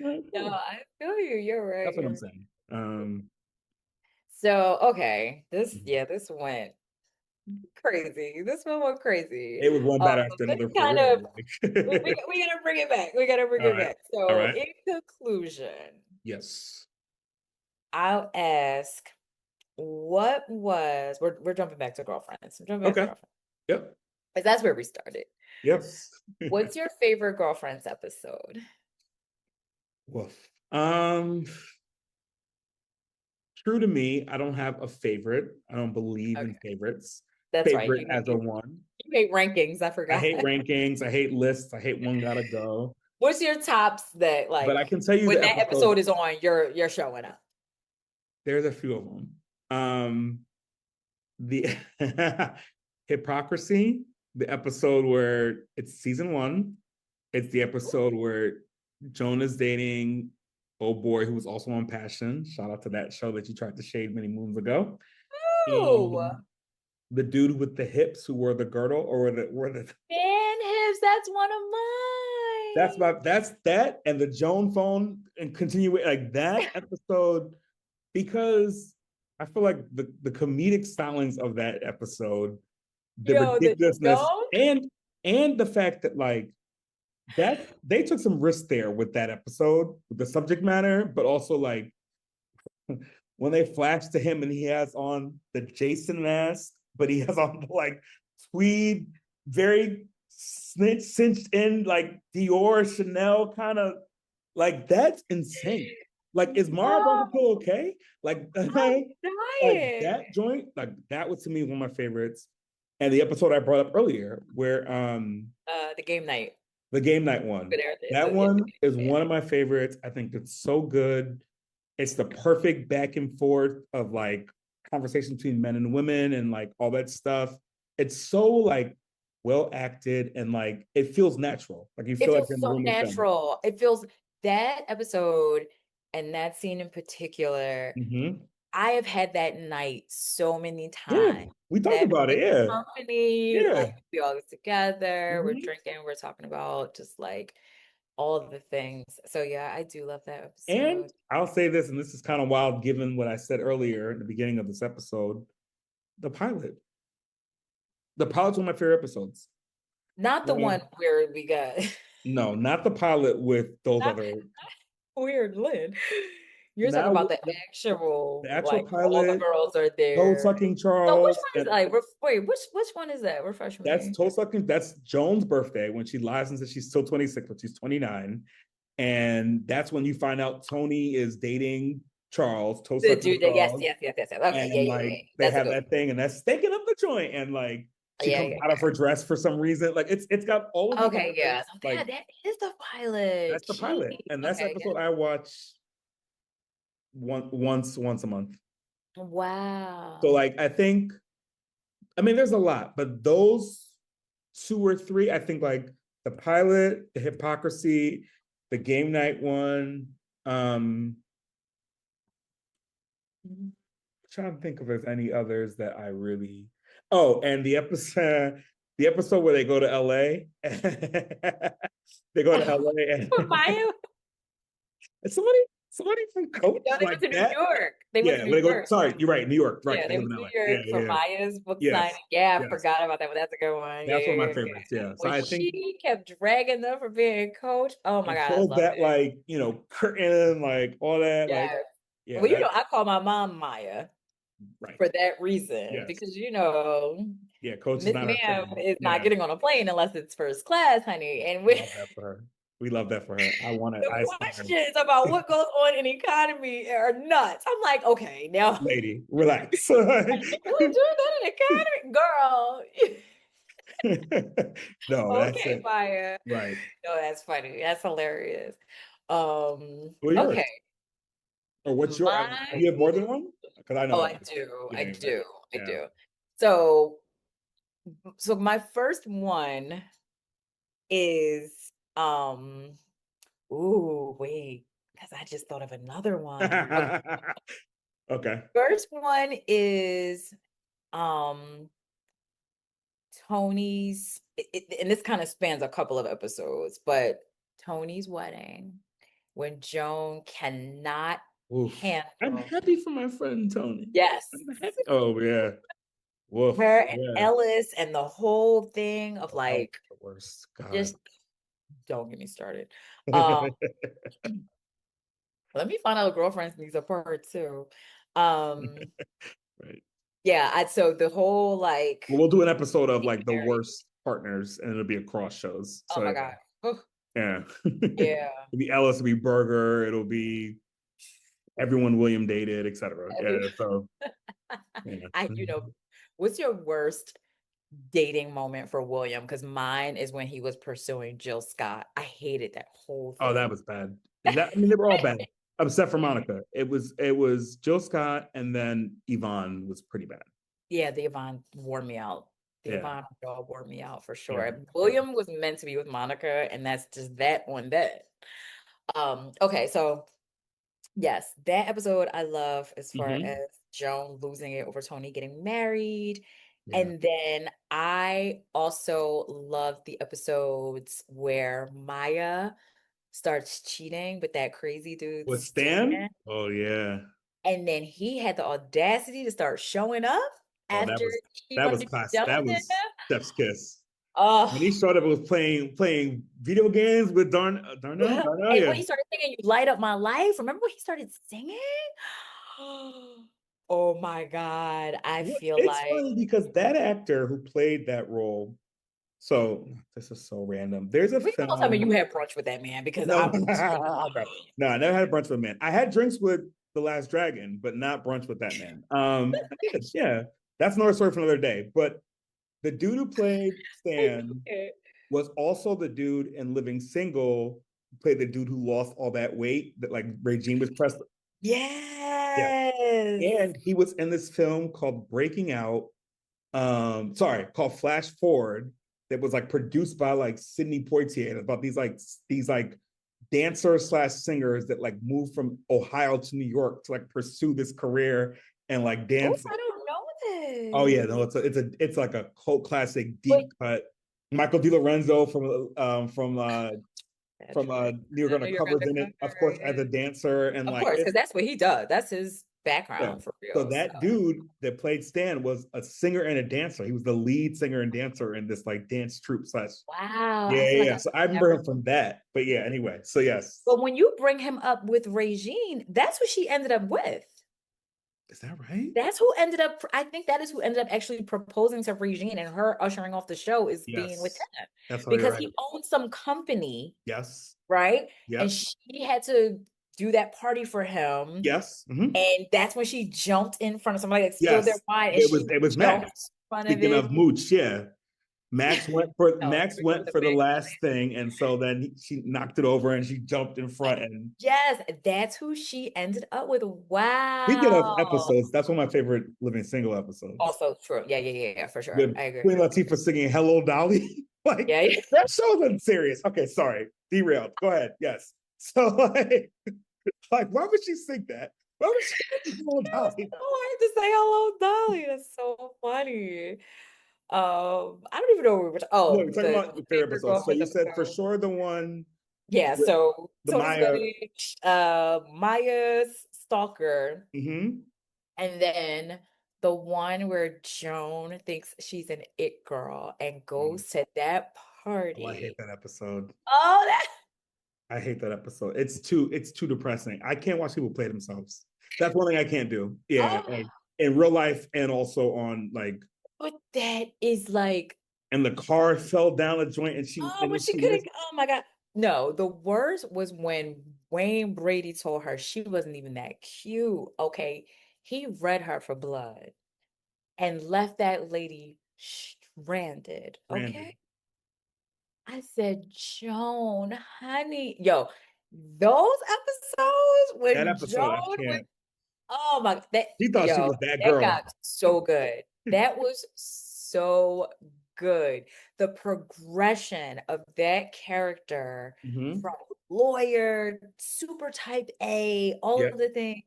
Speaker 4: Right,
Speaker 3: No,
Speaker 4: cool.
Speaker 3: I feel you. You're right.
Speaker 4: That's what I'm saying.
Speaker 3: So okay, this went crazy. This one went crazy.
Speaker 4: It was one bad after
Speaker 3: Let's
Speaker 4: another for
Speaker 3: kind
Speaker 4: real.
Speaker 3: of we gotta bring it back. We gotta bring
Speaker 4: All
Speaker 3: it
Speaker 4: right.
Speaker 3: back.
Speaker 4: All
Speaker 3: So
Speaker 4: right.
Speaker 3: in conclusion,
Speaker 4: Yes.
Speaker 3: I'll ask what was we're jumping back to girlfriends. I'm jumping back to
Speaker 4: Okay.
Speaker 3: girlfriends.
Speaker 4: Yep.
Speaker 3: Because that's where we started.
Speaker 4: Yes.
Speaker 3: What's your favorite girlfriends episode?
Speaker 4: Woof. True to me, I don't have a favorite. I don't believe in favorites.
Speaker 3: That's right.
Speaker 4: Favorite as a one.
Speaker 3: You hate rankings. I
Speaker 4: I
Speaker 3: forgot.
Speaker 4: hate rankings. I hate lists. I hate one gotta go.
Speaker 3: What's your tops that like
Speaker 4: But I can tell you
Speaker 3: when
Speaker 4: the
Speaker 3: that episode is on, you're showing up?
Speaker 4: There's a few of them. The Hypocrisy, the episode where it's season 1, It's the episode where Joan is dating old boy who was also on Passion. Shout out to that show that you tried to shade many moons ago.
Speaker 3: Oh,
Speaker 4: And the dude with the hips who wore the girdle or were the
Speaker 3: man hips. That's one of mine.
Speaker 4: that's that and the Joan phone and continue it like that episode because I feel like the comedic stylings of that episode, the
Speaker 3: Yo, the
Speaker 4: ridiculousness
Speaker 3: Joan.
Speaker 4: and the fact that like that they took some risk there with that episode with the subject matter, but also like when they flash to him and he has on the Jason mask, but he has on the like tweed, very cinched in like Dior, Chanel kind of like that's insane. Like, is Mara Brock Akil okay? Like,
Speaker 3: I'm
Speaker 4: like
Speaker 3: dying.
Speaker 4: that joint, like that was to me one of my favorites. And the episode I brought up earlier, where
Speaker 3: The game night.
Speaker 4: the game night one, that one is one of my favorites. I think it's so good. It's the perfect back and forth of like conversation between men and women and like all that stuff. It's so like well acted and like it feels natural. Like you feel
Speaker 3: It
Speaker 4: like
Speaker 3: feels
Speaker 4: you're in the
Speaker 3: so
Speaker 4: room with them.
Speaker 3: natural. It feels that episode and that scene in particular.
Speaker 4: Mhm.
Speaker 3: I have had that night so many
Speaker 4: Yeah,
Speaker 3: times.
Speaker 4: we talked
Speaker 3: That
Speaker 4: about it. Yeah,
Speaker 3: company,
Speaker 4: yeah.
Speaker 3: like we all get together, we're
Speaker 4: Mhm.
Speaker 3: drinking, we're talking about just like all of the things. So yeah, I do love that
Speaker 4: And
Speaker 3: episode.
Speaker 4: I'll say this, and this is kind of wild given what I said earlier at the beginning of this episode. The pilot. The pilot's one of my favorite episodes.
Speaker 3: Not the one where we got
Speaker 4: No, not the pilot with those
Speaker 3: not
Speaker 4: other.
Speaker 3: weird Lynn. You're talking
Speaker 4: Now
Speaker 3: about
Speaker 4: the
Speaker 3: actual
Speaker 4: actual
Speaker 3: like all the
Speaker 4: pilot,
Speaker 3: girls are
Speaker 4: toe
Speaker 3: there.
Speaker 4: sucking
Speaker 3: So which
Speaker 4: Charles,
Speaker 3: one is
Speaker 4: and
Speaker 3: like wait, which one is that? Refresh
Speaker 4: that's
Speaker 3: me.
Speaker 4: toe sucking. That's Joan's birthday when she lies and says she's still 26, but she's 29, and that's when you find out Tony is dating Charles, toe
Speaker 3: The
Speaker 4: sucking
Speaker 3: dude that
Speaker 4: Charles.
Speaker 3: yes. Okay,
Speaker 4: And
Speaker 3: yeah.
Speaker 4: like they
Speaker 3: That's a
Speaker 4: have
Speaker 3: good
Speaker 4: that thing, and that's stinking up the joint, and like she
Speaker 3: yeah,
Speaker 4: comes out of her dress for some reason. Like it's got all of these
Speaker 3: Okay, yeah. So
Speaker 4: like
Speaker 3: that is the pilot.
Speaker 4: that's the
Speaker 3: Jeez.
Speaker 4: pilot, and that's the
Speaker 3: Okay,
Speaker 4: episode I watch once a month.
Speaker 3: yeah. Wow.
Speaker 4: So like I think, I mean, there's a lot, but those two or three, I think like the pilot, the hypocrisy, the game night one. Trying to think if there's any others that I really. Oh, and the episode where they go to LA. They go to LA and
Speaker 3: Maya?
Speaker 4: and somebody from Coach
Speaker 3: No, they
Speaker 4: like
Speaker 3: went to
Speaker 4: that.
Speaker 3: New York. They went
Speaker 4: Yeah,
Speaker 3: to
Speaker 4: when
Speaker 3: New
Speaker 4: they go.
Speaker 3: York.
Speaker 4: Sorry, you're right. New York, right?
Speaker 3: Yeah,
Speaker 4: They
Speaker 3: they
Speaker 4: live
Speaker 3: went
Speaker 4: in
Speaker 3: to
Speaker 4: LA.
Speaker 3: New York
Speaker 4: Yeah,
Speaker 3: for
Speaker 4: yeah,
Speaker 3: Maya's book
Speaker 4: yes,
Speaker 3: signing. Yeah, I
Speaker 4: yes.
Speaker 3: forgot about that, but that's a good one.
Speaker 4: That's one of my
Speaker 3: Yeah.
Speaker 4: favorites. Yeah. So
Speaker 3: When
Speaker 4: I think
Speaker 3: she kept dragging them for being coach. Oh my
Speaker 4: and
Speaker 3: God, I
Speaker 4: pulled
Speaker 3: love
Speaker 4: that
Speaker 3: it.
Speaker 4: like curtain, like all that, like
Speaker 3: Yeah.
Speaker 4: yeah.
Speaker 3: Well, I call my mom Maya
Speaker 4: Right.
Speaker 3: for that reason
Speaker 4: Yes.
Speaker 3: because
Speaker 4: Yeah, Coach is
Speaker 3: Miss
Speaker 4: not our
Speaker 3: Ma'am
Speaker 4: thing.
Speaker 3: is not
Speaker 4: Yeah.
Speaker 3: getting on a plane unless it's first class, honey. And
Speaker 4: We love that for her. We love that for her. I want to.
Speaker 3: the questions about what goes on in economy are nuts. I'm like, okay, now
Speaker 4: Lady, relax.
Speaker 3: we're doing that in economy, girl.
Speaker 4: No, that's
Speaker 3: Okay,
Speaker 4: it.
Speaker 3: Maya.
Speaker 4: Right.
Speaker 3: No, that's funny. That's hilarious.
Speaker 4: Well, yours.
Speaker 3: Okay.
Speaker 4: Or what's your? Do you have more than one? Because I know.
Speaker 3: Oh,
Speaker 4: I
Speaker 3: I do.
Speaker 4: Yeah,
Speaker 3: I
Speaker 4: yeah,
Speaker 3: do. I
Speaker 4: yeah.
Speaker 3: do. So my first one is ooh, wait, because I just thought of another one. Okay.
Speaker 4: Okay.
Speaker 3: First one is Tony's and this kind of spans a couple of episodes, but Tony's wedding when Joan cannot
Speaker 4: Oof. I'm
Speaker 3: handle
Speaker 4: happy for my friend Tony.
Speaker 3: yes
Speaker 4: I'm happy. Oh yeah. Woof.
Speaker 3: her and
Speaker 4: Yeah.
Speaker 3: Ellis and the whole thing of like
Speaker 4: The worst. God.
Speaker 3: just don't get me started. Let me find out girlfriends needs apart too.
Speaker 4: Right.
Speaker 3: Yeah, so the whole like
Speaker 4: Well, we'll do an episode of like the worst partners, and it'll be across shows.
Speaker 3: oh
Speaker 4: So
Speaker 3: my God.
Speaker 4: yeah.
Speaker 3: Yeah.
Speaker 4: It'll be Ellis, it'll be Berger, it'll be everyone William dated, etc. Yeah. So yeah.
Speaker 3: What's your worst dating moment for William? Because mine is when he was pursuing Jill Scott. I hated that whole thing.
Speaker 4: Oh, that was bad. I mean, they were all bad, except for Monica. It was Jill Scott, and then Yvonne was pretty bad.
Speaker 3: Yeah, the Yvonne wore me out. The
Speaker 4: Yeah.
Speaker 3: Ivana dog wore me out for
Speaker 4: Yeah.
Speaker 3: sure. William was meant to be with Monica, and that's just that on that. Okay, so yes, that episode I love as far
Speaker 4: Mhm.
Speaker 3: as Joan losing it over Tony getting married.
Speaker 4: Yeah.
Speaker 3: And then I also love the episodes where Maya starts cheating with that crazy dude
Speaker 4: With
Speaker 3: Stan.
Speaker 4: Stan? Oh yeah.
Speaker 3: And then he had the audacity to start showing up
Speaker 4: Oh,
Speaker 3: after she
Speaker 4: that was
Speaker 3: wanted to be
Speaker 4: class.
Speaker 3: done
Speaker 4: That
Speaker 3: with him.
Speaker 4: was Chef's kiss. When he
Speaker 3: Oh,
Speaker 4: showed up, it was playing video games with Darnell.
Speaker 3: and
Speaker 4: Darnell,
Speaker 3: when
Speaker 4: yeah.
Speaker 3: he started singing "You Light Up My Life," remember when he started singing? Oh my God. I feel
Speaker 4: It's
Speaker 3: like
Speaker 4: funny because that actor who played that role. So this is so random. There's a
Speaker 3: please don't tell me
Speaker 4: film.
Speaker 3: you had brunch with that man because
Speaker 4: No,
Speaker 3: I'm
Speaker 4: no, I never had brunch with a man. I had drinks with the Last Dragon, but not brunch with that man. I did, yeah. That's another story for another day. But the dude who played Stan was also the dude in Living Single, who played the dude who lost all that weight that like Regine was pressed. Yeah.
Speaker 3: Yes.
Speaker 4: And he was in this film called Breaking Out. Called Flash Forward, that was like produced by like Sidney Poitier, about these dancers slash singers that like moved from Ohio to New York to like pursue this career and like
Speaker 3: Oh,
Speaker 4: dance.
Speaker 3: I don't know
Speaker 4: Oh yeah,
Speaker 3: this.
Speaker 4: no, it's like a cult classic,
Speaker 3: But
Speaker 4: deep cut. Michael DiLorenzo
Speaker 3: that's
Speaker 4: from
Speaker 3: right.
Speaker 4: New York
Speaker 3: New York
Speaker 4: Undercover's in it, of
Speaker 3: Undercover,
Speaker 4: course, as
Speaker 3: yeah.
Speaker 4: a dancer, and
Speaker 3: Of
Speaker 4: like
Speaker 3: course, because
Speaker 4: it's
Speaker 3: that's what he does. That's his
Speaker 4: yeah.
Speaker 3: background for
Speaker 4: So
Speaker 3: real.
Speaker 4: that dude that played Stan was a singer and a dancer. He was the lead singer and dancer in this like dance troupe slash.
Speaker 3: Wow,
Speaker 4: Yeah,
Speaker 3: I feel
Speaker 4: yeah,
Speaker 3: like
Speaker 4: yeah.
Speaker 3: I've
Speaker 4: So I remember
Speaker 3: never.
Speaker 4: him from that. But yeah, anyway. So yes.
Speaker 3: But when you bring him up with Regine, that's what she ended up with.
Speaker 4: Is that right?
Speaker 3: That's who ended up, I think that is who ended up actually proposing to Regine, and her ushering off the show is being with
Speaker 4: Yes.
Speaker 3: him
Speaker 4: That's probably
Speaker 3: because
Speaker 4: right.
Speaker 3: he owned some company,
Speaker 4: Yes.
Speaker 3: right? And
Speaker 4: Yep.
Speaker 3: she had to do that party for him.
Speaker 4: Yes. Mhm.
Speaker 3: And that's when she jumped in front of somebody, like spilled their
Speaker 4: Yes.
Speaker 3: wine, and
Speaker 4: It
Speaker 3: she
Speaker 4: was
Speaker 3: jumped in
Speaker 4: Max.
Speaker 3: front of
Speaker 4: Speaking
Speaker 3: it.
Speaker 4: of Mooch, yeah. Max went for
Speaker 3: No,
Speaker 4: Max
Speaker 3: we put
Speaker 4: went
Speaker 3: the
Speaker 4: for the
Speaker 3: big-
Speaker 4: last thing, and so then she knocked it over and she jumped in front. And
Speaker 3: Yes, that's who she ended up with.
Speaker 4: speaking of
Speaker 3: Wow.
Speaker 4: episodes, that's one of my favorite Living Single episodes.
Speaker 3: Also true. Yeah, for sure.
Speaker 4: With
Speaker 3: I agree.
Speaker 4: Queen Latifah singing "Hello, Dolly." Like
Speaker 3: Yeah, yeah.
Speaker 4: that show wasn't serious. Okay, sorry, derailed. Go ahead. Yes. So like, why would she sing that? Why would she sing "Hello,
Speaker 3: It's
Speaker 4: Dolly"?
Speaker 3: so hard to say hello, Dolly. That's so funny. I don't even know what we were
Speaker 4: No,
Speaker 3: oh,
Speaker 4: we're talking
Speaker 3: the
Speaker 4: about your favorite
Speaker 3: favorite
Speaker 4: episodes. So
Speaker 3: girlfriends
Speaker 4: you said for
Speaker 3: episode.
Speaker 4: sure the one
Speaker 3: Yeah,
Speaker 4: with
Speaker 3: so
Speaker 4: the
Speaker 3: Tony's
Speaker 4: Maya.
Speaker 3: wedding, Maya's stalker,
Speaker 4: Mm-hmm.
Speaker 3: and then the one where Joan thinks she's an it girl and goes to that
Speaker 4: Oh, I hate
Speaker 3: party.
Speaker 4: that episode.
Speaker 3: Oh, that
Speaker 4: I hate that episode. It's too depressing. I can't watch people play themselves. That's one thing I can't do. Yeah,
Speaker 3: oh,
Speaker 4: like in real life and also on like,
Speaker 3: but that is like,
Speaker 4: and the car fell down a joint and
Speaker 3: oh,
Speaker 4: then
Speaker 3: but she
Speaker 4: she
Speaker 3: couldn't.
Speaker 4: missed.
Speaker 3: Oh my God. No, the worst was when Wayne Brady told her she wasn't even that cute. Okay. He read her for blood and left that lady stranded.
Speaker 4: Brandon.
Speaker 3: Okay. I said, Joan, honey, yo, those episodes
Speaker 4: That
Speaker 3: when
Speaker 4: episode, I
Speaker 3: Joan was,
Speaker 4: can't.
Speaker 3: oh my, that,
Speaker 4: She thought she
Speaker 3: yo,
Speaker 4: was that
Speaker 3: that
Speaker 4: girl.
Speaker 3: got so good. That was so good. The progression of that character
Speaker 4: Mm-hmm.
Speaker 3: from lawyer, super type A, all
Speaker 4: Yeah.
Speaker 3: of the things.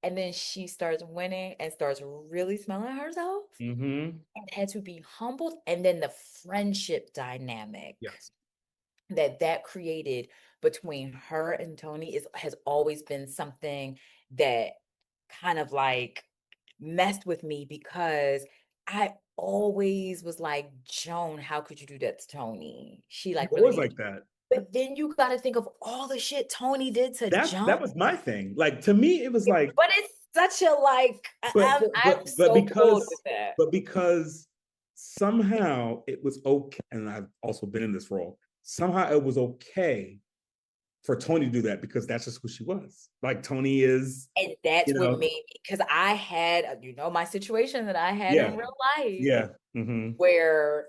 Speaker 3: And then she starts winning and starts really smelling herself
Speaker 4: Mm-hmm.
Speaker 3: and had to be humbled. And then the friendship dynamic
Speaker 4: Yes.
Speaker 3: that created between her and Tony has always been something that kind of like messed with me because I always was like, Joan, how could you do that to Tony? She
Speaker 4: She
Speaker 3: like really
Speaker 4: always
Speaker 3: made
Speaker 4: like
Speaker 3: you.
Speaker 4: that.
Speaker 3: But then you got to think of all the shit Tony did to Joan.
Speaker 4: That was my thing. Like to me, it was like,
Speaker 3: But it's such a like I'm
Speaker 4: but
Speaker 3: so pulled with that.
Speaker 4: because somehow it was okay, and I've also been in this role. Somehow it was okay for Tony to do that because that's just who she was. Like Tony is,
Speaker 3: And that's
Speaker 4: you
Speaker 3: what
Speaker 4: know,
Speaker 3: made me, because I had, my situation that I had
Speaker 4: yeah,
Speaker 3: in real life
Speaker 4: yeah, mm-hmm,
Speaker 3: where,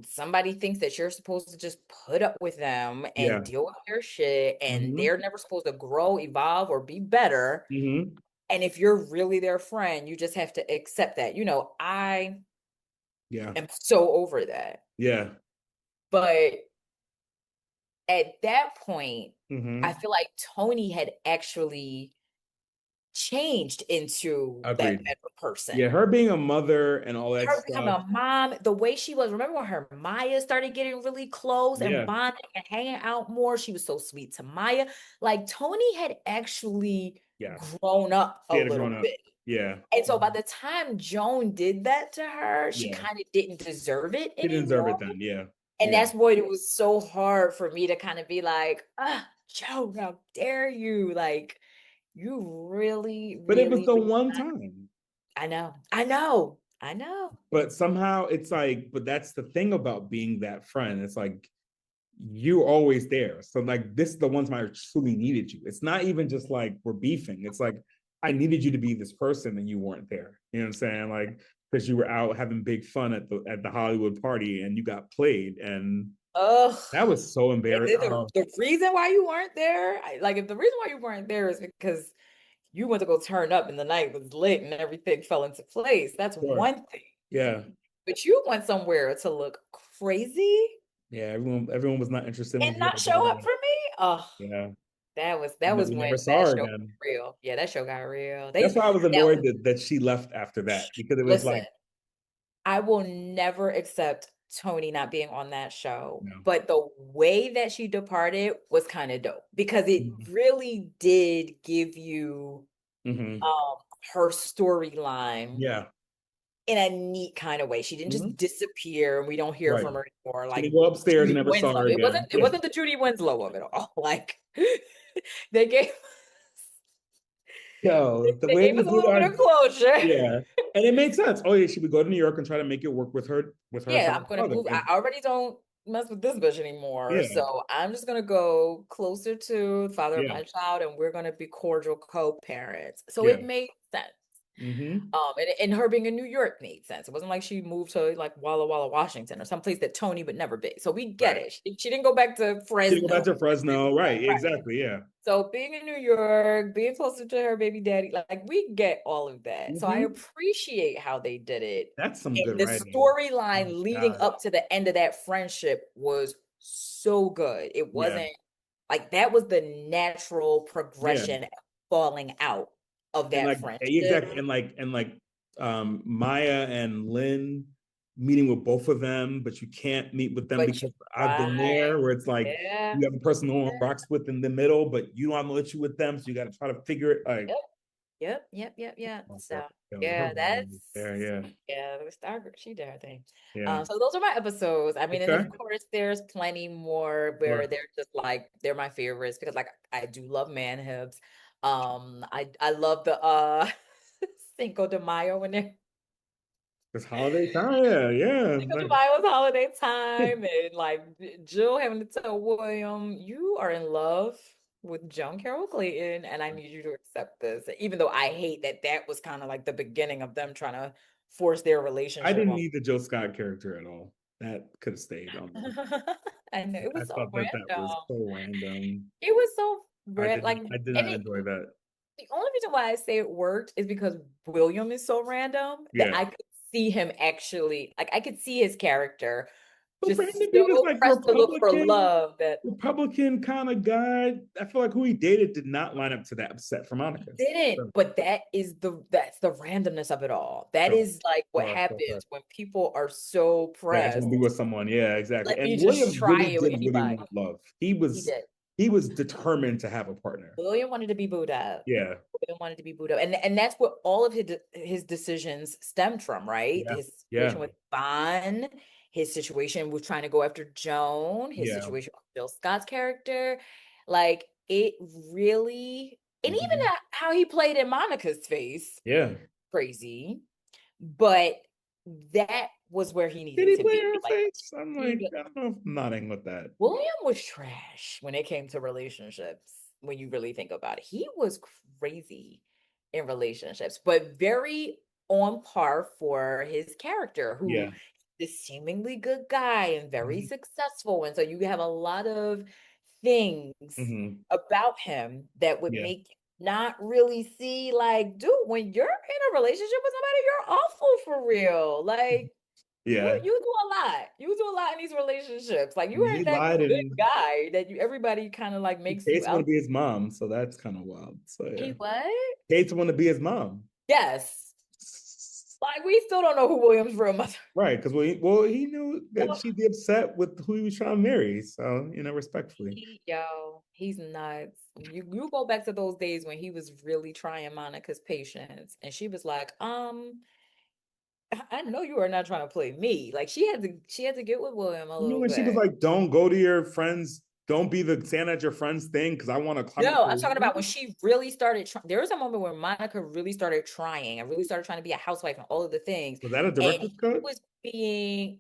Speaker 3: somebody thinks that you're supposed to just put up with them
Speaker 4: yeah,
Speaker 3: and deal with their shit, and
Speaker 4: mm-hmm,
Speaker 3: they're never supposed to grow, evolve, or be better.
Speaker 4: mm-hmm,
Speaker 3: And if you're really their friend, you just have to accept that. I
Speaker 4: Yeah.
Speaker 3: am so over that.
Speaker 4: Yeah.
Speaker 3: But at that point,
Speaker 4: Mm-hmm.
Speaker 3: I feel like Tony had actually changed into that
Speaker 4: Agreed.
Speaker 3: better person.
Speaker 4: Yeah, her being a mother and all that
Speaker 3: Her becoming
Speaker 4: stuff.
Speaker 3: a mom, the way she was. Remember when her Maya started getting really close and
Speaker 4: Yeah.
Speaker 3: bonding and hanging out more? She was so sweet to Maya. Like Tony had actually
Speaker 4: Yeah.
Speaker 3: grown up
Speaker 4: She
Speaker 3: a
Speaker 4: had
Speaker 3: little
Speaker 4: grown up.
Speaker 3: bit.
Speaker 4: Yeah.
Speaker 3: And so by the time Joan did that to her, she
Speaker 4: Yeah.
Speaker 3: kind of didn't deserve it
Speaker 4: She didn't deserve
Speaker 3: anymore.
Speaker 4: it then. Yeah.
Speaker 3: And
Speaker 4: Yeah.
Speaker 3: that's what it was so hard for me to kind of be like, Joan, how dare you? Like, you really,
Speaker 4: But it was
Speaker 3: really,
Speaker 4: the
Speaker 3: really
Speaker 4: one time.
Speaker 3: I know. I know. I know.
Speaker 4: But somehow it's like, but that's the thing about being that friend. It's like you're always there. So like this is the one time I truly needed you. It's not even just like we're beefing. It's like I needed you to be this person and you weren't there. You know what I'm saying? Like because you were out having big fun at the Hollywood party and you got played and
Speaker 3: Ugh.
Speaker 4: that was so
Speaker 3: And
Speaker 4: embarrassing.
Speaker 3: then the reason why you weren't there, like if the reason why you weren't there is because you went to go turn up and the night was lit and everything fell into place. That's
Speaker 4: Sure.
Speaker 3: one thing.
Speaker 4: Yeah.
Speaker 3: But you went somewhere to look crazy
Speaker 4: Yeah. Everyone was not interested in
Speaker 3: and
Speaker 4: you
Speaker 3: not
Speaker 4: at
Speaker 3: show up
Speaker 4: all.
Speaker 3: for me. Oh,
Speaker 4: Yeah.
Speaker 3: that
Speaker 4: And then
Speaker 3: was
Speaker 4: we
Speaker 3: when
Speaker 4: never
Speaker 3: that
Speaker 4: saw her
Speaker 3: show got
Speaker 4: again.
Speaker 3: real. Yeah, that show got real.
Speaker 4: That's why I was
Speaker 3: Now
Speaker 4: annoyed that she left after that because it was
Speaker 3: listen,
Speaker 4: like,
Speaker 3: I will never accept Tony not being on that show.
Speaker 4: no.
Speaker 3: But the way that she departed was kind of dope because it
Speaker 4: Mhm.
Speaker 3: really did give you
Speaker 4: Mhm.
Speaker 3: her storyline
Speaker 4: Yeah.
Speaker 3: in a neat kind of way. She didn't
Speaker 4: Mhm.
Speaker 3: just disappear and we don't hear
Speaker 4: Right.
Speaker 3: from her anymore.
Speaker 4: She
Speaker 3: Like
Speaker 4: didn't go upstairs and
Speaker 3: Judy
Speaker 4: never saw
Speaker 3: Winslow.
Speaker 4: her
Speaker 3: It
Speaker 4: again.
Speaker 3: wasn't the Judy Winslow of it all. Like they gave
Speaker 4: Yo, the
Speaker 3: they
Speaker 4: way
Speaker 3: gave
Speaker 4: they
Speaker 3: us a
Speaker 4: did
Speaker 3: little bit
Speaker 4: our
Speaker 3: of closure.
Speaker 4: yeah, and it makes sense. Oh yeah, she would go to New York and try to make it work with her
Speaker 3: Yeah,
Speaker 4: son's
Speaker 3: I'm gonna
Speaker 4: father.
Speaker 3: move. I already don't mess with this bitch anymore.
Speaker 4: Yeah,
Speaker 3: So I'm just gonna go closer to the father of
Speaker 4: yeah,
Speaker 3: my child, and we're gonna be cordial co-parents. So
Speaker 4: yeah.
Speaker 3: it made sense.
Speaker 4: Mm-hmm.
Speaker 3: And her being in New York made sense. It wasn't like she moved to like Walla Walla, Washington, or someplace that Tony would never be. So we get
Speaker 4: Right.
Speaker 3: it. She didn't go back to
Speaker 4: She didn't go back
Speaker 3: Fresno.
Speaker 4: to Fresno. Right.
Speaker 3: Right.
Speaker 4: Exactly. Yeah.
Speaker 3: So being in New York, being closer to her baby daddy, like we get all of that. So I
Speaker 4: Mm-hmm.
Speaker 3: appreciate how they did it.
Speaker 4: That's some
Speaker 3: And
Speaker 4: good
Speaker 3: the
Speaker 4: writing. Oh
Speaker 3: storyline
Speaker 4: my
Speaker 3: leading
Speaker 4: God.
Speaker 3: up to the end of that friendship was so good. It
Speaker 4: Yeah.
Speaker 3: wasn't like that was the natural
Speaker 4: Yeah.
Speaker 3: progression falling out of
Speaker 4: And
Speaker 3: that
Speaker 4: like
Speaker 3: friendship.
Speaker 4: exactly and like Maya and Lynn meeting with both of them, but you can't meet with them
Speaker 3: But you
Speaker 4: because I've been
Speaker 3: right.
Speaker 4: there where it's like
Speaker 3: Yeah.
Speaker 4: you have a person no one rocks with in the middle, but you don't want to let you with them, so you got to try to figure it like
Speaker 3: Yep. So
Speaker 4: her
Speaker 3: yeah,
Speaker 4: writing was there, yeah.
Speaker 3: the star she did her thing.
Speaker 4: Yeah.
Speaker 3: So those are my episodes. I mean, and
Speaker 4: Okay.
Speaker 3: of course there's plenty more where
Speaker 4: Sure.
Speaker 3: they're just like they're my favorites because like I do love man hibs. I love the Cinco de Mayo when they're
Speaker 4: It's holiday time, yeah.
Speaker 3: Cinco de Mayo was holiday time and like Jill having to tell William, you are in love with Joan Carroll Clayton, and I need you to accept this. Even though I hate that that was kind of like the beginning of them trying to force their
Speaker 4: I
Speaker 3: relationship
Speaker 4: didn't
Speaker 3: on.
Speaker 4: need the Joe Scott character at all. That could have stayed on there.
Speaker 3: I know it
Speaker 4: I
Speaker 3: was so
Speaker 4: thought that was
Speaker 3: random.
Speaker 4: so random.
Speaker 3: It was so random. Like,
Speaker 4: I did
Speaker 3: and
Speaker 4: not enjoy that.
Speaker 3: the only reason why I say it worked is because William is so random that
Speaker 4: Yeah.
Speaker 3: I could see him actually, like, I could see his character
Speaker 4: But
Speaker 3: just
Speaker 4: for him to be this
Speaker 3: so
Speaker 4: like
Speaker 3: pressed to look for love that
Speaker 4: Republican kind of guy, I feel like who he dated did not line up to that set for Monica.
Speaker 3: didn't.
Speaker 4: So,
Speaker 3: But that's the randomness of it all. That is like what
Speaker 4: sure.
Speaker 3: happens when people are so
Speaker 4: Right, I just
Speaker 3: pressed.
Speaker 4: want to be with someone. Yeah, exactly.
Speaker 3: Let me
Speaker 4: And
Speaker 3: just
Speaker 4: William
Speaker 3: try
Speaker 4: really
Speaker 3: it with
Speaker 4: did really
Speaker 3: anybody.
Speaker 4: want love.
Speaker 3: He did.
Speaker 4: He was determined to have a partner.
Speaker 3: William wanted to be booed up.
Speaker 4: Yeah.
Speaker 3: William wanted to be booed up. And that's what all of his decisions stemmed from, right?
Speaker 4: Yeah.
Speaker 3: His
Speaker 4: Yeah.
Speaker 3: situation with Bond, his situation with trying to go after Joan, his
Speaker 4: Yeah.
Speaker 3: situation with Bill Scott's character. Like it really, and even
Speaker 4: Mhm.
Speaker 3: how he played in Monica's face,
Speaker 4: Yeah.
Speaker 3: crazy. But that was where he
Speaker 4: Did
Speaker 3: needed
Speaker 4: he
Speaker 3: to
Speaker 4: play
Speaker 3: be.
Speaker 4: her
Speaker 3: Like
Speaker 4: face? I'm like, I don't know if I'm nodding with that.
Speaker 3: William was trash when it came to relationships. When you really think about it, he was crazy in relationships, but very on par for his character, who
Speaker 4: Yeah.
Speaker 3: is seemingly good guy and very
Speaker 4: Mhm.
Speaker 3: successful. And so you have a lot of things
Speaker 4: Mhm.
Speaker 3: about him that would
Speaker 4: Yeah.
Speaker 3: make you not really see, like, dude, when you're in a relationship with somebody, you're awful for real. Like,
Speaker 4: Yeah.
Speaker 3: You do a lot. You do a lot in these relationships. Like you
Speaker 4: He
Speaker 3: ain't that
Speaker 4: lied
Speaker 3: good
Speaker 4: and
Speaker 3: guy that everybody kind of like makes you
Speaker 4: Kate's want to
Speaker 3: out.
Speaker 4: be his mom, so that's kind of wild. So
Speaker 3: He
Speaker 4: yeah.
Speaker 3: what?
Speaker 4: Kate's want to be his mom.
Speaker 3: Yes. Like we still don't know who William's real mother.
Speaker 4: Right, because he knew that she'd be upset with who he was trying to marry. So, respectfully.
Speaker 3: He's nuts. You go back to those days when he was really trying Monica's patience, and she was like, I know you are not trying to play me. Like she had to get with William a
Speaker 4: You mean
Speaker 3: little
Speaker 4: when she was
Speaker 3: bit.
Speaker 4: like, don't go to your friends, don't be the Santa at your friends thing, because I want to climb up
Speaker 3: No,
Speaker 4: the
Speaker 3: I'm talking about when
Speaker 4: ladder?
Speaker 3: she really started. There was a moment where Monica really started trying and really started trying to be a housewife and all of the things.
Speaker 4: Was that a
Speaker 3: And
Speaker 4: director's
Speaker 3: he
Speaker 4: cut?
Speaker 3: was being,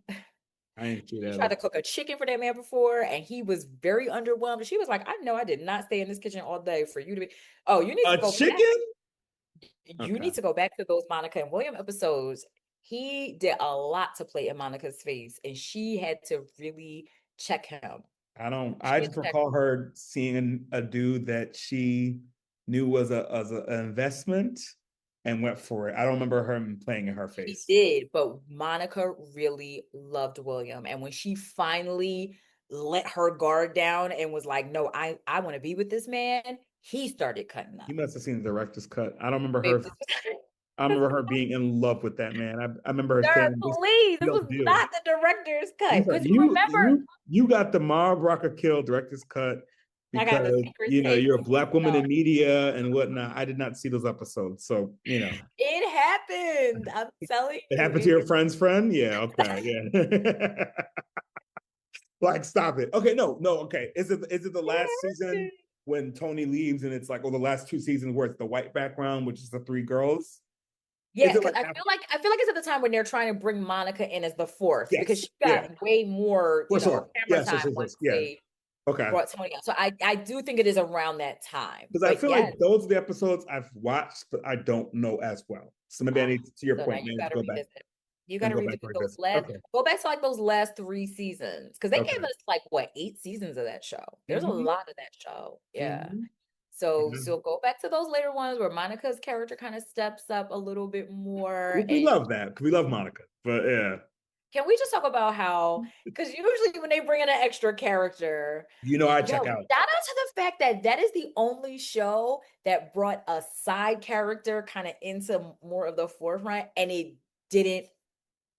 Speaker 4: I didn't see
Speaker 3: she
Speaker 4: that.
Speaker 3: tried to cook a chicken for that man before, and he was very underwhelmed. She was like, I know I did not stay in this kitchen all day for you to be. Oh, you need to
Speaker 4: A
Speaker 3: go back.
Speaker 4: chicken?
Speaker 3: You
Speaker 4: Okay.
Speaker 3: need to go back to those Monica and William episodes. He did a lot to play in Monica's face, and she had to really check him.
Speaker 4: I
Speaker 3: She had
Speaker 4: just
Speaker 3: to check
Speaker 4: recall her seeing a dude that she knew was an investment and went for it. I don't remember her playing in her
Speaker 3: She
Speaker 4: face.
Speaker 3: did, but Monica really loved William. And when she finally let her guard down and was like, no, I want to be with this man, he started cutting up.
Speaker 4: You must have seen the director's cut. I don't remember
Speaker 3: Babe,
Speaker 4: her. I remember her being in love with that man. I remember her
Speaker 3: sir,
Speaker 4: saying, "This
Speaker 3: please, this
Speaker 4: real
Speaker 3: was
Speaker 4: deal."
Speaker 3: not the director's
Speaker 4: I'm
Speaker 3: cut.
Speaker 4: sorry,
Speaker 3: Because you remember,
Speaker 4: you got the Mara Brock Akil director's cut
Speaker 3: I got the
Speaker 4: because
Speaker 3: secret tape.
Speaker 4: you're a black woman
Speaker 3: No,
Speaker 4: in media and whatnot. I did not see those episodes, so
Speaker 3: it happened. I'm telling
Speaker 4: it
Speaker 3: you.
Speaker 4: happened to your friend's friend. Yeah, okay, yeah. Like, stop it. Okay, no, okay. Is it the last season
Speaker 3: Happened.
Speaker 4: when Tony leaves and it's like, the last two seasons where it's the white background, which is the three girls?
Speaker 3: Yeah,
Speaker 4: Is it
Speaker 3: because
Speaker 4: like
Speaker 3: I feel like it's at the time when they're trying to bring Monica in as the fourth because
Speaker 4: yes,
Speaker 3: she
Speaker 4: yeah,
Speaker 3: got way more,
Speaker 4: for sure.
Speaker 3: camera
Speaker 4: Yes,
Speaker 3: time
Speaker 4: yes, yes,
Speaker 3: once
Speaker 4: yes, yeah.
Speaker 3: they
Speaker 4: Okay.
Speaker 3: brought Tony out. So I do think it is around that time.
Speaker 4: Because I
Speaker 3: But
Speaker 4: feel like
Speaker 3: yes,
Speaker 4: those are the episodes I've watched, but I don't know as well. So maybe I need, to your
Speaker 3: so now
Speaker 4: point,
Speaker 3: you
Speaker 4: maybe to
Speaker 3: gotta
Speaker 4: go back
Speaker 3: revisit. You
Speaker 4: and
Speaker 3: gotta
Speaker 4: go back
Speaker 3: revisit
Speaker 4: like
Speaker 3: those
Speaker 4: this.
Speaker 3: last
Speaker 4: Okay.
Speaker 3: go back to like those last 3 seasons. Because they
Speaker 4: Okay.
Speaker 3: gave us like what 8 seasons of that show. There's a
Speaker 4: Mhm,
Speaker 3: lot of that show. Yeah.
Speaker 4: mhm.
Speaker 3: So
Speaker 4: Yeah.
Speaker 3: so go back to those later ones where Monica's character kind of steps up a little bit more.
Speaker 4: We
Speaker 3: And
Speaker 4: love that because we love Monica, but yeah,
Speaker 3: can we just talk about how, because usually when they bring in an extra character,
Speaker 4: I
Speaker 3: yo,
Speaker 4: check
Speaker 3: shout
Speaker 4: out.
Speaker 3: out to the fact that that is the only show that brought a side character kind of into more of the forefront and it didn't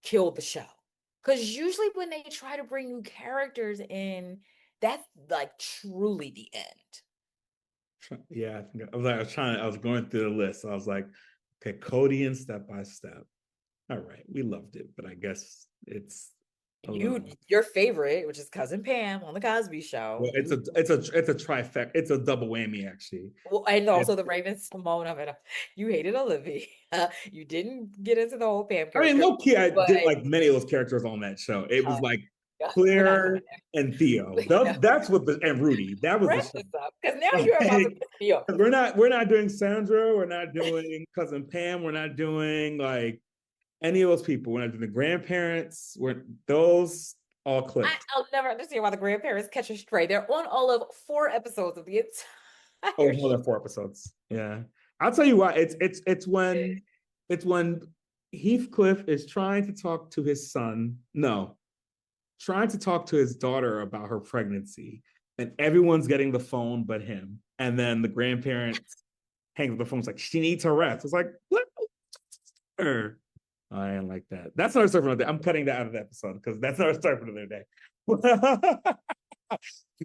Speaker 3: kill the show. Because usually when they try to bring new characters in, that's like truly the end.
Speaker 4: Yeah, I think I was going through the list. So I was like, okay, Cody and Step by Step. All right, we loved it, but I guess it's a little.
Speaker 3: Your favorite, which is Cousin Pam on the Cosby Show.
Speaker 4: Well, it's a trifecta. It's a double whammy, actually.
Speaker 3: Well, and
Speaker 4: It's,
Speaker 3: also the Raven Simone of it. You hated Olivia. You didn't get into the whole Pam
Speaker 4: I mean,
Speaker 3: character,
Speaker 4: low key, I
Speaker 3: but
Speaker 4: didn't like many of those characters on that show. It was like
Speaker 3: we're not going
Speaker 4: Claire
Speaker 3: there.
Speaker 4: and Theo.
Speaker 3: No.
Speaker 4: That's what and Rudy. That was the
Speaker 3: Wrap
Speaker 4: show.
Speaker 3: this up because now you're about to piss me off.
Speaker 4: We're not doing Sandra. We're not doing Cousin Pam. We're not doing like any of those people. We're not doing the grandparents. Those all clicked.
Speaker 3: I'll never understand why the grandparents catch a stray. They're on all of 4 episodes of the
Speaker 4: Oh,
Speaker 3: entire
Speaker 4: more than 4 episodes. Yeah, I'll tell you why. It's when Heathcliff is trying to talk to his son. No, trying to talk to his daughter about her pregnancy, and everyone's getting the phone but him. And then the grandparents hang up the phone. It's like she needs her rest. It's like what? I didn't like that. That's another story for another day. I'm cutting that out of the episode because that's another story for another day.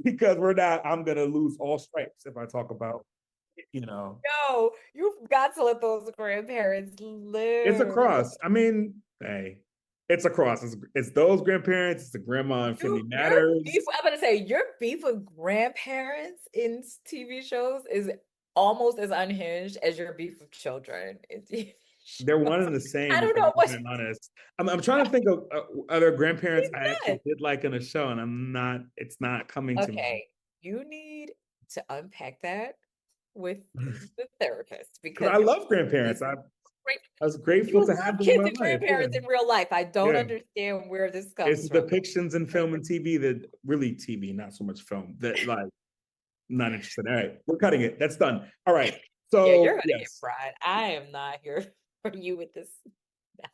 Speaker 4: Because I'm gonna lose all stripes if I talk about,
Speaker 3: No, you've got to let those grandparents live.
Speaker 4: it's a cross. I mean, hey, it's a cross. It's those grandparents, it's the grandma and Family Matters.
Speaker 3: I'm gonna say your beef with grandparents in TV shows is almost as unhinged as your beef with children in TV
Speaker 4: They're one
Speaker 3: shows.
Speaker 4: and the same.
Speaker 3: I don't
Speaker 4: If
Speaker 3: know what
Speaker 4: I'm honest. I'm trying to think of other grandparents I actually
Speaker 3: nuts.
Speaker 4: did like in a show, and it's not coming to me.
Speaker 3: Okay, you need to unpack that with the therapist
Speaker 4: Because
Speaker 3: because
Speaker 4: I love grandparents. I was grateful to have them in
Speaker 3: kids
Speaker 4: my
Speaker 3: and
Speaker 4: life.
Speaker 3: grandparents
Speaker 4: Yeah.
Speaker 3: in real life. I don't
Speaker 4: Yeah.
Speaker 3: understand where this
Speaker 4: It's
Speaker 3: comes from.
Speaker 4: depictions in film and TV that really TV, not so much film. That like not interested. All right, we're cutting it. That's done. All right. So
Speaker 3: Yeah, you're gonna get
Speaker 4: yes,
Speaker 3: fried. I am not here for you with this mess.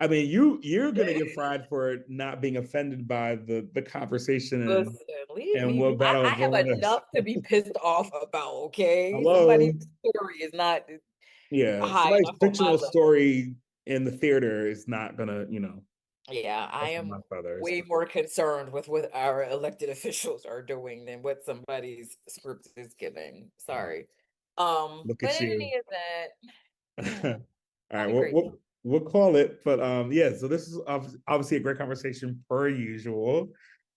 Speaker 4: I mean, you're gonna get fried for not being offended by the conversation
Speaker 3: Listen, leave
Speaker 4: and
Speaker 3: me.
Speaker 4: what Battle
Speaker 3: I
Speaker 4: of
Speaker 3: have
Speaker 4: Bones.
Speaker 3: enough to be pissed off about, okay?
Speaker 4: Hello.
Speaker 3: Somebody's story is not
Speaker 4: Yeah,
Speaker 3: high
Speaker 4: somebody's
Speaker 3: enough on my
Speaker 4: fictional
Speaker 3: level.
Speaker 4: story in the theater is not gonna,
Speaker 3: Yeah, I
Speaker 4: ruffle
Speaker 3: am
Speaker 4: my feathers.
Speaker 3: way more concerned with what our elected officials are doing than what somebody's script is giving. Sorry.
Speaker 4: Look
Speaker 3: But
Speaker 4: at
Speaker 3: in
Speaker 4: you.
Speaker 3: any event, yeah,
Speaker 4: All right,
Speaker 3: call me
Speaker 4: we'll,
Speaker 3: crazy.
Speaker 4: we'll we'll call it, but yeah. So this is obviously a great conversation per usual.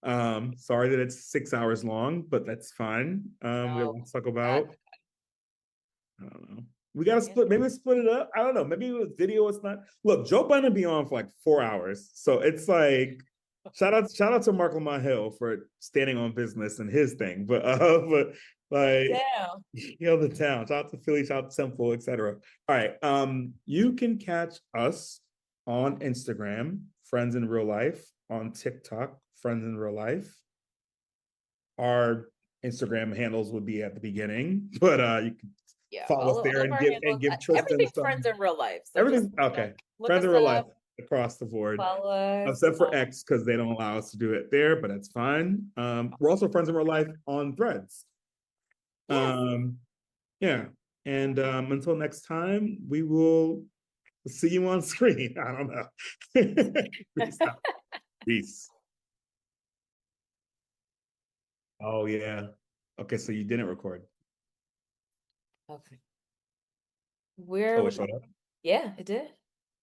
Speaker 4: Sorry that it's 6 hours long, but that's fine. We have
Speaker 3: No,
Speaker 4: to talk
Speaker 3: not
Speaker 4: about. I don't know. We gotta split. Maybe split it up. I don't know. Maybe with video, it's not. Look, Joe Biden be on for like 4 hours, so it's like shout out to Mark Lamont Hill for standing on business and his thing, but like
Speaker 3: down.
Speaker 4: the town. Shout out to Philly, shout out to Temple, etc. All right. You can catch us on Instagram, Friends in Real Life, on TikTok, Friends in Real Life. Our Instagram handles would be at the beginning, but you can
Speaker 3: Yeah,
Speaker 4: follow us
Speaker 3: all
Speaker 4: there
Speaker 3: of
Speaker 4: and
Speaker 3: our
Speaker 4: give
Speaker 3: handles,
Speaker 4: Tristan
Speaker 3: everything's
Speaker 4: some.
Speaker 3: friends in real life. So just
Speaker 4: Everything okay.
Speaker 3: look
Speaker 4: Friends
Speaker 3: us
Speaker 4: in Real Life
Speaker 3: up,
Speaker 4: across the board,
Speaker 3: follow us.
Speaker 4: except for X because they don't allow us to do it there, but that's fine. We're also Friends in Real Life on Threads.
Speaker 3: Yes.
Speaker 4: Yeah. And until next time, we will see you on screen. I don't know. Peace out. Peace. Oh yeah. Okay, so you didn't record.
Speaker 3: Okay. Where
Speaker 4: Oh, it
Speaker 3: was
Speaker 4: showed up.
Speaker 3: Yeah, it did.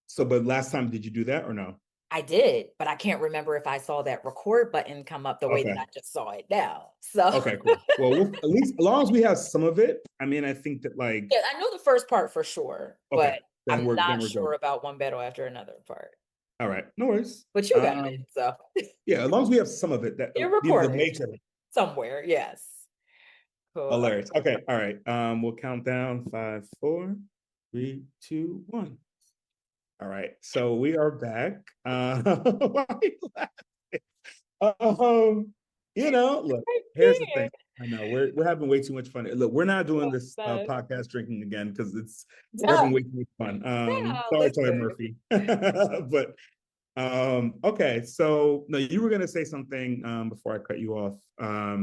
Speaker 4: So, but last time, did you do that or no?
Speaker 3: I did, but I can't remember if I saw that record button come up the way that
Speaker 4: Okay.
Speaker 3: I just saw it now. So
Speaker 4: Okay, cool. Well, at least as long as we have some of it. I mean, I think that like
Speaker 3: yeah, I know the first part for sure,
Speaker 4: okay,
Speaker 3: but
Speaker 4: then
Speaker 3: I'm
Speaker 4: we're
Speaker 3: not
Speaker 4: good.
Speaker 3: sure about one battle after another part.
Speaker 4: All right, no worries.
Speaker 3: But you got it. So
Speaker 4: Yeah, as long as we have some of it, that
Speaker 3: you're
Speaker 4: the
Speaker 3: recorded
Speaker 4: major
Speaker 3: somewhere. Yes. Cool.
Speaker 4: hilarious. Okay, all right. We'll count down 5, 4, 3, 2, 1. All right, so we are back. Why are you laughing? Look, here's the thing. I know we're having way too much fun. Look, we're not doing this podcast drinking again because we're having way too much fun. Sorry, Toy
Speaker 3: Listen.
Speaker 4: Murphy. But okay, so no, you were gonna say something before I cut you off. I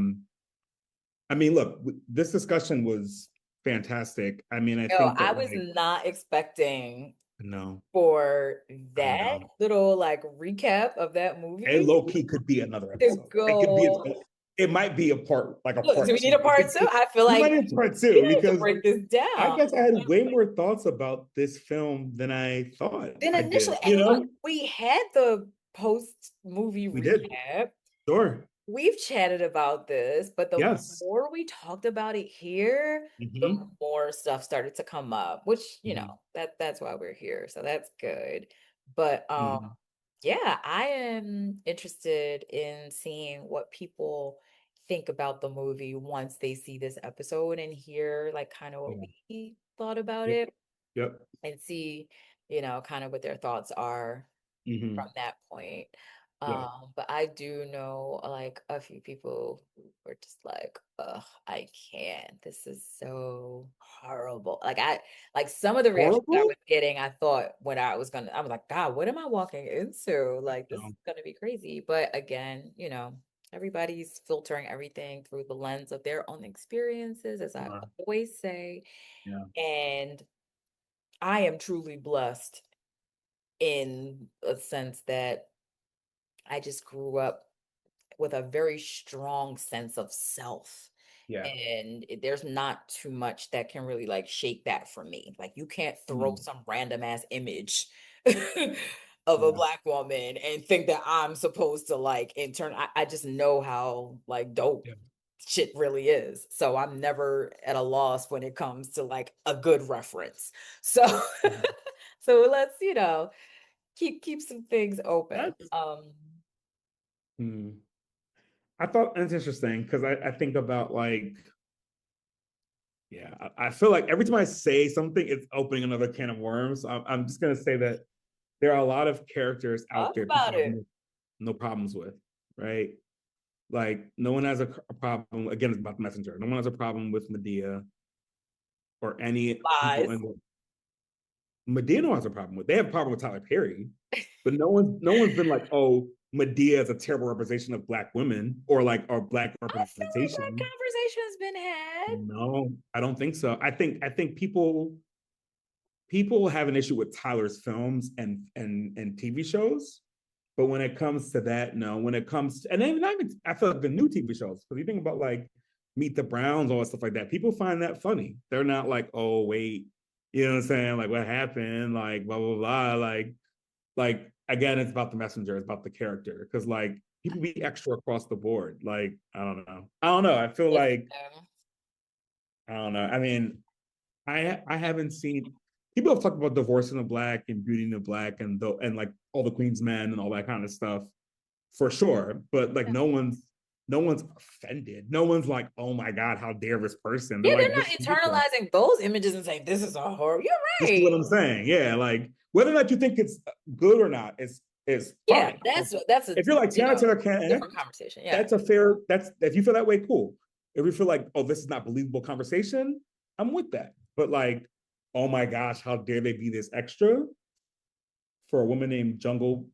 Speaker 4: mean, look, this discussion was fantastic. I mean, I think
Speaker 3: I
Speaker 4: that
Speaker 3: was
Speaker 4: like
Speaker 3: not expecting
Speaker 4: no,
Speaker 3: for
Speaker 4: I
Speaker 3: that
Speaker 4: know.
Speaker 3: little like recap of that movie
Speaker 4: It low key could be another
Speaker 3: to
Speaker 4: episode. It could be.
Speaker 3: go.
Speaker 4: It might be a part like a
Speaker 3: Look, do
Speaker 4: part
Speaker 3: we need
Speaker 4: two.
Speaker 3: a part two? I feel
Speaker 4: We
Speaker 3: like
Speaker 4: might need a part
Speaker 3: we
Speaker 4: two
Speaker 3: need to
Speaker 4: because
Speaker 3: break this
Speaker 4: I
Speaker 3: down.
Speaker 4: guess I had way more thoughts about this film than I thought
Speaker 3: Then
Speaker 4: I did.
Speaker 3: initially, and look, we had the post movie
Speaker 4: We did.
Speaker 3: recap.
Speaker 4: Sure.
Speaker 3: We've chatted about this, but the
Speaker 4: Yes.
Speaker 3: more we talked about it here, the
Speaker 4: Mm-hmm.
Speaker 3: more stuff started to come up, which,
Speaker 4: Mm-hmm.
Speaker 3: that's why we're here. So that's good. But
Speaker 4: Mm-hmm.
Speaker 3: yeah, I am interested in seeing what people think about the movie once they see this episode and hear like kind of what
Speaker 4: Yeah.
Speaker 3: we thought about
Speaker 4: Yep.
Speaker 3: it
Speaker 4: Yep.
Speaker 3: and see, kind of what their thoughts are
Speaker 4: Mm-hmm.
Speaker 3: from that point.
Speaker 4: Yeah.
Speaker 3: But I do know like a few people who were just like, ugh, I can't. This is so horrible. Like some of the reactions I
Speaker 4: Horrible?
Speaker 3: was getting, I thought when I was like, God, what am I walking into? Like this
Speaker 4: No.
Speaker 3: is gonna be crazy. But again, everybody's filtering everything through the lens of their own experiences, as I always say.
Speaker 4: Yeah.
Speaker 3: And I am truly blessed in a sense that I just grew up with a very strong sense of self.
Speaker 4: Yeah.
Speaker 3: And there's not too much that can really like shake that for me. Like you can't throw some random ass image of a Black woman and think that I'm supposed to like in turn. I just know how like dope shit really is. So I'm never at a loss when it comes to like a good reference. So so let's, keep some things open.
Speaker 4: I thought it's interesting because I think about like, yeah, I feel like every time I say something, it's opening another can of worms. I'm just gonna say that there are a lot of characters out
Speaker 3: Talk
Speaker 4: there
Speaker 3: about
Speaker 4: people have
Speaker 3: it.
Speaker 4: no problems with, right? Like no one has a problem. Again, it's about the messenger. No one has a problem with Medea or any people
Speaker 3: Lies.
Speaker 4: in the Medea has a problem with. They have a problem with Tyler Perry, but no one's been like, oh, Medea is a terrible representation of Black women or Black
Speaker 3: I feel like that
Speaker 4: representation.
Speaker 3: conversation's been had.
Speaker 4: No, I don't think so. I think people have an issue with Tyler's films and TV shows, but when it comes to that, no. When it comes to, and then not even, I feel like the new TV shows, because you think about like Meet the Browns, all that stuff like that, people find that funny. They're not like, oh wait, you know what I'm saying? Like what happened? Like blah blah blah. Like again, it's about the messenger, it's about the character. Because like people be extra across the board. Like I don't know. I feel like I don't know. I mean, I haven't seen people have talked about Divorce in the Black and Beauty in the Black and like All the Queen's Men and all that kind of stuff for sure. But like no one's offended. No one's like, oh my God, how dare this person? They're
Speaker 3: Yeah, they're
Speaker 4: like,
Speaker 3: not internalizing those images and saying this is a horror. You're
Speaker 4: this is
Speaker 3: right.
Speaker 4: what I'm saying. Yeah, like whether or not you think it's good or not is
Speaker 3: Yeah,
Speaker 4: fine.
Speaker 3: that's a
Speaker 4: If you're like Tiana Taylor can't act,
Speaker 3: different conversation. Yeah.
Speaker 4: that's if you feel that way, cool. If you feel like, oh, this is not believable conversation, I'm with that. But like, oh my gosh, how dare they be this extra for a woman named Jungle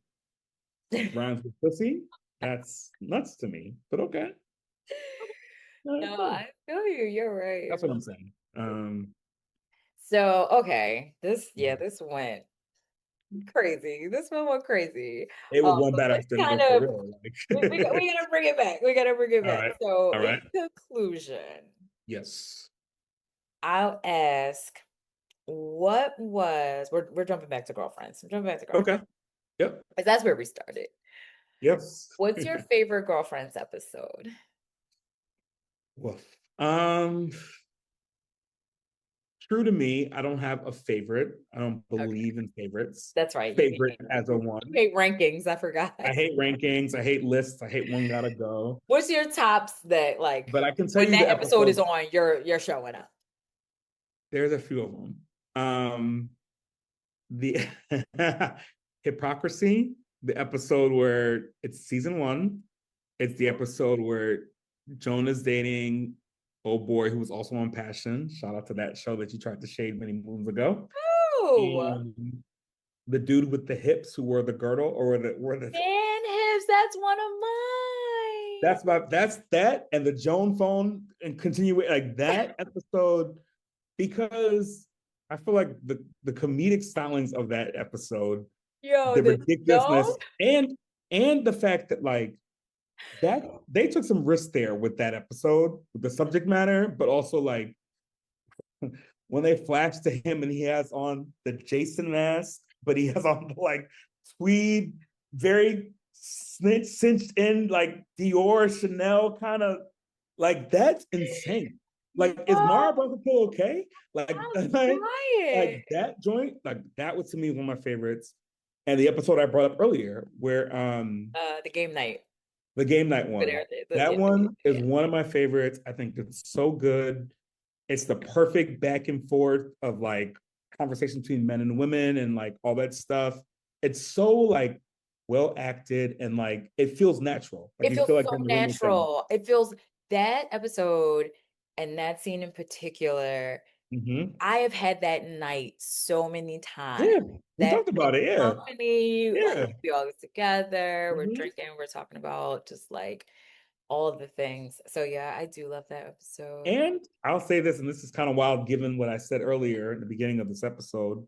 Speaker 4: Rhymes with Pussy? That's nuts to me. But okay.
Speaker 3: No, I feel you. You're right.
Speaker 4: That's what I'm saying.
Speaker 3: So okay, this went crazy. This one went crazy.
Speaker 4: It was one
Speaker 3: But
Speaker 4: bad
Speaker 3: let's
Speaker 4: after
Speaker 3: kind
Speaker 4: for
Speaker 3: of
Speaker 4: real.
Speaker 3: we gotta bring it back. We gotta bring it
Speaker 4: All
Speaker 3: back.
Speaker 4: right.
Speaker 3: So
Speaker 4: All right.
Speaker 3: in conclusion,
Speaker 4: Yes.
Speaker 3: I'll ask, what was we're jumping back to girlfriends. I'm jumping back to girlfriends.
Speaker 4: Okay. Yep.
Speaker 3: Because that's where we started.
Speaker 4: Yes.
Speaker 3: What's your favorite girlfriends episode?
Speaker 4: Woof. True to me, I don't have a favorite. I don't believe in favorites.
Speaker 3: That's right.
Speaker 4: Favorite as a one.
Speaker 3: You hate rankings. I forgot.
Speaker 4: I hate rankings. I hate lists. I hate one gotta go.
Speaker 3: What's your tops that like
Speaker 4: But I can tell
Speaker 3: when
Speaker 4: you
Speaker 3: that
Speaker 4: the
Speaker 3: episode is on, you're showing up?
Speaker 4: There's a few of them. The Hypocrisy, the episode where it's season 1. It's the episode where Joan is dating old boy who was also on Passion. Shout out to that show that you tried to shade many moons ago.
Speaker 3: Oh,
Speaker 4: And the dude with the hips who wore the girdle or were the
Speaker 3: fan hips. That's one of mine.
Speaker 4: that's that and the Joan phone and continue like that episode, because I feel like the comedic stylings of that episode, the ridiculousness and the fact that like that they took some risks there with that episode with the subject matter, but also like when they flash to him and he has on the Jason mask, but he has on like tweed, very cinched in like Dior, Chanel kind of like that's insane. Like, is Mara Brock Akil okay? Like that joint, like that was to me one of my favorites. And the episode I brought up earlier, where
Speaker 3: the game night.
Speaker 4: The game night one. That one is one of my favorites. I think it's so good. It's the perfect back and forth of like conversation between men and women and like all that stuff. It's so like well acted and like it feels natural. Like,
Speaker 3: it feels
Speaker 4: like
Speaker 3: so natural. It feels that episode and that scene in particular.
Speaker 4: Mm-hmm.
Speaker 3: I have had that night so many times.
Speaker 4: Yeah, we talked about it. Yeah,
Speaker 3: company, like we all get together, we're drinking, we're talking about just like all of the things. So yeah, I do love that episode.
Speaker 4: And I'll say this, and this is kind of wild given what I said earlier in the beginning of this episode,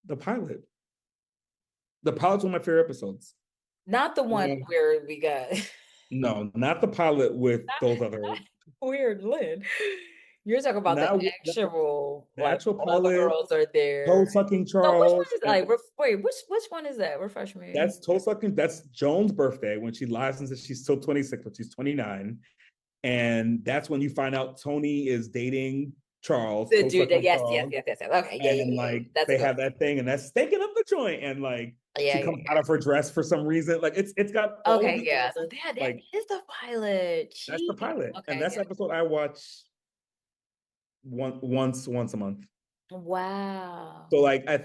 Speaker 4: the pilot. The pilot's one of my favorite episodes.
Speaker 3: Not the one where we got
Speaker 4: no, not the pilot with those other
Speaker 3: weird Lynn. You're talking about the actual
Speaker 4: natural
Speaker 3: like,
Speaker 4: pilot.
Speaker 3: All the girls are there.
Speaker 4: Toe sucking Charles.
Speaker 3: So which one is wait, which one is that? Refresh me.
Speaker 4: That's toe sucking. That's Joan's birthday when she lies and says she's still 26, but she's 29. And that's when you find out Tony is dating Charles.
Speaker 3: The dude, yes. Okay, yeah.
Speaker 4: And like they have that thing, and that's staking up the joint, and like she comes out of her dress for some reason. Like it's got
Speaker 3: so that is the pilot.
Speaker 4: Jeez. That's the pilot, and that's the episode I watch once a month.
Speaker 3: Wow.
Speaker 4: So like I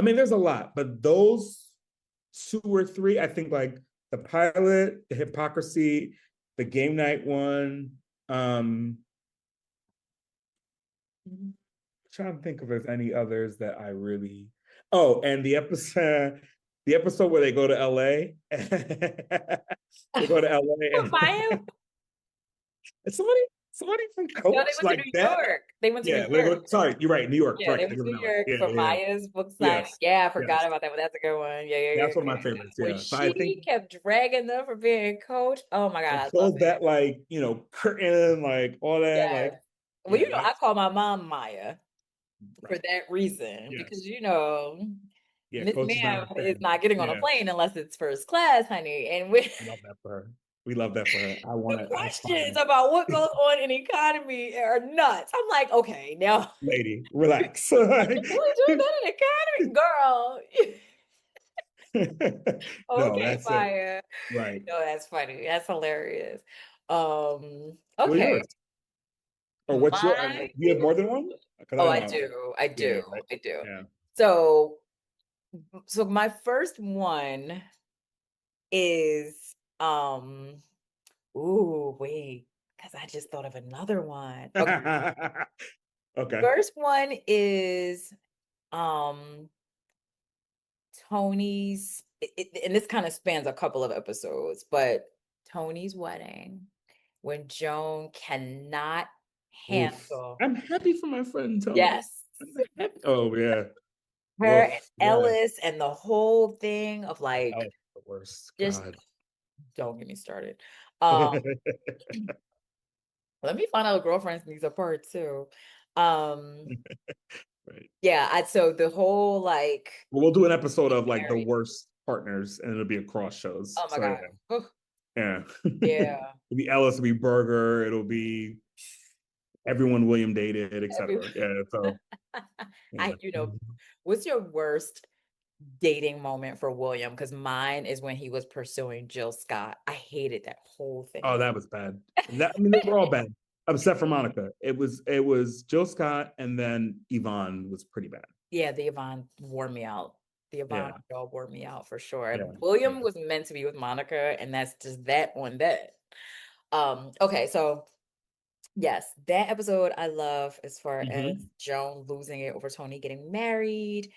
Speaker 4: mean there's a lot, but those 2 or 3, I think like the pilot, the Hypocrisy, the game night one, trying to think if there's any others that I really. Oh, and the episode where they go to LA. They go to LA
Speaker 3: For Maya?
Speaker 4: and somebody from
Speaker 3: No, they
Speaker 4: Coach
Speaker 3: went to
Speaker 4: like
Speaker 3: New
Speaker 4: that.
Speaker 3: York. They went to
Speaker 4: Yeah,
Speaker 3: New York.
Speaker 4: sorry, you're right. New York,
Speaker 3: Yeah,
Speaker 4: right?
Speaker 3: they
Speaker 4: They
Speaker 3: went
Speaker 4: go
Speaker 3: to
Speaker 4: to
Speaker 3: New
Speaker 4: LA.
Speaker 3: York
Speaker 4: Yeah,
Speaker 3: for
Speaker 4: yeah, yeah.
Speaker 3: Maya's book signing.
Speaker 4: Yes,
Speaker 3: Yeah, I forgot
Speaker 4: yes.
Speaker 3: about that, but that's a good one. Yeah.
Speaker 4: That's one of my favorites.
Speaker 3: When
Speaker 4: Yeah. So I think
Speaker 3: she kept dragging them for being coach, oh my God,
Speaker 4: and
Speaker 3: I love
Speaker 4: pulled
Speaker 3: it.
Speaker 4: that like curtain, like all that,
Speaker 3: Yeah.
Speaker 4: like
Speaker 3: Well,
Speaker 4: yeah,
Speaker 3: I
Speaker 4: that's
Speaker 3: call my mom Maya for
Speaker 4: right.
Speaker 3: that reason because
Speaker 4: Yes. Yeah,
Speaker 3: Miss
Speaker 4: Coach is not
Speaker 3: Ma'am
Speaker 4: a
Speaker 3: is
Speaker 4: fan.
Speaker 3: not getting on a
Speaker 4: Yeah.
Speaker 3: plane unless it's first class, honey. And with
Speaker 4: We love that for her. We love that for her.
Speaker 3: the
Speaker 4: I aspire.
Speaker 3: questions about what goes on in economy are nuts. I'm like, okay, now
Speaker 4: Lady, relax.
Speaker 3: you really do that in economy, girl.
Speaker 4: No,
Speaker 3: Okay,
Speaker 4: that's it.
Speaker 3: Maya.
Speaker 4: Right.
Speaker 3: No, that's funny. That's hilarious.
Speaker 4: What are
Speaker 3: Okay.
Speaker 4: yours? Or what's your?
Speaker 3: My
Speaker 4: Do you have more than one? Because I
Speaker 3: Oh,
Speaker 4: know.
Speaker 3: I
Speaker 4: Yeah.
Speaker 3: do.
Speaker 4: Right.
Speaker 3: I do.
Speaker 4: Yeah.
Speaker 3: So my first one is ooh, wait, because I just thought of another one. Okay.
Speaker 4: Okay.
Speaker 3: First one is um Tony's and this kind of spans a couple of episodes, but Tony's wedding when Joan cannot
Speaker 4: Oof.
Speaker 3: handle.
Speaker 4: I'm happy for my friend Tony.
Speaker 3: Yes.
Speaker 4: I'm happy. Oh yeah.
Speaker 3: Her and
Speaker 4: Oof. Yeah.
Speaker 3: Ellis and the whole thing of
Speaker 4: That
Speaker 3: like
Speaker 4: was the worst.
Speaker 3: just
Speaker 4: God.
Speaker 3: don't get me started. Um, let me find out girlfriends needs apart too. Um,
Speaker 4: Right.
Speaker 3: yeah, so the whole like
Speaker 4: Well, we'll do an episode of like the
Speaker 3: married.
Speaker 4: worst partners, and it'll be across shows.
Speaker 3: Oh my
Speaker 4: So
Speaker 3: God. Ugh,
Speaker 4: yeah.
Speaker 3: yeah.
Speaker 4: It'll be Ellis, it'll be Berger, it'll be everyone William dated,
Speaker 3: Every-
Speaker 4: etc. Yeah. So yeah.
Speaker 3: what's your worst dating moment for William? Because mine is when he was pursuing Jill Scott. I hated that whole
Speaker 4: Oh,
Speaker 3: thing.
Speaker 4: that was bad. I mean, they were all bad, except for Monica. It was Jill Scott, and then Yvonne was pretty bad.
Speaker 3: Yeah, the Yvonne wore me out. The Yvonne
Speaker 4: Yeah.
Speaker 3: girl wore me out for sure.
Speaker 4: Yeah.
Speaker 3: And William was meant to be with Monica, and that's just that on that. Okay, so yes, that episode I love as far as Joan losing it over Tony getting married.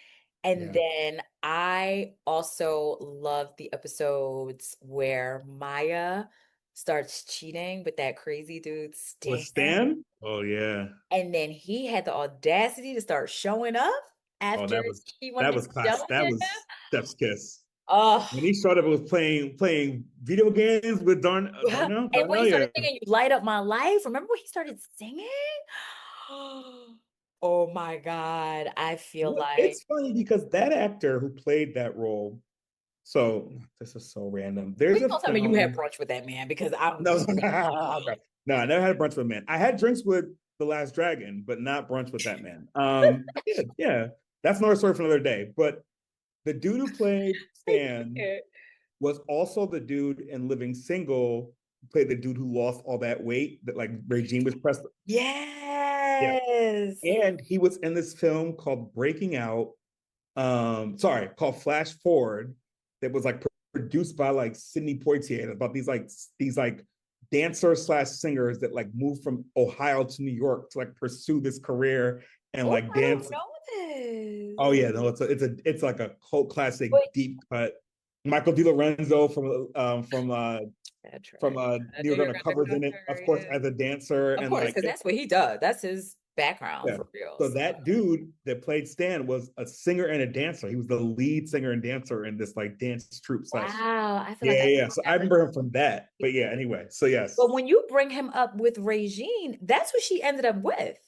Speaker 3: And
Speaker 4: Yeah.
Speaker 3: then I also love the episodes where Maya starts cheating with that crazy dude
Speaker 4: With
Speaker 3: Stan.
Speaker 4: Stan? Oh yeah.
Speaker 3: And then he had the audacity to start showing up
Speaker 4: Oh,
Speaker 3: after she wanted
Speaker 4: that
Speaker 3: to
Speaker 4: was
Speaker 3: be
Speaker 4: class.
Speaker 3: done with
Speaker 4: That
Speaker 3: him.
Speaker 4: was Steph's kiss.
Speaker 3: Oh,
Speaker 4: When he started with playing video games with Darnell.
Speaker 3: and when
Speaker 4: Darnell,
Speaker 3: he
Speaker 4: yeah.
Speaker 3: started singing "You Light Up My Life," remember when he started singing? Oh my God, I feel
Speaker 4: Well,
Speaker 3: like
Speaker 4: it's funny because that actor who played that role. So this is so random. There's
Speaker 3: please
Speaker 4: a
Speaker 3: don't tell me you had
Speaker 4: film.
Speaker 3: brunch with that man because I'm
Speaker 4: No, no, I never had brunch with a man. I had drinks with the Last Dragon, but not brunch with that man. Yeah, that's another story for another day. But the dude who played
Speaker 3: I
Speaker 4: Stan
Speaker 3: can't.
Speaker 4: was also the dude in Living Single, who played the dude who lost all that weight that like Regine was pressed. Yeah,
Speaker 3: Yes.
Speaker 4: and he was in this film called Breaking Out. Called Flash Forward, that was like produced by like Sidney Poitier, about these dancers slash singers that like moved from Ohio to New York to like pursue this career and
Speaker 3: Oh,
Speaker 4: like
Speaker 3: I
Speaker 4: dance.
Speaker 3: don't know this.
Speaker 4: Oh yeah, no, it's like a cult classic,
Speaker 3: Wait.
Speaker 4: deep cut. Michael DiLorenzo
Speaker 3: That's
Speaker 4: from
Speaker 3: right.
Speaker 4: New York Undercover's in it, of course, as a dancer,
Speaker 3: Of
Speaker 4: and
Speaker 3: course,
Speaker 4: like
Speaker 3: because that's what he does. That's his background
Speaker 4: yeah.
Speaker 3: for real.
Speaker 4: So that dude that played Stan was a singer and a dancer. He was the lead singer and dancer in this like dance troupe slash.
Speaker 3: Wow, I feel
Speaker 4: Yeah,
Speaker 3: like
Speaker 4: yeah. So I remember him from that. But yeah, anyway. So yes.
Speaker 3: But when you bring him up with Regine, that's who she ended up with.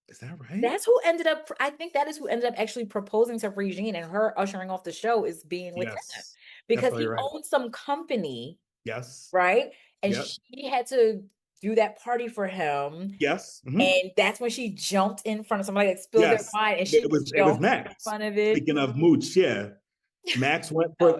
Speaker 4: Is that right?
Speaker 3: That's who ended up, I think that is who ended up actually proposing to Regine, and her ushering off the show is being with him.
Speaker 4: Yes.
Speaker 3: Because he
Speaker 4: Definitely right.
Speaker 3: owned some company,
Speaker 4: Yes.
Speaker 3: right? And
Speaker 4: Yep.
Speaker 3: she had to do that party for him.
Speaker 4: Yes. Mhm.
Speaker 3: And that's when she jumped in front of somebody that spilled their
Speaker 4: Yes.
Speaker 3: wine, and she
Speaker 4: It was
Speaker 3: jumped
Speaker 4: Max.
Speaker 3: in front of it.
Speaker 4: Speaking of mooch, yeah. Max went
Speaker 3: Oh,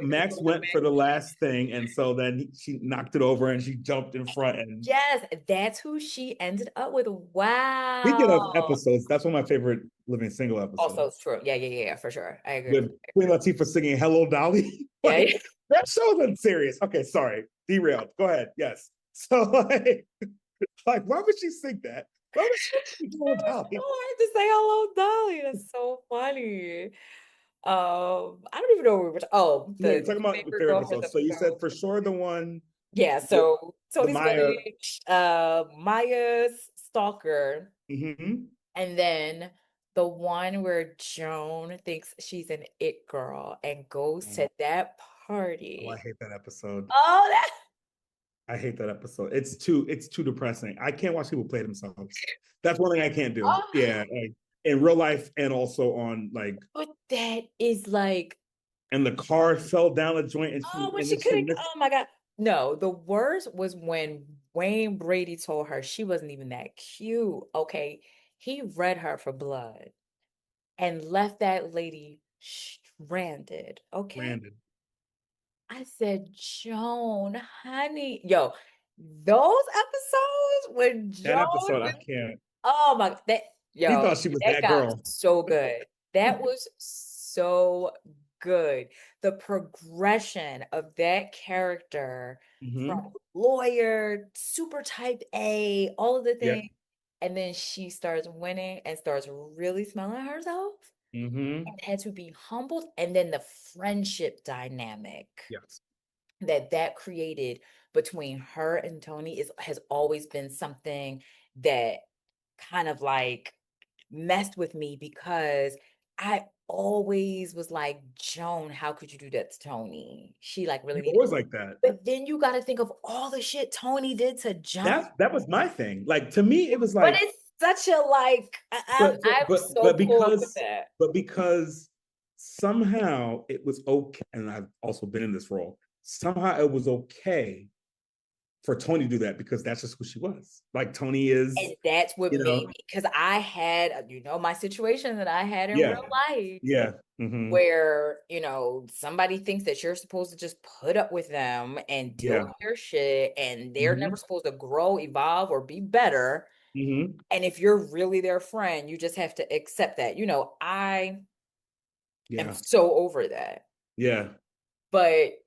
Speaker 4: for the last thing, and so then she knocked it over and she jumped in front. And
Speaker 3: yes, that's who she ended up with.
Speaker 4: speaking of
Speaker 3: Wow.
Speaker 4: episodes, that's one of my favorite Living Single episodes.
Speaker 3: Also, it's true. Yeah, for sure. I agree.
Speaker 4: With Queen Latifah singing "Hello, Dolly."
Speaker 3: Yeah.
Speaker 4: That show's unserious. Okay, sorry, derailed. Go ahead. Yes. So like why would she sing that? What was she doing with
Speaker 3: So
Speaker 4: Dolly?
Speaker 3: hard to say hello, Dolly. That's so funny. I don't even know what we were
Speaker 4: No, you're
Speaker 3: the
Speaker 4: talking about your
Speaker 3: favorite
Speaker 4: favorite
Speaker 3: girlfriends
Speaker 4: episode. So you said
Speaker 3: episode.
Speaker 4: for sure the one,
Speaker 3: Yeah,
Speaker 4: the,
Speaker 3: so
Speaker 4: the
Speaker 3: Tony's
Speaker 4: Maya.
Speaker 3: Village, Maya's Stalker,
Speaker 4: Mhm.
Speaker 3: and then the one where Joan thinks she's an it girl and goes to that
Speaker 4: Oh, I
Speaker 3: party.
Speaker 4: hate that episode.
Speaker 3: Oh, that
Speaker 4: I hate that episode. It's too depressing. I can't watch people play themselves. That's one thing I can't do.
Speaker 3: oh,
Speaker 4: Yeah, like, in real life and also on like,
Speaker 3: but that is like,
Speaker 4: and the car fell down a joint and
Speaker 3: oh, when
Speaker 4: and
Speaker 3: she
Speaker 4: then she
Speaker 3: couldn't,
Speaker 4: missed.
Speaker 3: oh my God. No, the worst was when Wayne Brady told her she wasn't even that cute. Okay. He read her for blood and left that lady stranded. Okay.
Speaker 4: Brandon.
Speaker 3: I said, Joan, honey. Yo, those episodes when
Speaker 4: That
Speaker 3: Joan,
Speaker 4: episode, I can't.
Speaker 3: oh my, that,
Speaker 4: He
Speaker 3: yo,
Speaker 4: thought she was
Speaker 3: that
Speaker 4: that
Speaker 3: got
Speaker 4: girl.
Speaker 3: so good. That was so good. The progression of that character from
Speaker 4: Hmm.
Speaker 3: lawyer, super type A, all of the
Speaker 4: Yeah.
Speaker 3: things. And then she starts winning and starts really smelling herself
Speaker 4: Hmm.
Speaker 3: and had to be humbled. And then the friendship dynamic
Speaker 4: Yes.
Speaker 3: that created between her and Tony has always been something that kind of like messed with me because I always was like, Joan, how could you do that to Tony? She like really
Speaker 4: You
Speaker 3: needed.
Speaker 4: always like that.
Speaker 3: But then you got to think of all the shit Tony did to Joan.
Speaker 4: That was my thing. Like, to me, it was
Speaker 3: But
Speaker 4: like,
Speaker 3: it's such a like I'm so cool with that.
Speaker 4: because somehow it was okay, and I've also been in this role. Somehow it was okay for Tony to do that because that's just who she was. Like, Tony is,
Speaker 3: And that's what
Speaker 4: you
Speaker 3: made
Speaker 4: know,
Speaker 3: me, because I had, my situation that I had in
Speaker 4: yeah,
Speaker 3: real life
Speaker 4: yeah, hmm,
Speaker 3: where, somebody thinks that you're supposed to just put up with them and deal
Speaker 4: yeah,
Speaker 3: with their shit, and they're
Speaker 4: hmm,
Speaker 3: never supposed to grow, evolve, or be better.
Speaker 4: hmm,
Speaker 3: And if you're really their friend, you just have to accept that. I am
Speaker 4: yeah,
Speaker 3: so over that.
Speaker 4: yeah,
Speaker 3: But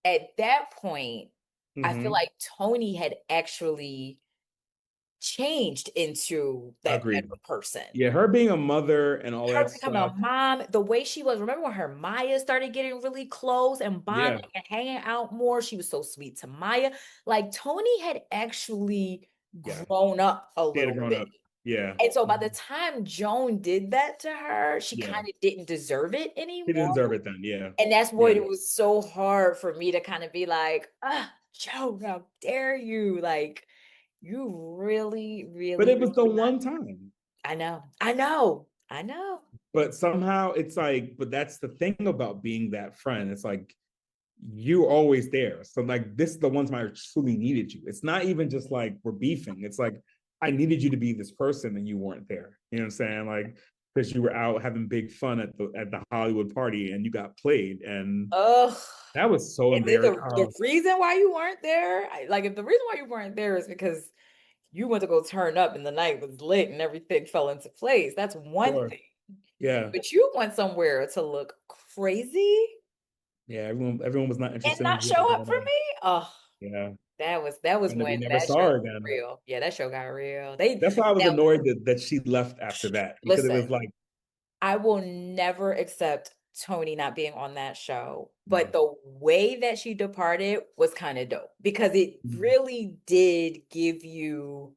Speaker 3: at that point, I feel
Speaker 4: hmm,
Speaker 3: like Tony had actually changed into that
Speaker 4: agreed.
Speaker 3: better person.
Speaker 4: Yeah, her being a mother and all
Speaker 3: Her
Speaker 4: that
Speaker 3: becoming a
Speaker 4: stuff.
Speaker 3: mom, the way she was. Remember when her Maya started getting really close and
Speaker 4: Yeah,
Speaker 3: bonding and hanging out more? She was so sweet to Maya. Like Tony had actually
Speaker 4: yeah,
Speaker 3: grown up a
Speaker 4: she had
Speaker 3: little
Speaker 4: grown
Speaker 3: bit.
Speaker 4: up. Yeah,
Speaker 3: And so by the
Speaker 4: mhm,
Speaker 3: time Joan did that to her, she
Speaker 4: yeah,
Speaker 3: kind of didn't deserve it
Speaker 4: she didn't
Speaker 3: anymore.
Speaker 4: deserve it then. Yeah,
Speaker 3: And that's why
Speaker 4: yeah,
Speaker 3: it was so hard for me to kind of be like, Joan, how dare you? Like, you really,
Speaker 4: but
Speaker 3: really
Speaker 4: it was the one time.
Speaker 3: I know. I know. I know.
Speaker 4: But somehow it's like, but that's the thing about being that friend. It's like you're always there. So like this is the one time I truly needed you. It's not even just like we're beefing. It's like I needed you to be this person and you weren't there. You know what I'm saying? Like because you were out having big fun at the Hollywood party and you got played, and
Speaker 3: Ugh.
Speaker 4: that was so
Speaker 3: And then
Speaker 4: embarrassing.
Speaker 3: the reason why you weren't there, like if the reason why you weren't there is because you went to go turn up and the night was lit and everything fell into place, that's one
Speaker 4: Sure.
Speaker 3: thing.
Speaker 4: Yeah.
Speaker 3: But you went somewhere to look crazy
Speaker 4: Yeah. Everyone was not
Speaker 3: and
Speaker 4: interested in
Speaker 3: not
Speaker 4: you at
Speaker 3: show up for
Speaker 4: all.
Speaker 3: me. Oh,
Speaker 4: Yeah.
Speaker 3: that was
Speaker 4: And we
Speaker 3: when
Speaker 4: never
Speaker 3: that
Speaker 4: saw
Speaker 3: show
Speaker 4: her
Speaker 3: got
Speaker 4: again.
Speaker 3: real. Yeah, that show got real.
Speaker 4: That's why I was
Speaker 3: Now
Speaker 4: annoyed that she left after that because it
Speaker 3: listen,
Speaker 4: was like,
Speaker 3: I will never accept Tony not being on that show. But
Speaker 4: no.
Speaker 3: the way that she departed was kind of dope because it
Speaker 4: Mhm.
Speaker 3: really did give you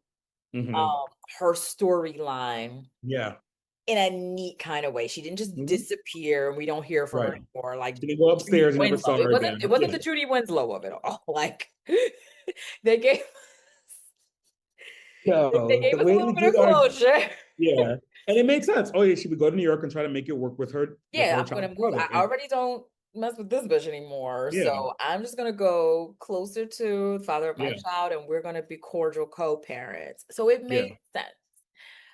Speaker 4: Mhm.
Speaker 3: her storyline
Speaker 4: Yeah.
Speaker 3: in a neat kind of way. She didn't just
Speaker 4: Mhm.
Speaker 3: disappear and we don't hear from her
Speaker 4: Right.
Speaker 3: anymore. Like
Speaker 4: She didn't go
Speaker 3: Judy
Speaker 4: upstairs. You never
Speaker 3: Winslow.
Speaker 4: saw
Speaker 3: It
Speaker 4: her
Speaker 3: wasn't
Speaker 4: again.
Speaker 3: it wasn't
Speaker 4: Yeah.
Speaker 3: the Judy Winslow of it all. Like they gave they
Speaker 4: Yo,
Speaker 3: gave
Speaker 4: the
Speaker 3: us a
Speaker 4: way
Speaker 3: little
Speaker 4: they
Speaker 3: bit of
Speaker 4: did our,
Speaker 3: closure.
Speaker 4: yeah. And it makes sense. Oh yeah, she would go to New York and try to make it work with
Speaker 3: Yeah,
Speaker 4: her
Speaker 3: I'm gonna
Speaker 4: child's
Speaker 3: move.
Speaker 4: father.
Speaker 3: I
Speaker 4: And
Speaker 3: already don't mess with this bitch anymore.
Speaker 4: yeah,
Speaker 3: So I'm just gonna go closer to the father of my
Speaker 4: yeah,
Speaker 3: child, and we're gonna be cordial co-parents. So it
Speaker 4: yeah.
Speaker 3: made sense.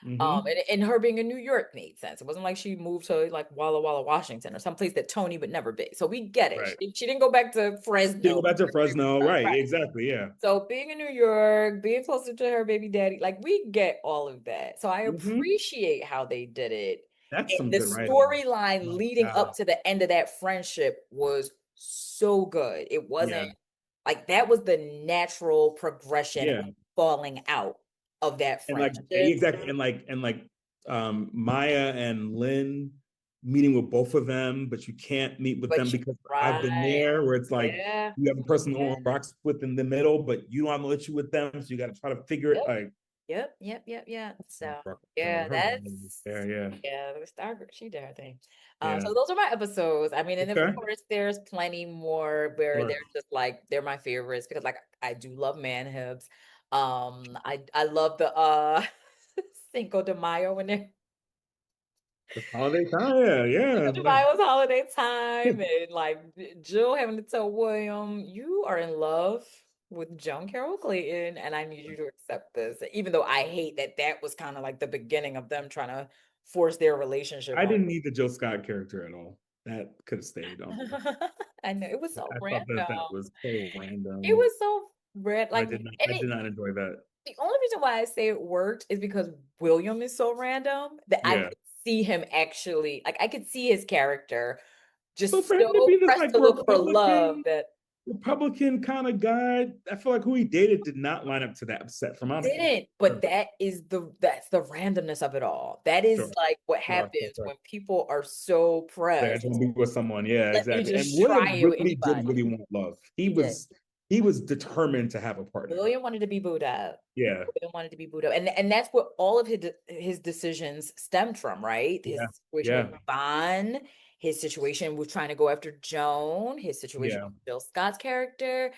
Speaker 4: Mm-hmm.
Speaker 3: And her being in New York made sense. It wasn't like she moved to like Walla Walla, Washington, or someplace that Tony would never be. So we get it.
Speaker 4: Right.
Speaker 3: She didn't go back to
Speaker 4: She didn't
Speaker 3: Fresno.
Speaker 4: go back to Fresno. Right.
Speaker 3: Right.
Speaker 4: Exactly. Yeah.
Speaker 3: So being in New York, being closer to her baby daddy, like we get all of that. So I
Speaker 4: Mm-hmm.
Speaker 3: appreciate how they did it.
Speaker 4: That's
Speaker 3: And
Speaker 4: some
Speaker 3: the
Speaker 4: good writing.
Speaker 3: storyline
Speaker 4: My
Speaker 3: leading
Speaker 4: God.
Speaker 3: up to the end of that friendship was so good. It wasn't
Speaker 4: Yeah.
Speaker 3: like that was the natural progression
Speaker 4: Yeah.
Speaker 3: and falling out of that
Speaker 4: And like
Speaker 3: friendship.
Speaker 4: exactly, and Maya and Lynn meeting with both of them, but you can't meet with
Speaker 3: But
Speaker 4: them because I've been
Speaker 3: right.
Speaker 4: there, where it's like
Speaker 3: Yeah.
Speaker 4: you have a person who
Speaker 3: Yeah.
Speaker 4: rocks with in the middle, but you don't want to let you with them, so you got to try to figure it.
Speaker 3: Yep.
Speaker 4: Like,
Speaker 3: Yep. So
Speaker 4: yeah,
Speaker 3: yeah,
Speaker 4: her
Speaker 3: that's
Speaker 4: there, yeah,
Speaker 3: the star. She did her thing.
Speaker 4: yeah.
Speaker 3: So those are my episodes. I mean, and of
Speaker 4: Okay,
Speaker 3: course, there's plenty more where
Speaker 4: sure.
Speaker 3: they're just like they're my favorites because like I do love man hips. I love the Cinco de Mayo when they're
Speaker 4: It's holiday time, yeah, yeah.
Speaker 3: Cinco de Mayo's holiday time and like Jill having to tell William, you are in love with Joan Carroll Clayton and I need you to accept this. Even though I hate that that was kind of like the beginning of them trying to force their relationship
Speaker 4: I
Speaker 3: on.
Speaker 4: didn't need the Jill Scott character at all. That could have stayed on.
Speaker 3: I know it was so
Speaker 4: I thought
Speaker 3: random.
Speaker 4: that was so
Speaker 3: It
Speaker 4: random.
Speaker 3: was so red. Like, and
Speaker 4: I did
Speaker 3: it,
Speaker 4: not enjoy that.
Speaker 3: the only reason why I say it worked is because William is so random that I
Speaker 4: Yeah.
Speaker 3: could see him actually, like, I could see his character
Speaker 4: So
Speaker 3: just
Speaker 4: for him to
Speaker 3: so
Speaker 4: be this
Speaker 3: pressed
Speaker 4: like
Speaker 3: to look for love that
Speaker 4: Republican kind of guy, I feel like who he dated did not line up to that set for Monica.
Speaker 3: didn't. But that's the randomness of it all. That is
Speaker 4: Sure,
Speaker 3: like what
Speaker 4: sure,
Speaker 3: happens
Speaker 4: sure.
Speaker 3: when people are so
Speaker 4: Like, I
Speaker 3: pressed.
Speaker 4: just want to be with someone. Yeah,
Speaker 3: Let me
Speaker 4: exactly. And
Speaker 3: just try
Speaker 4: William
Speaker 3: you with
Speaker 4: really did
Speaker 3: anybody.
Speaker 4: really want love.
Speaker 3: He did.
Speaker 4: He was determined to have a partner.
Speaker 3: William wanted to be booed up.
Speaker 4: Yeah,
Speaker 3: William wanted to be booed up, and that's what all of his decisions stemmed from, right? His
Speaker 4: yeah,
Speaker 3: situation
Speaker 4: yeah,
Speaker 3: with Vaughn, his situation with trying to go after Joan, his situation
Speaker 4: yeah.
Speaker 3: with Bill Scott's character,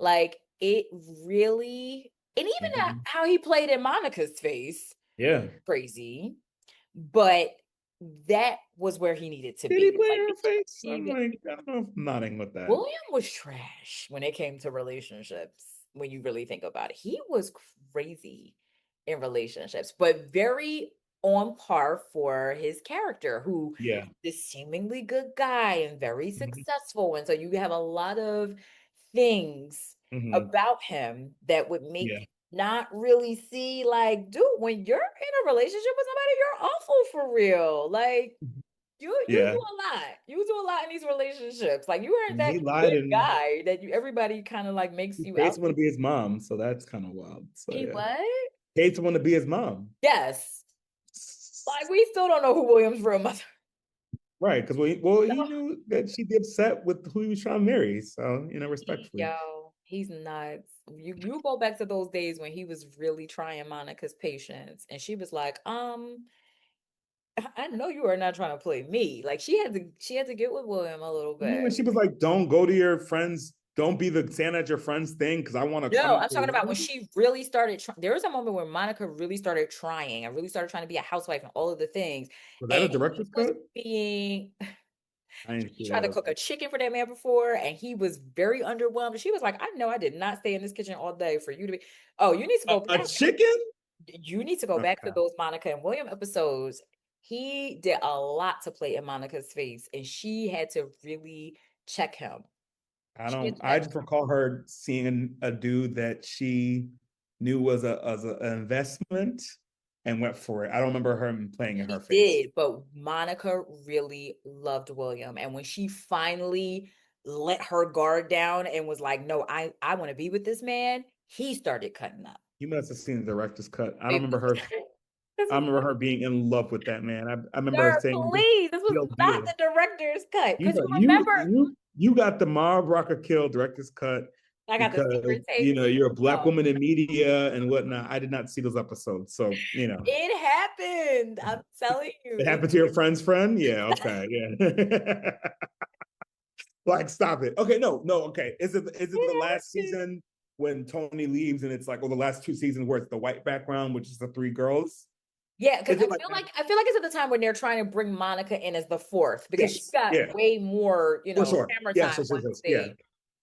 Speaker 3: like it really, and even
Speaker 4: Mhm.
Speaker 3: how he played in Monica's face,
Speaker 4: Yeah.
Speaker 3: crazy, but that was where he needed to
Speaker 4: Did he
Speaker 3: be.
Speaker 4: play
Speaker 3: Like
Speaker 4: in her face? I'm
Speaker 3: even
Speaker 4: like, I don't know if I'm nodding with that.
Speaker 3: William was trash when it came to relationships. When you really think about it, he was crazy in relationships, but very on par for his character, who
Speaker 4: Yeah.
Speaker 3: this seemingly good guy and very
Speaker 4: Mhm.
Speaker 3: successful. And so you have a lot of things
Speaker 4: Mhm.
Speaker 3: about him that would make
Speaker 4: Yeah.
Speaker 3: you not really see, like, dude, when you're in a relationship with somebody, you're awful for real. Like, you
Speaker 4: Yeah.
Speaker 3: do a lot. You do a lot in these relationships. Like you aren't
Speaker 4: And he
Speaker 3: that
Speaker 4: lied
Speaker 3: good
Speaker 4: and
Speaker 3: guy that everybody kind of like makes
Speaker 4: he
Speaker 3: you
Speaker 4: paid
Speaker 3: out.
Speaker 4: someone to be his mom, so that's kind of wild. So
Speaker 3: He
Speaker 4: yeah.
Speaker 3: what?
Speaker 4: Paid someone to be his mom.
Speaker 3: Yes. Like we still don't know who William's real mother.
Speaker 4: Right, because he knew that she'd be upset with who he was trying to marry. So, respectfully.
Speaker 3: Yo, he's nuts. You go back to those days when he was really trying Monica's patience, and she was like, I know you are not trying to play me. Like she had to get with William a little
Speaker 4: You mean when
Speaker 3: bit.
Speaker 4: she was like, don't go to your friends, don't be the Santa at your friends thing, because I want to
Speaker 3: No,
Speaker 4: come
Speaker 3: I'm
Speaker 4: to
Speaker 3: talking about when
Speaker 4: you?
Speaker 3: she really started. There was a moment where Monica really started trying and really started trying to be a housewife and all of the things.
Speaker 4: Was that
Speaker 3: And
Speaker 4: a
Speaker 3: he
Speaker 4: director's
Speaker 3: was
Speaker 4: cut?
Speaker 3: being,
Speaker 4: I didn't
Speaker 3: she
Speaker 4: see
Speaker 3: tried to
Speaker 4: that.
Speaker 3: cook a chicken for that man before, and he was very underwhelmed. She was like, I know I did not stay in this kitchen all day for you to be. Oh, you need to go
Speaker 4: A
Speaker 3: back.
Speaker 4: chicken?
Speaker 3: You need to go back to
Speaker 4: Okay.
Speaker 3: those Monica and William episodes. He did a lot to play in Monica's face, and she had to really check him.
Speaker 4: I just recall her seeing a dude that she knew was an investment and went for it. I don't remember her playing in her
Speaker 3: She
Speaker 4: face.
Speaker 3: did, but Monica really loved William. And when she finally let her guard down and was like, no, I want to be with this man, he started cutting up.
Speaker 4: You must have seen the director's cut. I don't
Speaker 3: It
Speaker 4: remember
Speaker 3: was-
Speaker 4: her.
Speaker 3: this
Speaker 4: I
Speaker 3: was
Speaker 4: remember her being in love with that man. I remember her
Speaker 3: sir,
Speaker 4: saying this
Speaker 3: please. This was
Speaker 4: deal
Speaker 3: not
Speaker 4: deal.
Speaker 3: the director's cut.
Speaker 4: You
Speaker 3: Because
Speaker 4: got
Speaker 3: you remember,
Speaker 4: you got the Mara Brock Akil director's cut
Speaker 3: I got the
Speaker 4: because
Speaker 3: secret tapes.
Speaker 4: you're a black
Speaker 3: Oh,
Speaker 4: woman in media and whatnot. I did not see those episodes, so
Speaker 3: it happened. I'm telling you.
Speaker 4: it happened to your friend's friend. Yeah, okay, yeah. Like, stop it. Okay, no, okay. Is it the last
Speaker 3: happened.
Speaker 4: season when Tony leaves and it's like, the last two seasons where it's the white background, which is the three girls?
Speaker 3: Yeah, because
Speaker 4: Is it like that?
Speaker 3: I feel like it's at the time when they're trying to bring Monica in as the fourth because she
Speaker 4: Yes,
Speaker 3: got
Speaker 4: yeah,
Speaker 3: way more,
Speaker 4: for sure.
Speaker 3: camera
Speaker 4: Yes,
Speaker 3: time
Speaker 4: yes, yes,
Speaker 3: once
Speaker 4: yes, yeah.
Speaker 3: they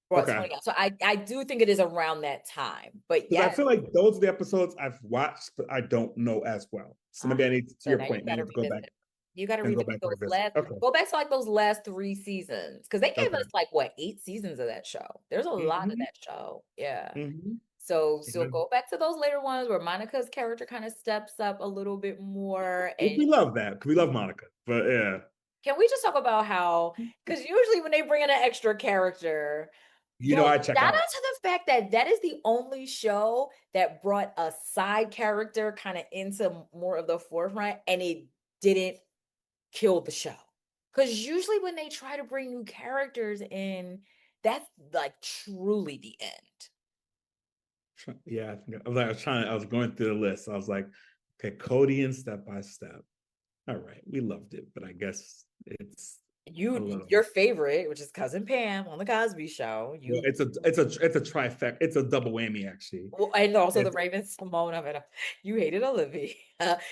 Speaker 3: brought
Speaker 4: Okay.
Speaker 3: Tony out. So I do think it is around that time. But
Speaker 4: Because I
Speaker 3: yes,
Speaker 4: feel like those are the episodes I've watched, but I don't know as well. So maybe I need, to
Speaker 3: so
Speaker 4: your
Speaker 3: now
Speaker 4: point, I need to go back
Speaker 3: You got to
Speaker 4: and go
Speaker 3: revisit
Speaker 4: back and
Speaker 3: those
Speaker 4: revisit.
Speaker 3: last.
Speaker 4: Okay.
Speaker 3: Go back to like those last 3 seasons because they gave
Speaker 4: Okay.
Speaker 3: us like what 8 seasons of that show. There's a lot of
Speaker 4: Mhm.
Speaker 3: that show. Yeah.
Speaker 4: Mhm.
Speaker 3: So
Speaker 4: Yeah.
Speaker 3: go back to those later ones where Monica's character kind of steps up a little bit more.
Speaker 4: Which
Speaker 3: And
Speaker 4: we love that because we love Monica, but yeah.
Speaker 3: can we just talk about how? Because usually when they bring in an extra character,
Speaker 4: You know, I check
Speaker 3: shout
Speaker 4: out.
Speaker 3: out to the fact that that is the only show that brought a side character kind of into more of the forefront, and it didn't kill the show. Because usually when they try to bring new characters in, that's like truly the end.
Speaker 4: Yeah, I was going through the list. I was like, okay, Cody and Step by Step. All right, we loved it, but I guess it's
Speaker 3: Your favorite, which is Cousin Pam on the Cosby Show.
Speaker 4: it's a trifecta. It's a double whammy, actually.
Speaker 3: Well, and also the Raven Simone of it. You hated Olivia.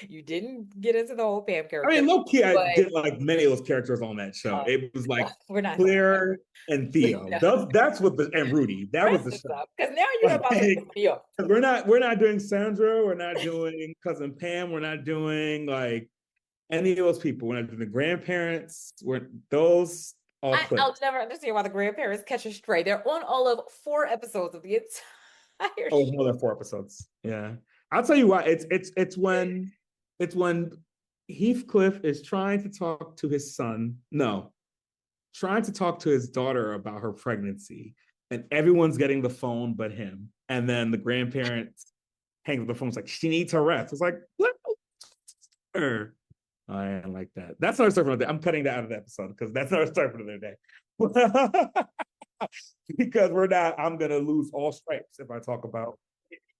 Speaker 3: You didn't get into the whole Pam character.
Speaker 4: I mean, low key, I didn't like many of those characters on that show. It was like
Speaker 3: we're not
Speaker 4: Claire and Theo.
Speaker 3: No.
Speaker 4: That's what and Rudy. That was the show.
Speaker 3: Because now you're about to Theo.
Speaker 4: We're not doing Sandra. We're not doing Cousin Pam. We're not doing like any of those people. We're not doing the grandparents. We're those all.
Speaker 3: I'll never understand why the grandparents catch a stray. They're on all of 4 episodes of the entire
Speaker 4: Oh,
Speaker 3: show.
Speaker 4: more than 4 episodes. Yeah, I'll tell you why. It's when Heathcliff is trying to talk to his son. No, trying to talk to his daughter about her pregnancy, and everyone's getting the phone but him. And then the grandparents hang up the phone. It's like, she needs her rest. It's like, what? I didn't like that. That's another story for another day. I'm cutting that out of the episode because that's another story for another day. Because I'm gonna lose all stripes if I talk about,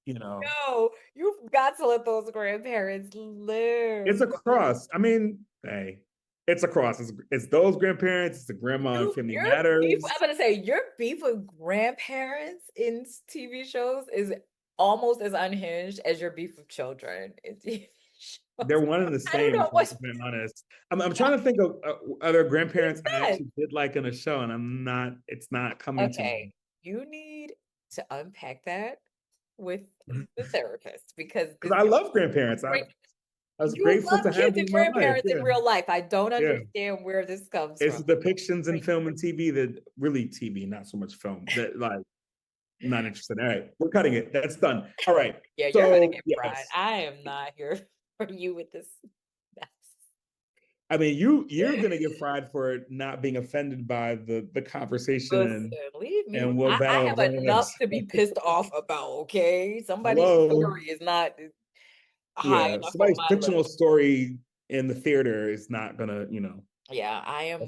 Speaker 3: No, you've got to let those grandparents live.
Speaker 4: It's a cross. I mean, hey, it's a cross. It's those grandparents, it's the grandma and Family Matters.
Speaker 3: I'm gonna say your beef with grandparents in TV shows is almost as unhinged as your beef with children in TV shows.
Speaker 4: They're one and the same, to be honest. I'm trying to think of other grandparents I actually did like in a show, and it's not coming to me.
Speaker 3: You need to unpack that with the therapist because
Speaker 4: I love grandparents. I was grateful to have them in
Speaker 3: grandparents in real life. I don't understand where this comes from.
Speaker 4: It's depictions in film and TV that really TV, not so much film. That like not interested. All right, we're cutting it. That's done. All right.
Speaker 3: Yeah, you're gonna get fried. I am not here for you with this mess.
Speaker 4: I mean, you're gonna get fried for not being offended by the conversation.
Speaker 3: Listen, leave me.
Speaker 4: And
Speaker 3: I have enough to be pissed off about. Okay, somebody's story is not high enough.
Speaker 4: Somebody's fictional story in the theater is not gonna,
Speaker 3: Yeah, I am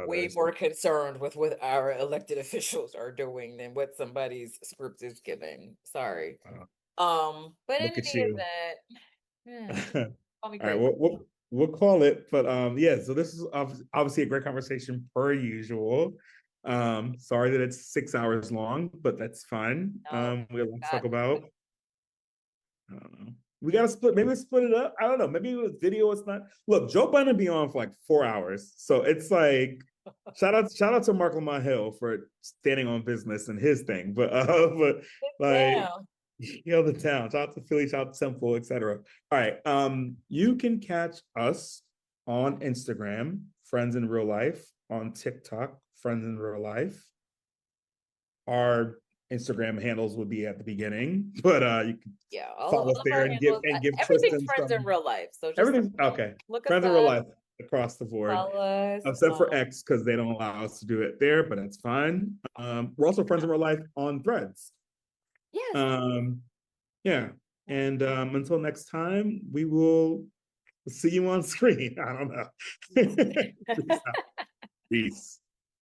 Speaker 3: way more concerned with what our elected officials are doing than what somebody's script is giving. Sorry. But
Speaker 4: look at you.
Speaker 3: That.
Speaker 4: All right, we'll call it. But so this is obviously a great conversation per usual. Sorry that it's 6 hours long, but that's fine. We have a lot to talk about. I don't know. We gotta split it up. I don't know. Maybe with video, it's not. Look, Joe Biden be on for like 4 hours, so it's like shout out to Mark Lamont Hill for standing on business and his thing. But like the town. Shout out to Philly, shout out to Temple, etc. All right. You can catch us on Instagram, Friends in Real Life, on TikTok, Friends in Real Life. Our Instagram handles would be at the beginning, but you can follow us there and give
Speaker 3: everything Friends in Real Life. So just
Speaker 4: everything okay. Friends in Real Life across the board, except for X because they don't allow us to do it there, but that's fine. We're also Friends in Real Life on Threads. Yes. And until next time, we will see you on screen. I don't know. Peace.